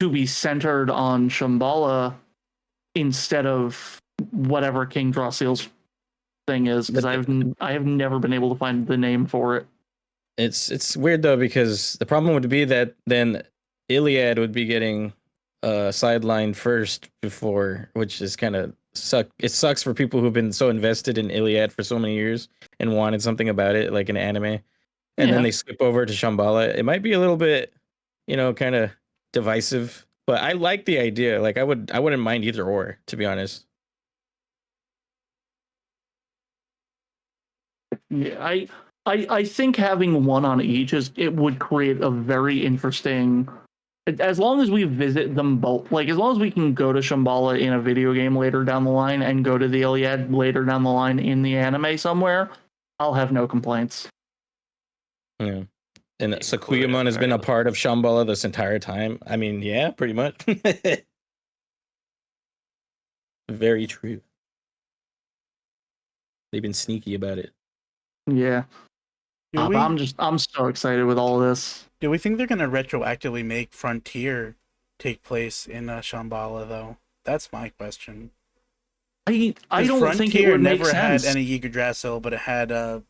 to be centered on Shambhala instead of whatever King Drawseal's thing is, because I have never been able to find the name for it. It's weird though, because the problem would be that then Iliad would be getting sidelined first before, which is kind of it sucks for people who've been so invested in Iliad for so many years and wanted something about it like an anime, and then they skip over to Shambhala. It might be a little bit, kind of divisive, but I like the idea. Like I wouldn't mind either or, to be honest. Yeah, I think having one on each it would create a very interesting. As long as we visit them both, like as long as we can go to Shambhala in a video game later down the line and go to the Iliad later down the line in the anime somewhere, I'll have no complaints. Yeah. And Sakuyamon has been a part of Shambhala this entire time. I mean, yeah, pretty much. Very true. They've been sneaky about it. Yeah. I'm so excited with all of this. Do we think they're going to retroactively make Frontier take place in Shambhala, though? That's my question. I don't think it would make sense. Frontier never had any Yggdrasil, but it had...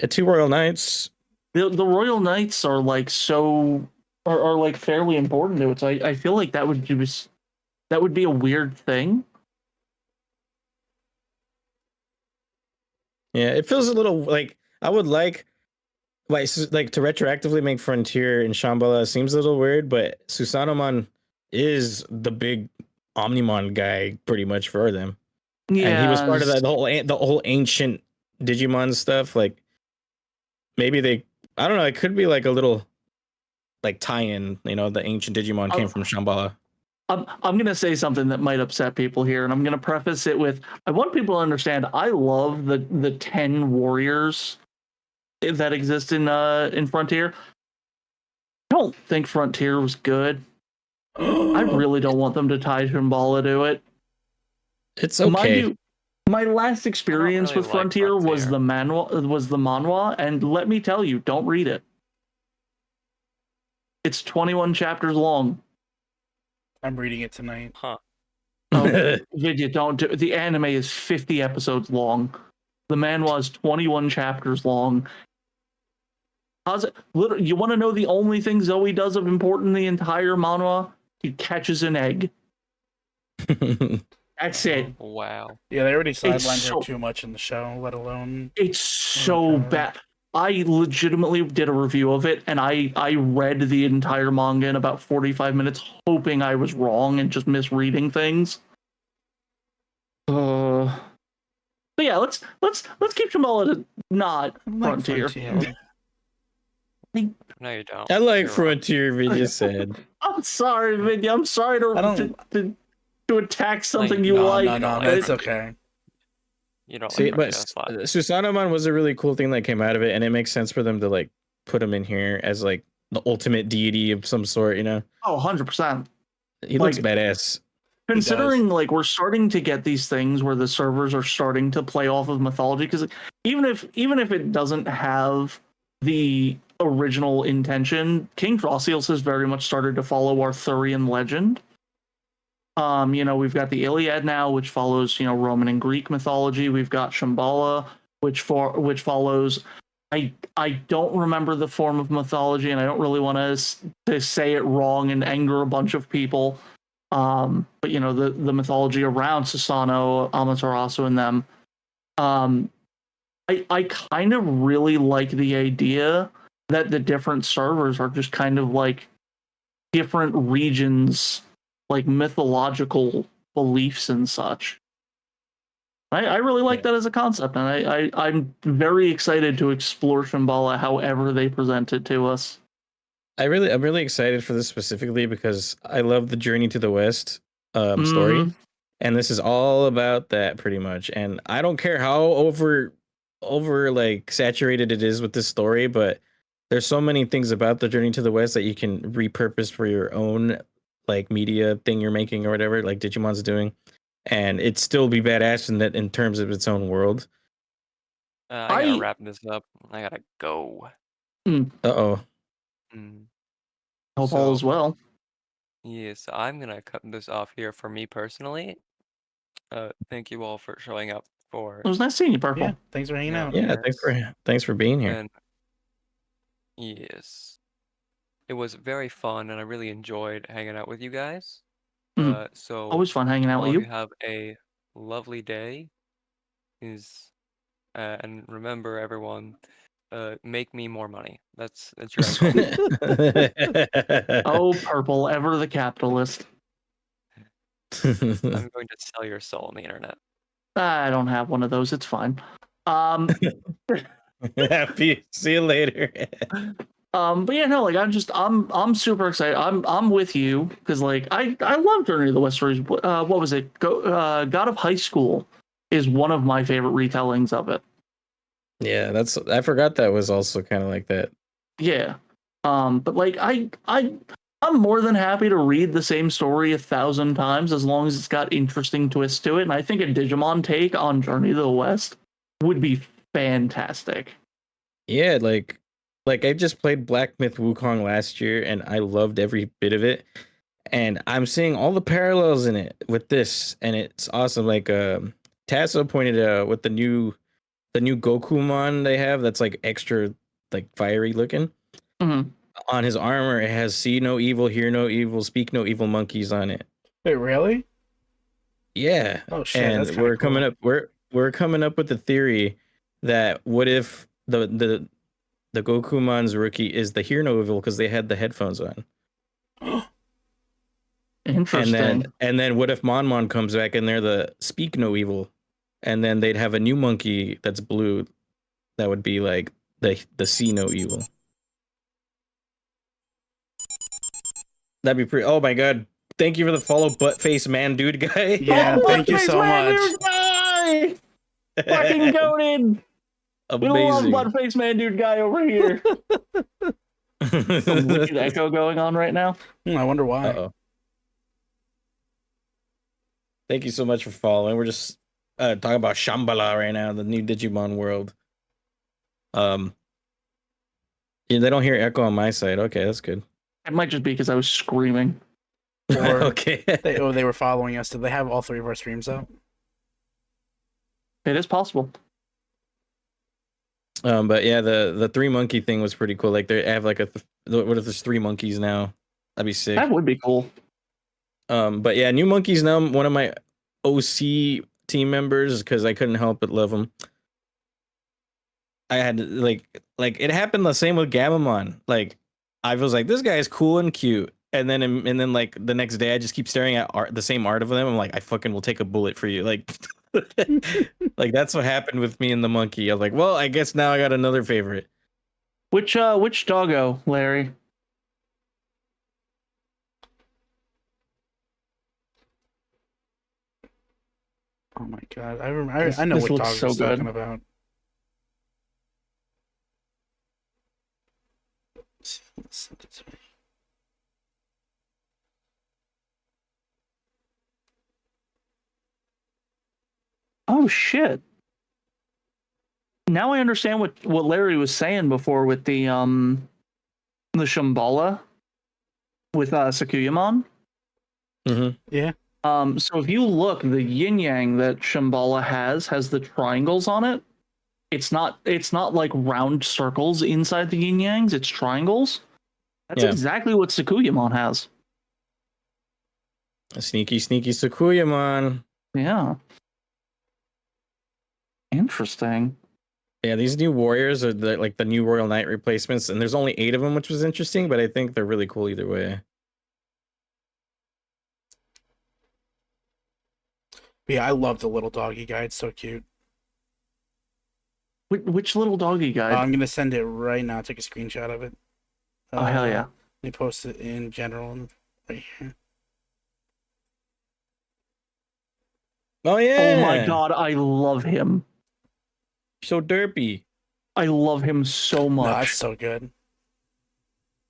2 Royal Knights. The Royal Knights are like are like fairly important to it. So I feel like that would be a weird thing. Yeah, it feels a little like I would like to retroactively make Frontier and Shambhala seems a little weird, but Susanomon is the big Omnimon guy pretty much for them, and he was Yeah, part of the whole ancient Digimon stuff. Like maybe they, I don't know, it could be like a little like tie-in. You know, the ancient Digimon came from Shambhala. I'm gonna say something that might upset people here, and I'm gonna preface it with I want people to understand I love the 10 warriors that exist in Frontier. I don't think Frontier was good. I really don't want them to tie Shambhala to it. It's Mind okay. you, my last experience really with like Frontier was Frontier. the manhwa, and let me tell you, don't read it. It's 21 chapters long. I'm reading it tonight. Huh. Oh, Vidya, don't do the anime is 50 episodes long. The manhwa is 21 chapters long. How's it? You want to know the only thing Zoe does of important in the entire manhwa? He catches an egg. That's it. Wow. Yeah, they already sidelined her so- too much in the show, let alone. It's so Okay. bad. I legitimately did a review of it, and I read the entire manga in about 45 minutes, hoping I was wrong and just misreading things. But yeah, let's keep Shambhala to not I like Frontier. No, you don't. I like You're wrong. Frontier. We just said. I'm sorry, Vidya. I'm sorry I don't- to attack something Like, you No, like. no, no, like that's Frontier. okay. You don't See, like but Frontier. That's fine. Susanomon was a really cool thing that came out of it, and it makes sense for them to like put him in here as like the ultimate deity of some sort. You know, Oh, 100%. he looks Like, badass. Considering like we're starting to get these things where the servers are starting to play off of mythology, because even if it doesn't have the original intention, King Frostseals has very much started to follow Arthurian legend. We've got the Iliad now, which follows Roman and Greek mythology. We've got Shambhala, which follows. I don't remember the form of mythology, and I don't really want to say it wrong and anger a bunch of people. But the mythology around Susano, Amaterasu, and them. I kind of really like the idea that the different servers are just kind of like different regions, like mythological beliefs and such. I really like that as a concept, and I'm very excited to explore Shambhala however they present it to us. I'm really excited for this specifically because I love the Journey to the West story, Mhm. and this is all about that pretty much. And I don't care how over like saturated it is with this story, but there's so many things about the Journey to the West that you can repurpose for your own like media thing you're making or whatever, like Digimon's doing, and it still be badass in that in terms of its own world. I gotta wrap this up. I gotta go. Uh-oh. Hope all is well. Yes, I'm gonna cut this off here for me personally. Thank you all for showing up for. It was nice seeing you, Purple. Yeah, thanks for hanging out. Yeah, Yes. thanks for being here. And yes, it was very fun, and I really enjoyed hanging out with you guys. So Always fun hanging out all with of you. you have a lovely day. And remember, everyone, make me more money. That's your end goal. Oh, Purple, ever the capitalist. I'm going to sell your soul on the internet. I don't have one of those. It's fine. Happy. See you later. But yeah, no, like I'm super excited. I'm with you because like I love Journey to the West stories. What was it? God of High School is one of my favorite retellings of it. Yeah, I forgot that was also kind of like that. Yeah. But like I'm more than happy to read the same story 1,000 times as long as it's got interesting twists to it. And I think a Digimon take on Journey to the West would be fantastic. Yeah, like I just played Black Myth Wukong last year and I loved every bit of it. And I'm seeing all the parallels in it with this, and it's awesome. Like Tasso pointed out with the new Gokumon they have that's like extra like fiery looking. Mm-hmm. On his armor, it has "See no evil, hear no evil, speak no evil" monkeys on it. Wait, really? Yeah. Oh shit, and that's kinda cool. we're coming up with the theory that what if the Gokumon's rookie is the Hear No Evil because they had the headphones on. Interesting. And then what if Mon comes back and they're the Speak No Evil, and then they'd have a new monkey that's blue that would be like the See No Evil. That'd be pretty. Oh my god! Thank you for the follow, butt face man, dude guy. Yeah, thank you so much. Dude guy! Fucking goated! We love Amazing. Buttface Man Dude Guy over here. Some weird echo going on right now. I wonder why. Uh-oh. Thank you so much for following. We're just talking about Shambhala right now, the new Digimon world. Yeah, they don't hear echo on my side. Okay, that's good. It might just be because I was screaming. Or okay. they were following us. Did they have all 3 of our streams out? It is possible. But yeah, the 3 monkey thing was pretty cool. Like they have like what if there's 3 monkeys now? That'd be sick. That would be cool. But yeah, new monkeys now. One of my OC team members, because I couldn't help but love him. I had like it happened the same with Gamamon. Like I was like, this guy is cool and cute, and then like the next day I just keep staring at the same art of them. I'm like, I fucking will take a bullet for you. Like like that's what happened with me and the monkey. I was like, well, I guess now I got another favorite. Which doggo, Larry? Oh my god, I remember. I know This what looks dog so you're talking good. about. Send it to me. Oh shit. Now I understand what Larry was saying before with the Shambhala with Sakuyamon. Mm-hmm. Yeah. So if you look, the yin yang that Shambhala has the triangles on it. It's not like round circles inside the yin yangs, it's triangles. That's Yeah. exactly what Sakuyamon has. A sneaky Sakuyamon. Yeah. Interesting. Yeah, these new warriors are the new Royal Knight replacements, and there's only 8 of them, which was interesting, but I think they're really cool either way. But yeah, I love the little doggy guy. It's so cute. Which little doggy guy? I'm gonna send it right now. Take a screenshot of it. Oh hell yeah! Let me post it in general right here. Oh yeah! Oh my god, I love him. So derpy. I love him so much. No, that's so good.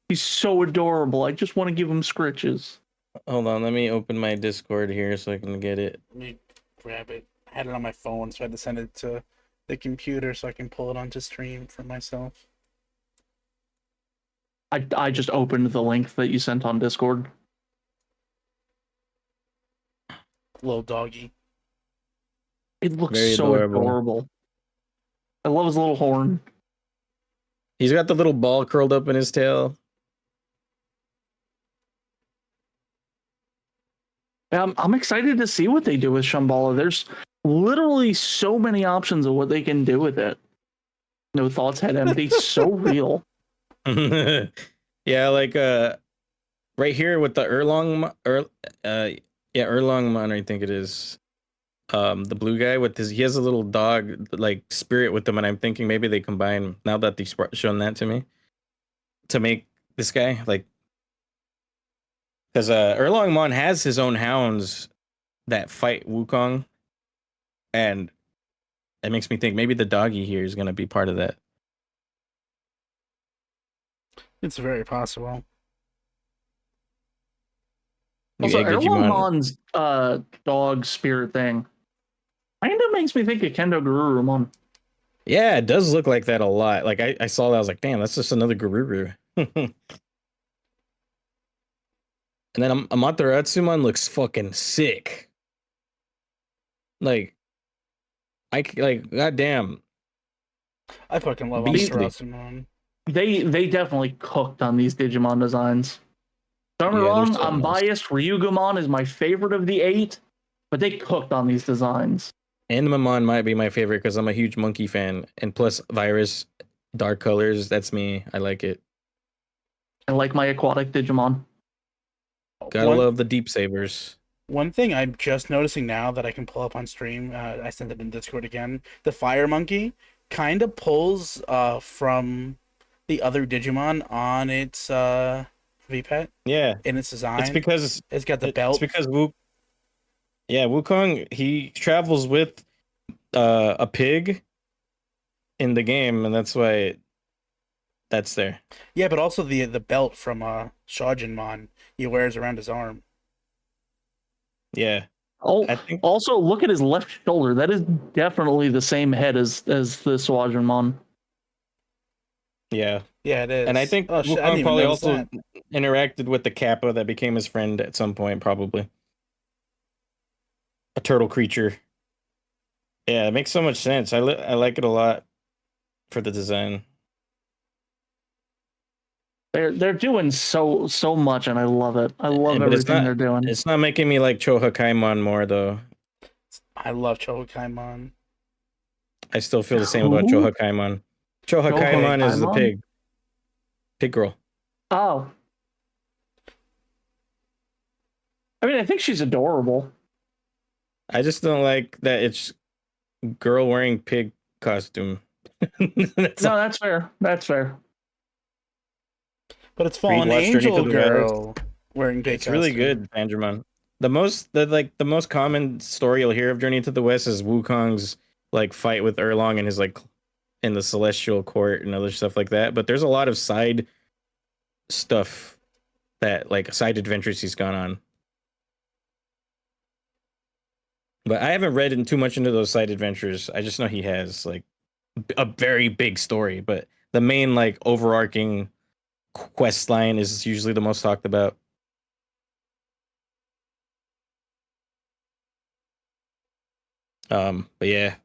He's so adorable. I just want to give him scritches. Hold on, let me open my Discord here so I can get it. Let me grab it. I had it on my phone, so I had to send it to the computer so I can pull it onto stream for myself. I just opened the link that you sent on Discord. Little doggy. It looks Very so adorable. adorable. I love his little horn. He's got the little ball curled up in his tail. I'm excited to see what they do with Shambhala. There's literally so many options of what they can do with it. No thoughts, head empty. So real. Yeah, like right here with the Erlongmon, I think it is. The blue guy with he has a little dog like spirit with him, and I'm thinking maybe they combine now that they've shown that to me to make this guy like, because Erlongmon has his own hounds that fight Wukong, and it makes me think maybe the doggy here is gonna be part of that. It's very possible. Also, Digimon. Erlongmon's dog spirit thing kind of makes me think of Kendo Garurumon. Yeah, it does look like that a lot. Like I saw that, I was like, damn, that's just another Garuru. And then Amateratsumon looks fucking sick. Like, goddamn. I fucking love Beastly. Amaterasu. They definitely cooked on these Digimon designs. Don't get me Yeah, they're wrong, so I'm nice. biased. Ryugumon is my favorite of the 8, but they cooked on these designs. Animamon might be my favorite because I'm a huge monkey fan, and plus Virus, dark colors. That's me. I like it. I like my aquatic Digimon. Gotta love the Deep Savers. One thing I'm just noticing now that I can pull up on stream, I sent it in Discord again. The Fire Monkey kind of pulls from the other Digimon on its VPET Yeah, in its design. it's because it's got the it's belt. because Wukong, he travels with a pig in the game, and that's why that's there. Yeah, but also the belt from Shajinmon he wears around his arm. Yeah. Oh, I think also look at his left shoulder. That is definitely the same head as the Swajinmon. yeah. Yeah, it is. And I think I didn't Wukong even probably notice also that. interacted with the Kappa that became his friend at some point, probably. A turtle creature. Yeah, it makes so much sense. I like it a lot for the design. They're doing so much, and I love it. I love But everything they're doing. it's not making me like Choha Kaimon more though. I love Chohokaimon. I still feel the same Who? about Choha Kaimon. Choha Kaimon is the Kaimon? pig girl. Oh. I mean, I think she's adorable. I just don't like that it's girl wearing pig costume. That's fair. That's fair. But it's Fallen Watch Journey to Angel the girl wearing big It's really good, Andromon. The most common story you'll hear of Journey to the West is Wukong's like fight with Erlong and his like in the Celestial Court and other stuff like that. But there's a lot of side stuff that like side adventures he's gone on. But I haven't read in too much into those side adventures. I just know he has like a very big story, but the main like overarching quest line is usually the most talked about. But yeah,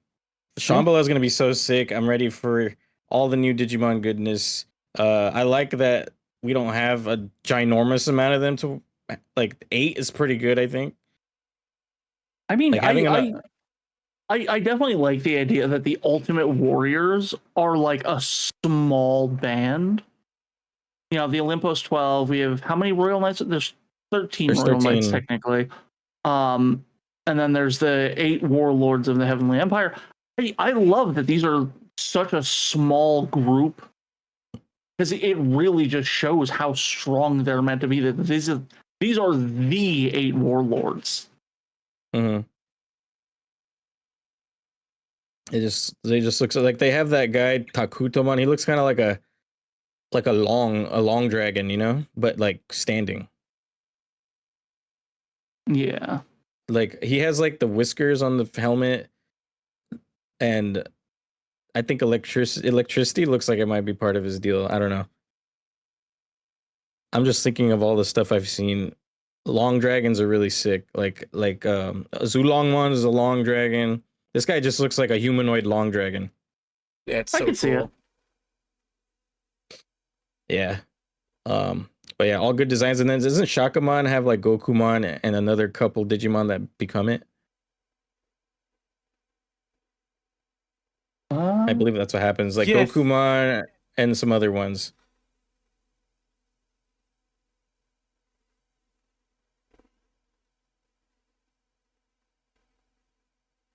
Shambhala is gonna be so sick. I'm ready for all the new Digimon goodness. I like that we don't have a ginormous amount of them to like 8 is pretty good, I think. I mean, Like having I definitely like the idea that the Ultimate Warriors are like a small band. You know, the Olympus 12, we have how many Royal Knights? There's 13 There's Royal Knights 13. technically. And then there's the 8 Warlords of the Heavenly Empire. I love that these are such a small group because it really just shows how strong they're meant to be. That these are the 8 Warlords. Mm-hmm. They just look like they have that guy Takutomon. He looks kind of like a long dragon, you know, but like standing. Yeah. Like he has like the whiskers on the helmet, and I think electricity looks like it might be part of his deal. I don't know. I'm just thinking of all the stuff I've seen. Long dragons are really sick. Like Zulongmon is a long dragon. This guy just looks like a humanoid long dragon. Yeah, it's I so can see it. Yeah. But yeah, all good designs. And then doesn't Shakamon have like Gokumon and another couple Digimon that become it? I believe that's what happens. Like Yeah. Gokumon and some other ones.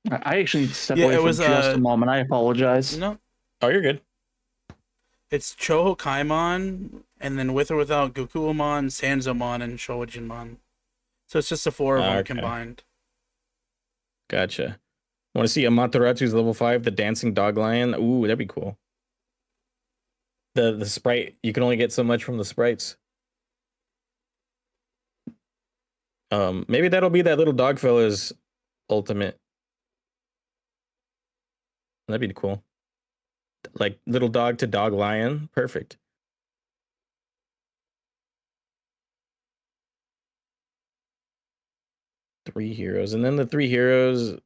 I actually need to step Yeah, away it for was, just a moment. I apologize. No, Oh, you're good. it's Chohokaimon, and then with or without Gokuamon, Sanzomon, and Shojinmon. So it's just the 4 of them Okay. combined. Gotcha. Want to see Amaterasu's level 5, the dancing dog lion? Ooh, that'd be cool. The sprite, you can only get so much from the sprites. Maybe that'll be that little dog fella's ultimate. That'd be cool. Like little dog to dog lion. Perfect. Three heroes. And then the 3 heroes,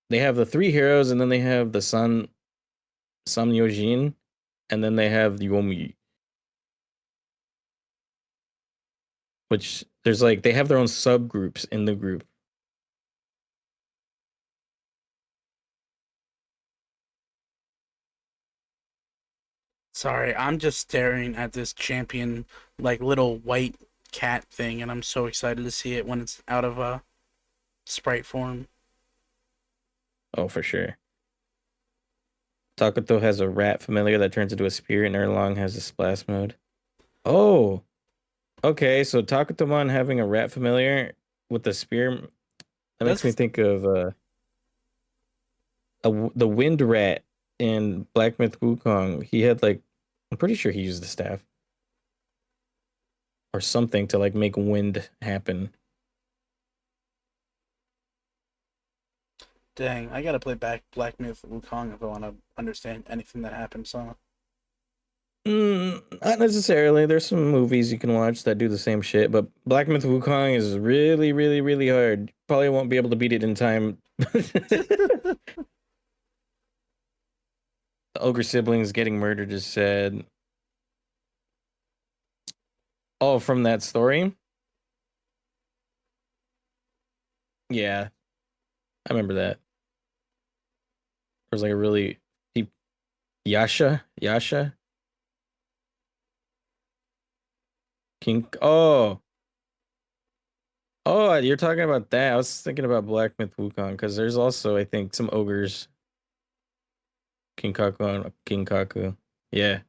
they have the 3 heroes, and then they have the Sun Yojin, and then they have the Yomi. Which there's like they have their own subgroups in the group. Sorry, I'm just staring at this champion, like little white cat thing, and I'm so excited to see it when it's out of sprite form. Oh, for sure. Takuto has a rat familiar that turns into a spear, and Erlong has a splash mode. Oh, okay. So Takutomon having a rat familiar with the spear, that makes me That's think of the wind rat in Black Myth Wukong. He had like, I'm pretty sure he used the staff or something to like make wind happen. dang. I gotta play back Black Myth Wukong if I want to understand anything that happens. Huh? Not necessarily. There's some movies you can watch that do the same shit, but Black Myth Wukong is really, really, really hard. Probably won't be able to beat it in time. The ogre siblings getting murdered is sad. Oh, from that story? Yeah, I remember that. There was like a really deep Yasha King. Oh, you're talking about that. I was thinking about Black Myth Wukong because there's also, I think, some ogres. Kinkaku and Kinkaku. Yeah.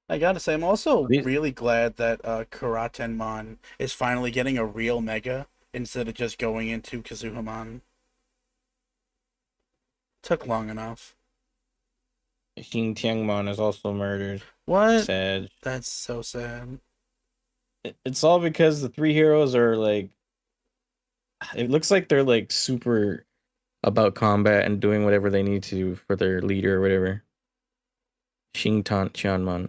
I gotta say, I'm also These- really glad that Karatenmon is finally getting a real mega instead of just going into Kazuhamon. Took long enough. Xing Tiangmon is also murdered. What? Sad. That's so sad. It's all because the three heroes are like, it looks like they're like super about combat and doing whatever they need to for their leader or whatever. Xing Tianmon.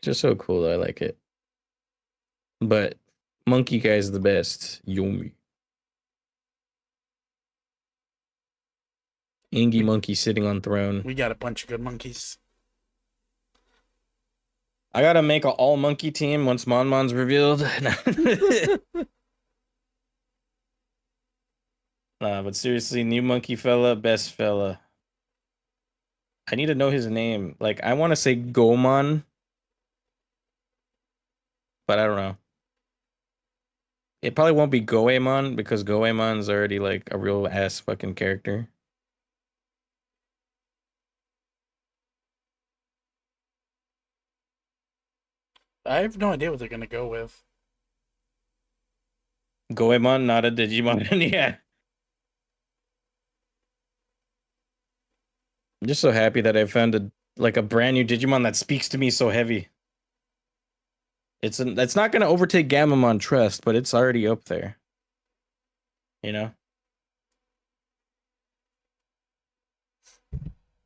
Just so cool. I like it. But Monkey Guy's the best. Yomi. Angie Monkey sitting on throne. We got a bunch of good monkeys. I gotta make an all monkey team once Monmon's revealed. Nah, but seriously, new monkey fella, best fella. I need to know his name. Like, I want to say Gomon, but I don't know. It probably won't be Goemon because Goemon's already like a real ass fucking character. I have no idea what they're gonna go with. Goemon, not a Digimon. Yeah. I'm just so happy that I found a brand new Digimon that speaks to me so heavy. It's not gonna overtake Gamamon Trust, but it's already up there. You know?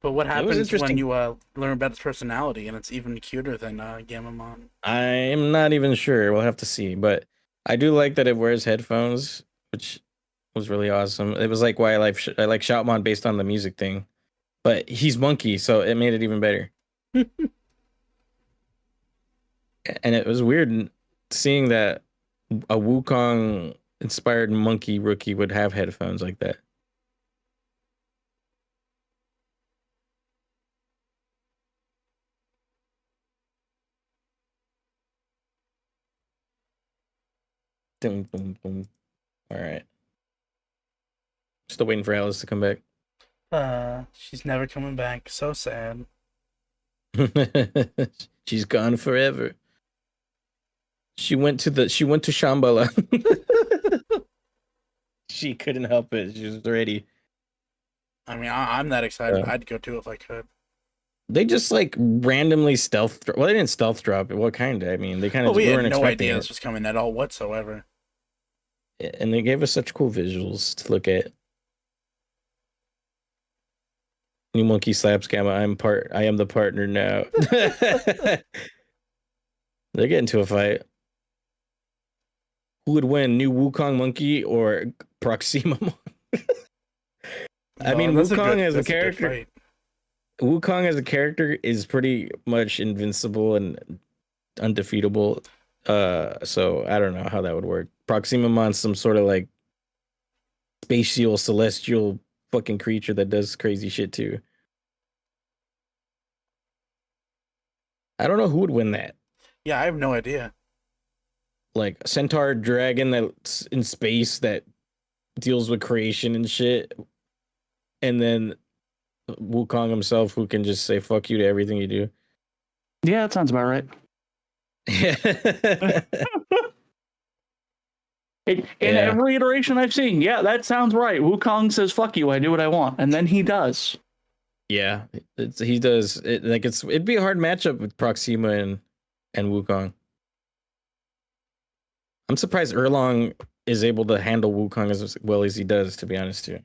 But what It was happens when interesting. you learn about its personality and it's even cuter than Gamamon? I'm not even sure. We'll have to see. But I do like that it wears headphones, which was really awesome. It was like why I like Shoutmon based on the music thing. But he's monkey, so it made it even better. And it was weird seeing that a Wukong inspired monkey rookie would have headphones like that. Dum, dum, dum. All right. Still waiting for Alice to come back. She's never coming back. So sad. She's gone forever. She went to Shambhala. She couldn't help it. She was ready. I mean, I'm that excited. I'd go too if I could. They just like randomly well, they didn't stealth drop it. What kind? I mean, they kind of We we had weren't no expecting idea it. this was coming at all whatsoever. And they gave us such cool visuals to look at. New monkey slaps Gamma. I am the partner now. They're getting to a fight. Who would win, new Wukong monkey or Proxima? I mean, that's Wukong as a that's good character. fight. Wukong as a character is pretty much invincible and undefeatable. So I don't know how that would work. Proximamon's some sort of like spatial celestial fucking creature that does crazy shit too. I don't know who would win that. Yeah, I have no idea. Like a centaur dragon that's in space that deals with creation and shit, and then Wukong himself who can just say fuck you to everything you do. Yeah, that sounds about right. In Yeah. every iteration I've seen, yeah, that sounds right. Wukong says "fuck you," I do what I want, and then he does. Yeah, he does. It'd be a hard matchup with Proxima and Wukong. I'm surprised Erlong is able to handle Wukong as well as he does, to be honest too.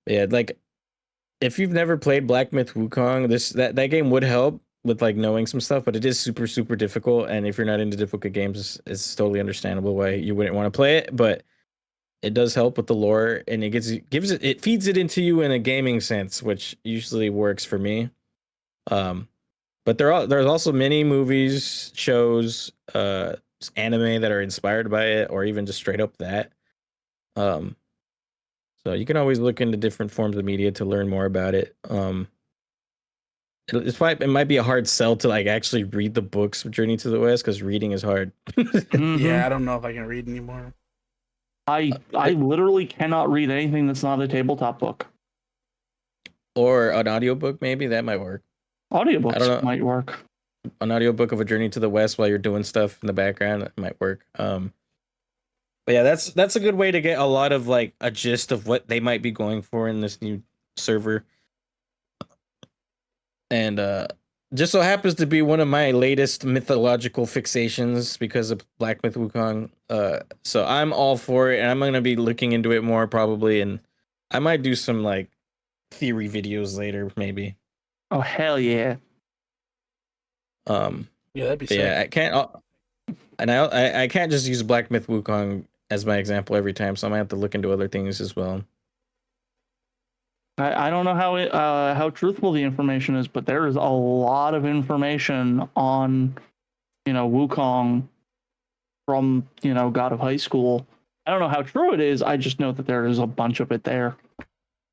Yeah, like if you've never played Black Myth Wukong, that game would help with like knowing some stuff, but it is super super difficult, and if you're not into difficult games, it's totally understandable why you wouldn't want to play it, but it does help with the lore, and it feeds it into you in a gaming sense, which usually works for me. But there's also many movies, shows, anime that are inspired by it, or even just straight up that. So you can always look into different forms of media to learn more about it. It might be a hard sell to like actually read the books of Journey to the West because reading is hard. Yeah, I don't know if I can read anymore. I literally cannot read anything that's not a tabletop book. Or an audiobook, maybe that might work. Audiobooks I don't know. might work. An audiobook of A Journey to the West while you're doing stuff in the background, that might work. But yeah, that's a good way to get a lot of like a gist of what they might be going for in this new server. And just so happens to be one of my latest mythological fixations because of Black Myth Wukong. So I'm all for it, and I'm gonna be looking into it more probably, and I might do some like theory videos later, maybe. Oh hell yeah! Yeah, that'd be sick. Yeah, I can't, and I can't just use Black Myth Wukong as my example every time, so I might have to look into other things as well. I don't know how truthful the information is, but there is a lot of information on Wukong from God of High School. I don't know how true it is. I just know that there is a bunch of it there.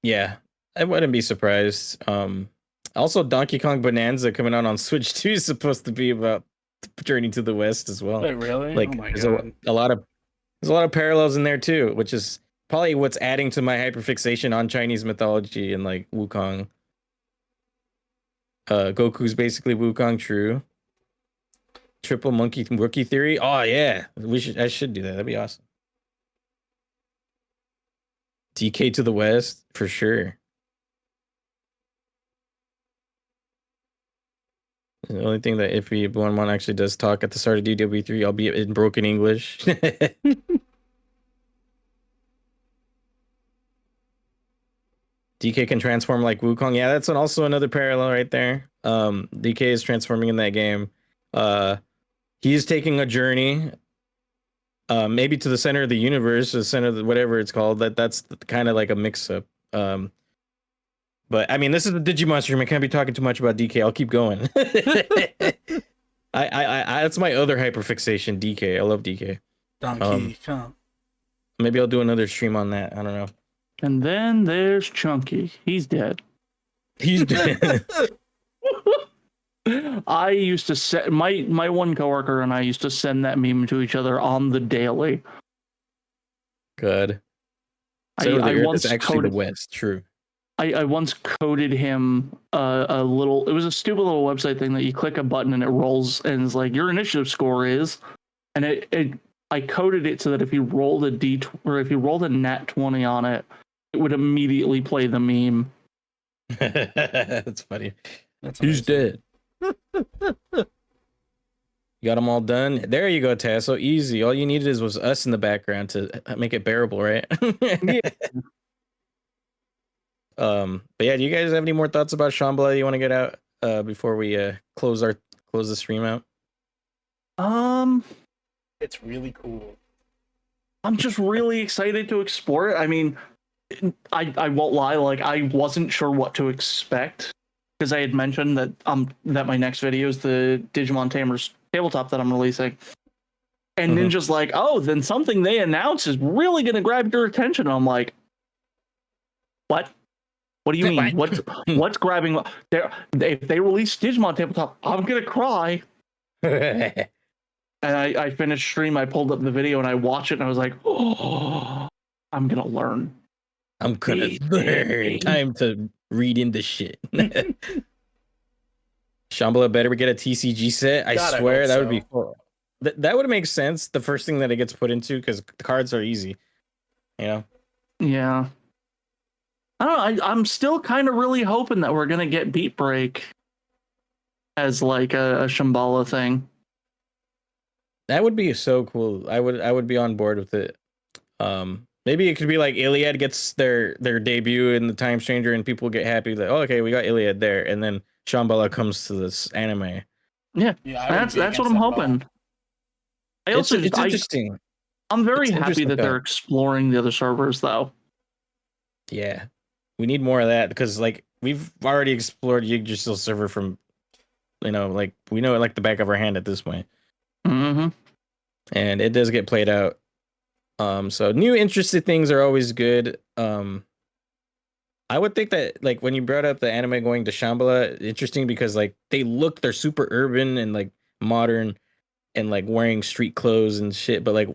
Yeah, I wouldn't be surprised. Also, Donkey Kong Bonanza coming out on Switch 2 is supposed to be about Journey to the West as well. Wait, really? Like, Oh my there's god. a lot of parallels in there too, which is probably what's adding to my hyperfixation on Chinese mythology and like Wukong. Goku's basically Wukong, true. Triple monkey rookie theory. Oh yeah, I should do that. That'd be awesome. DK to the West for sure. The only thing that if one actually does talk at the start of DW3, albeit in broken English. DK can transform like Wukong. Yeah, that's also another parallel right there. DK is transforming in that game. He's taking a journey, maybe to the center of the universe, the center of whatever it's called. That's kind of like a mix-up. But I mean, this is the Digimon stream. I can't be talking too much about DK. I'll keep going. I that's my other hyperfixation. DK. I love DK. Donkey Kong. Maybe I'll do another stream on that. I don't know. And then there's Chunky. He's dead. He's dead. I used to set my one coworker and I used to send that meme to each other on the daily. Good. So the Earth is actually the West. True. I once coded him a little. It was a stupid little website thing that you click a button and it rolls and it's like your initiative score is, and I coded it so that if you rolled a if you rolled a nat 20 on it, it would immediately play the meme. That's funny. He's dead. You got them all done. There you go, Taz. So easy. All you needed was us in the background to make it bearable, right? Yeah. But yeah, do you guys have any more thoughts about Shambhala you want to get out before we close the stream out? It's really cool. I'm just really excited to explore it. I mean, I won't lie, like I wasn't sure what to expect because I had mentioned that my next video is the Digimon Tamers tabletop that I'm releasing. And Ninja's like, oh, then something they announce is really going to grab your attention. And I'm like, what? What do you mean? What's grabbing? If they release Digimon tabletop, I'm going to cry. And I finished stream. I pulled up the video and I watched it and I was like, oh, I'm going to learn. I'm going to learn. Time to read into shit. Shambhala better get a TCG set. I swear that would be cool. That would make sense. The first thing that it gets put into, because the cards are easy, you know. Yeah, I don't know. I'm still kind of really hoping that we're gonna get Beat Break as like a Shambhala thing. That would be so cool. I would be on board with it. Maybe it could be like Iliad gets their debut in the Time Stranger, and people get happy that, oh, okay, we got Iliad there, and then Shambhala comes to this anime. Yeah, that's what I'm hoping. It's interesting. I'm very happy that they're exploring the other servers, though. Yeah, we need more of that, because like we've already explored Yggdrasil server from, like we know it like the back of our hand at this point. Mm-hmm. And it does get played out. So new interesting things are always good. I would think that like when you brought up the anime going to Shambhala, interesting because like they're super urban and like modern and like wearing street clothes and shit, but like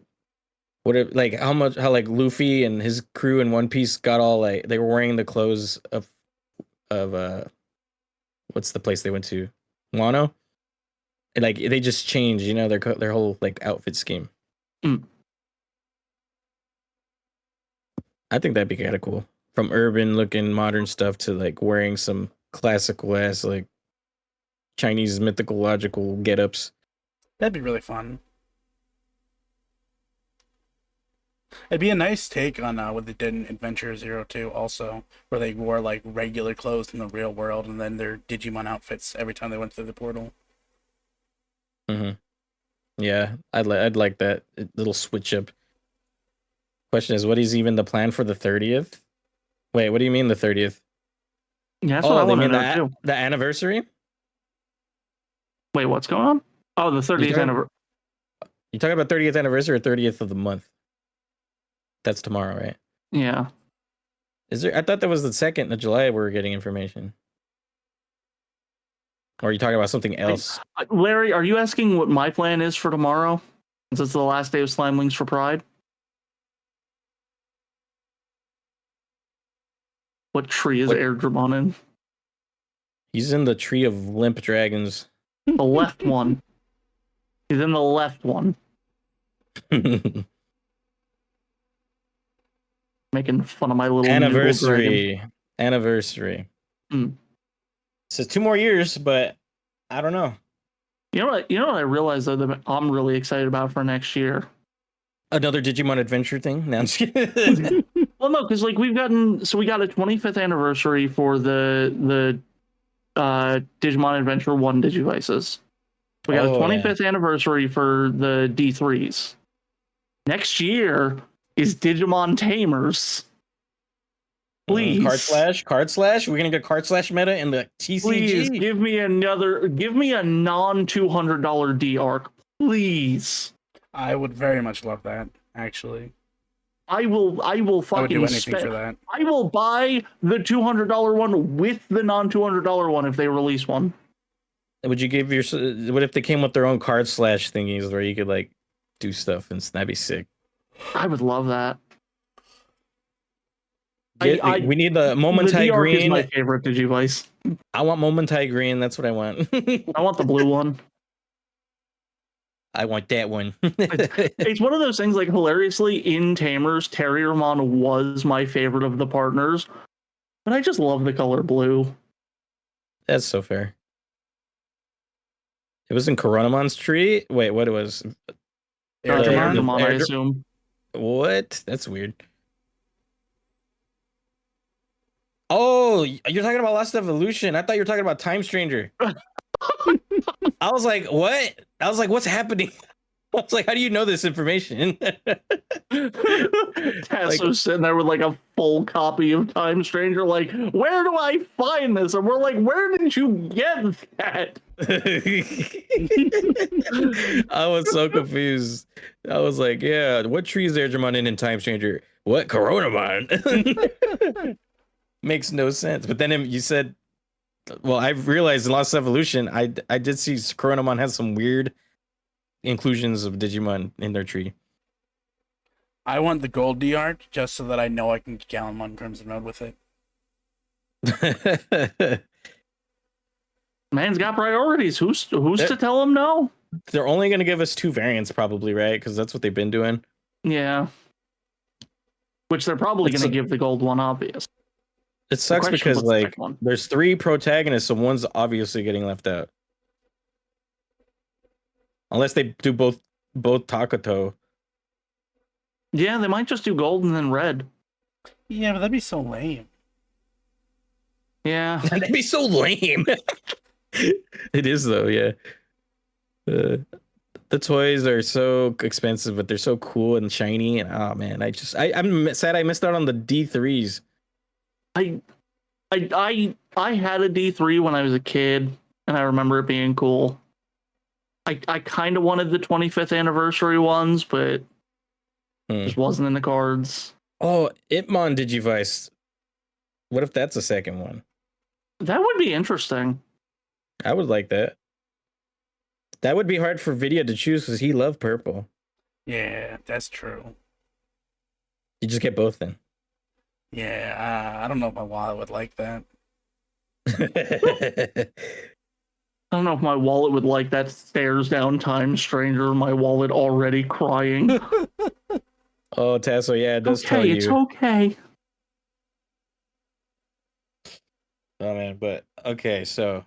how like Luffy and his crew in One Piece got all like they were wearing the clothes of what's the place they went to? Wano? And, like they just changed, their whole like outfit scheme. I think that'd be kind of cool. From urban looking modern stuff to like wearing some classical ass like Chinese mythological get-ups. That'd be really fun. It'd be a nice take on what they did in Adventure 02 also, where they wore like regular clothes in the real world and then their Digimon outfits every time they went through the portal. Yeah, I'd like that little switch up. Question is, what is even the plan for the 30th? Wait, what do you mean the 30th? Yeah, that's what I want to know too. The anniversary? Wait, what's going on? Oh, the 30th anniversary. You talking about 30th anniversary or 30th of the month? That's tomorrow, right? Yeah. I thought that was the 2nd of July we were getting information. Or are you talking about something else? Larry, are you asking what my plan is for tomorrow? Since it's the last day of Slimelings for Pride? What tree is Airdramon in? He's in the tree of limp dragons. The left one. He's in the left one. Making fun of my little anniversary. Anniversary. It says 2 more years, but I don't know. You know what I realized though that I'm really excited about for next year? Another Digimon adventure thing? No, I'm just kidding. Well, no, because like we got a 25th anniversary for the Digimon Adventure 1 Digivices. We got a 25th anniversary for the D3s. Next year is Digimon Tamers. Please. Card slash. We're gonna get card slash meta in the TCG. Please give me a non $200 D arc. Please. I would very much love that, actually. I will fucking I would do anything for that. I will buy the $200 one with the non $200 one if they release one. Would you give what if they came with their own card slash thingies where you could like do stuff and that'd be sick. I would love that. We need the Momentai Green. Is my favorite Digivice. I want Momentai Green. That's what I want. I want the blue one. I want that one. It's one of those things, like, hilariously, in Tamers, Terriermon was my favorite of the partners, but I just love the color blue. That's so fair. It was in Coronamon's tree? Wait, what it was? Airdramon, I assume. What? That's weird. Oh, you're talking about Lost Evolution. I thought you were talking about Time Stranger. I was like, what? I was like, what's happening? was like, how do you know this information? Tasso's sitting there with like a full copy of Time Stranger, like, where do I find this? And we're like, where did you get that? I was so confused. I was like, yeah, what tree is there, Digimon in Time Stranger? What Coronamon? Makes no sense. But then you said, well, I realized in Lost Evolution, I did see Coronamon has some weird inclusions of Digimon in their tree. I want the gold D art just so that I know I can get Gallimon Crimson Road with it. Man's got priorities. Who's to tell him no? They're only going to give us 2 variants, probably, right? Because that's what they've been doing. Yeah. Which they're probably going to give the gold one, obvious. It sucks because like there's 3 protagonists, so one's obviously getting left out. Unless they do both Takoto. Yeah, they might just do gold and then red. Yeah, but that'd be so lame. Yeah. That'd be so lame. It is though, yeah. The toys are so expensive, but they're so cool and shiny. And oh man, I'm sad I missed out on the D3s. I had a D3 when I was a kid, and I remember it being cool. I kind of wanted the 25th anniversary ones, but just wasn't in the cards. Oh, Ipmon Digivice. What if that's a second one? That would be interesting. I would like that. That would be hard for Vidya to choose because he loved purple. Yeah, that's true. You just get both then. Yeah, I don't know if my wallet would like that. I don't know if my wallet would like that. Stares down Time Stranger, my wallet already crying. Oh, Tasso, yeah, it does tell you. It's okay. Oh man, but okay, so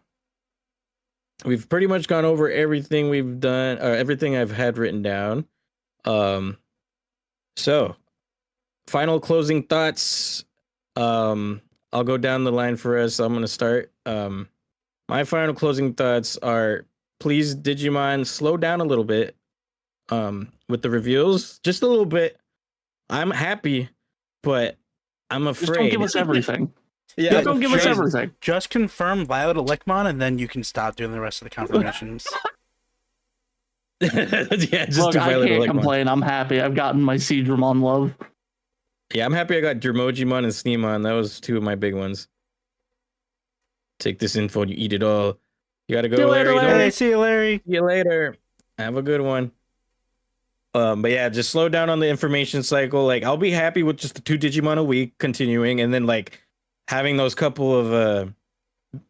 we've pretty much gone over everything we've done, or everything I've had written down. So final closing thoughts. I'll go down the line for us. I'm gonna start. My final closing thoughts are: please, Digimon, slow down a little bit. With the reveals, just a little bit. I'm happy, but I'm afraid. Just don't give us everything. Yeah, don't give us everything. Just confirm Violet Elecmon, and then you can stop doing the rest of the confirmations. Yeah, just Look, do I Violet can't Elecmon. complain. I'm happy. I've gotten my Seedramon love. Yeah, I'm happy I got Dermogimon and Sneemon. That was 2 of my big ones. Take this info and you eat it all. You gotta go, See you later, Larry. Larry. See you, Larry. See you later. Have a good one. But yeah, just slow down on the information cycle. Like, I'll be happy with just the 2 Digimon a week continuing, and then like having those couple of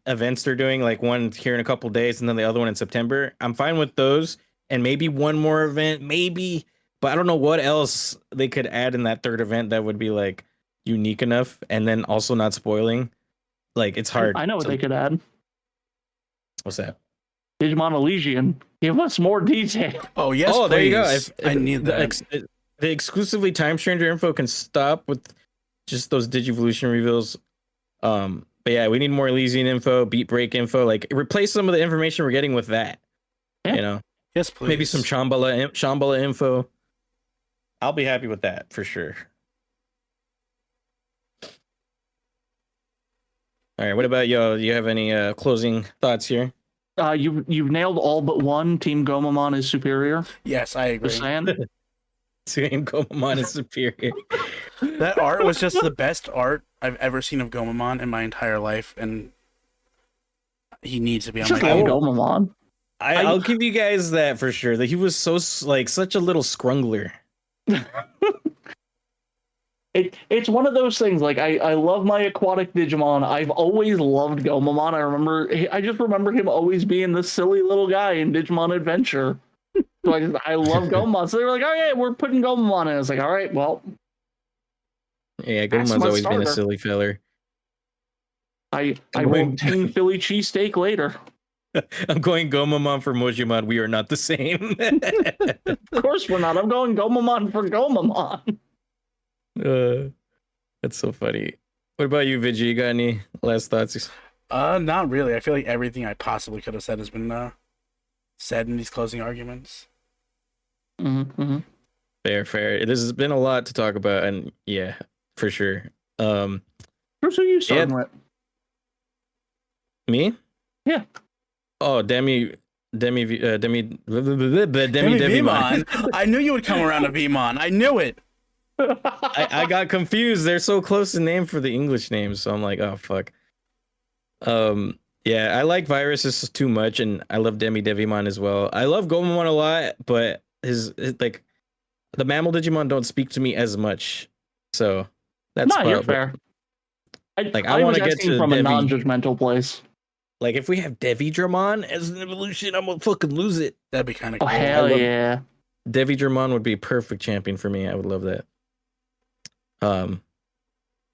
events they're doing, like one here in a couple days and then the other one in September. I'm fine with those, and maybe one more event, maybe, but I don't know what else they could add in that 3rd event that would be like unique enough, and then also not spoiling. Like, it's hard. I know what they could add. What's that? Digimon Elysian. Give us more detail. Oh yes, Oh, please. there you go. I need that. The exclusively Time Stranger info can stop with just those Digivolution reveals. But yeah, we need more Elysian info, Beat Break info. Like, replace some of the information we're getting with that. Yeah. You know, Yes, please. maybe some Shambhala info. I'll be happy with that for sure. All right, what about y'all? Do you have any closing thoughts here? You've nailed all but one. Team Gomamon is superior. Yes, I agree. Just saying. Team Gomamon is superior. That art was just the best art I've ever seen of Gomamon in my entire life, and he needs to be on my Just love team. Gomamon. I'll give you guys that for sure. That he was so like such a little scrungler. It's one of those things. Like, I love my aquatic Digimon. I've always loved Gomamon. I just remember him always being this silly little guy in Digimon Adventure. So I love Gomamon. So they were like, "Oh yeah, we're putting Gomamon in." I was like, "All right, well." Yeah, That's Gomamon's my always been a starter. silly feller. I will Team Philly cheesesteak later. I'm going Gomamon for Mojimon. We are not the same. Of course we're not. I'm going Gomamon for Gomamon. That's so funny. What about you, Vigi? You got any last thoughts? Not really. I feel like everything I possibly could have said has been said in these closing arguments. Mm-hmm. Fair. This has been a lot to talk about, and yeah, for sure. Who's you starting with? Me? Yeah. Oh, Demi Devimon. Vmon. I knew you would come around to Vmon. I knew it. I got confused. They're so close in name for the English names, so I'm like, oh fuck. Yeah, I like Viruses too much, and I love Demi Devimon as well. I love Gomamon a lot, but his like the mammal Digimon don't speak to me as much, so that's No, you're probably fair. I I want was to get asking to from a Devi. non-judgmental place. Like if we have Devidramon as an evolution, I'm gonna fucking lose it. That'd be kind of Oh cool. hell yeah! Devidramon would be a perfect champion for me. I would love that. But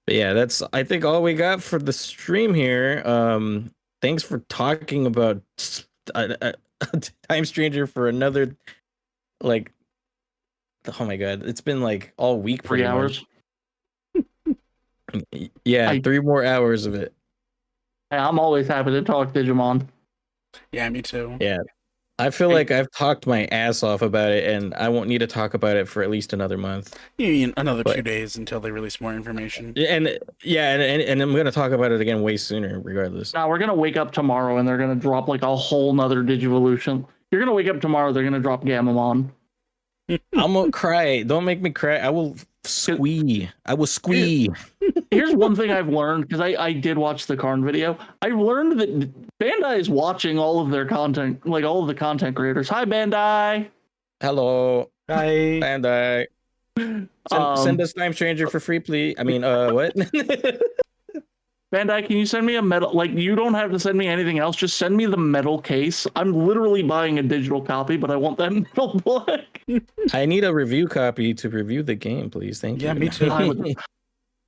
yeah, that's I think all we got for the stream here. Thanks for talking about Time Stranger for another like. Oh my god, it's been like all week. 3 hours. Yeah, 3 more hours of it. Hey, I'm always happy to talk Digimon. Yeah, me too. Yeah. I feel like I've talked my ass off about it, and I won't need to talk about it for at least another month. You mean another 2 days until they release more information? And yeah, and I'm gonna talk about it again way sooner, regardless. Now we're gonna wake up tomorrow, and they're gonna drop like a whole nother Digivolution. You're gonna wake up tomorrow. They're gonna drop Gamamon. I'm gonna cry. Don't make me cry. I will squee. I will squee. Here's one thing I've learned, because I did watch the Karn video. I've learned that Bandai is watching all of their content, like all of the content creators. Hi, Bandai. Hello. Hi. Bandai. Send us Time Stranger for free, please. I mean, what? Bandai, can you send me a metal? Like, you don't have to send me anything else. Just send me the metal case. I'm literally buying a digital copy, but I want that metal block. I need a review copy to review the game, please. Thank you. Yeah, me too.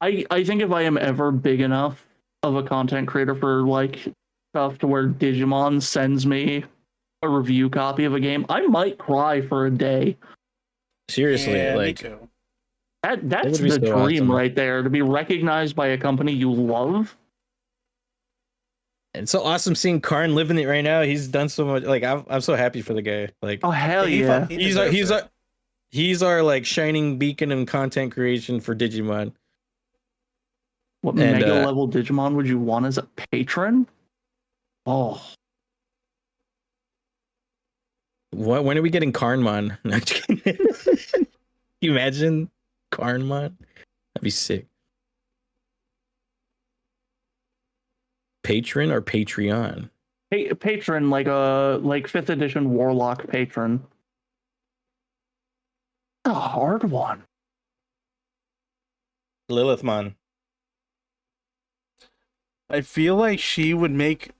I think if I am ever big enough of a content creator for like stuff to where Digimon sends me a review copy of a game, I might cry for a day. Seriously, yeah, like that's would be the so dream awesome. right there, to be recognized by a company you love. It's so awesome seeing Karn living it right now. He's done so much. Like I'm so happy for the guy. Like Oh hell yeah. He's our like shining beacon in content creation for Digimon. What mega level Digimon would you want as a patron? Oh. What? When are we getting Karnmon? No, can you imagine Karnmon? That'd be sick. Patron or Patreon? Hey, patron, like a 5th edition Warlock patron. A hard one. Lilithmon. I feel like she would make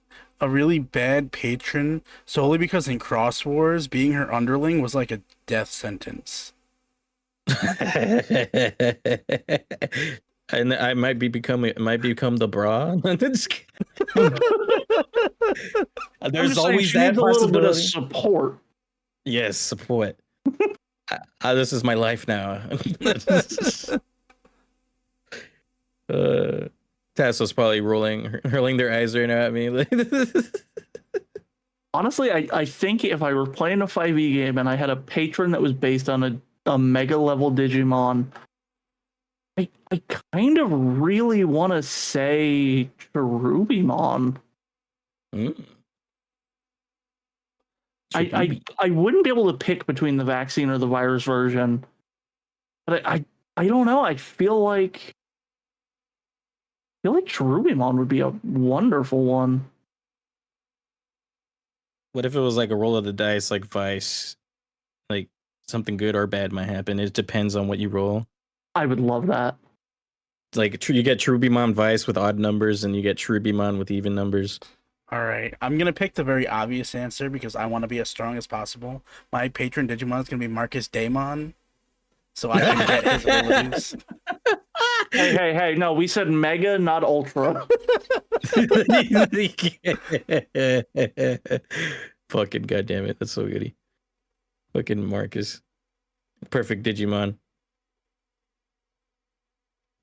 a really bad patron solely because in Cross Wars, being her underling was like a death sentence. And I might become the bra. There's always that needs a little bit of possibility. support. Yes, support. This is my life now. Tasso's probably hurling their eyes right now at me. Honestly, I think if I were playing a 5e game and I had a patron that was based on a mega level Digimon, I kind of really want to say Cherubimon. I wouldn't be able to pick between the vaccine or the virus version, but I don't know. I feel like Cherubimon would be a wonderful one. What if it was like a roll of the dice, like Vice? Like something good or bad might happen. It depends on what you roll. I would love that. Like you get Cherubimon Vice with odd numbers, and you get Cherubimon with even numbers. All right, I'm gonna pick the very obvious answer because I want to be as strong as possible. My patron Digimon is gonna be Marcus Daemon, so I can get his abilities. Hey! No, we said mega, not ultra. Fucking goddamn it, that's so goody. Fucking Marcus, perfect Digimon.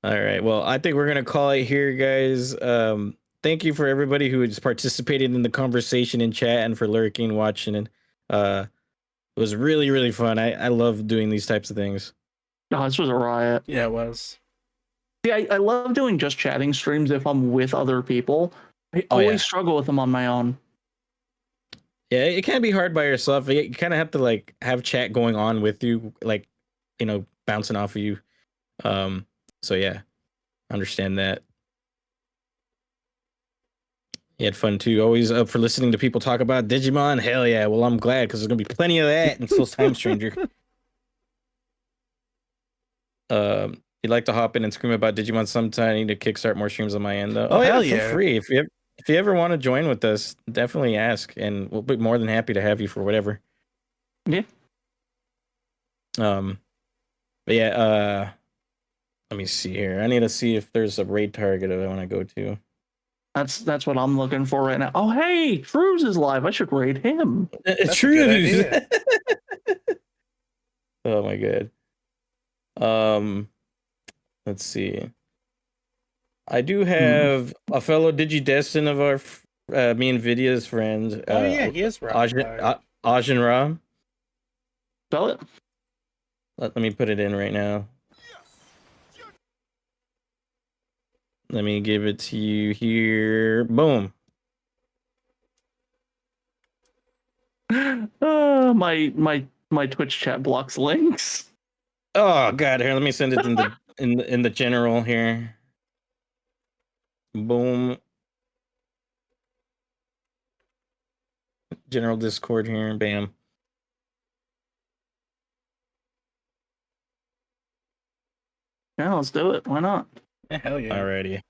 All right, well, I think we're gonna call it here, guys. Thank you for everybody who just participated in the conversation in chat and for lurking, watching, and It was really, really fun. I love doing these types of things. Oh, this was a riot. Yeah, it was. See, I love doing just chatting streams if I'm with other people. I Oh, always yeah. struggle with them on my own. Yeah, it can be hard by yourself. You kind of have to like have chat going on with you, like, you know, bouncing off of you. So yeah, understand that. You had fun too. Always up for listening to people talk about Digimon. Hell yeah. Well, I'm glad because there's gonna be plenty of that until Time Stranger. You'd like to hop in and scream about Digimon sometime. I need to kickstart more streams on my end though. Oh, Yeah, hell feel yeah. free. If you ever want to join with us, definitely ask, and we'll be more than happy to have you for whatever. Yeah. But yeah, let me see here. I need to see if there's a raid target I want to go to. That's what I'm looking for right now. Oh, hey, Shrews is live. I should raid him. It's That's a good true. idea. Oh my god. Let's see. I do have a fellow Digidestin of our me and Vidya's friend. Oh yeah, he is right. Ajin Ra. Spell it. Let me put it in right now. Let me give it to you here. Boom. My Twitch chat blocks links. Oh god, here, let me send it in the general here. Boom. General Discord here. Bam. Yeah, let's do it. Why not? Yeah, hell yeah. Alrighty.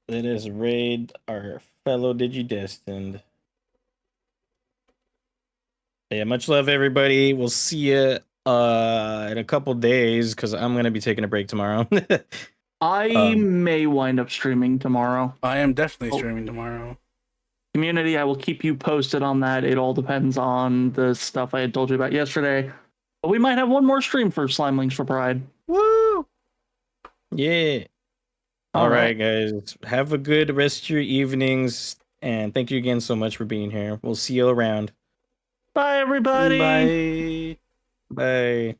Let us raid our fellow Digidestined. Yeah, much love, everybody. We'll see you in a couple days because I'm gonna be taking a break tomorrow. I may wind up streaming tomorrow. I am definitely streaming tomorrow. Community, I will keep you posted on that. It all depends on the stuff I had told you about yesterday. But we might have one more stream for Slime Links for Pride. Woo! Yeah. All right, guys. Have a good rest of your evenings, and thank you again so much for being here. We'll see you around. Bye, everybody. Bye. Bye.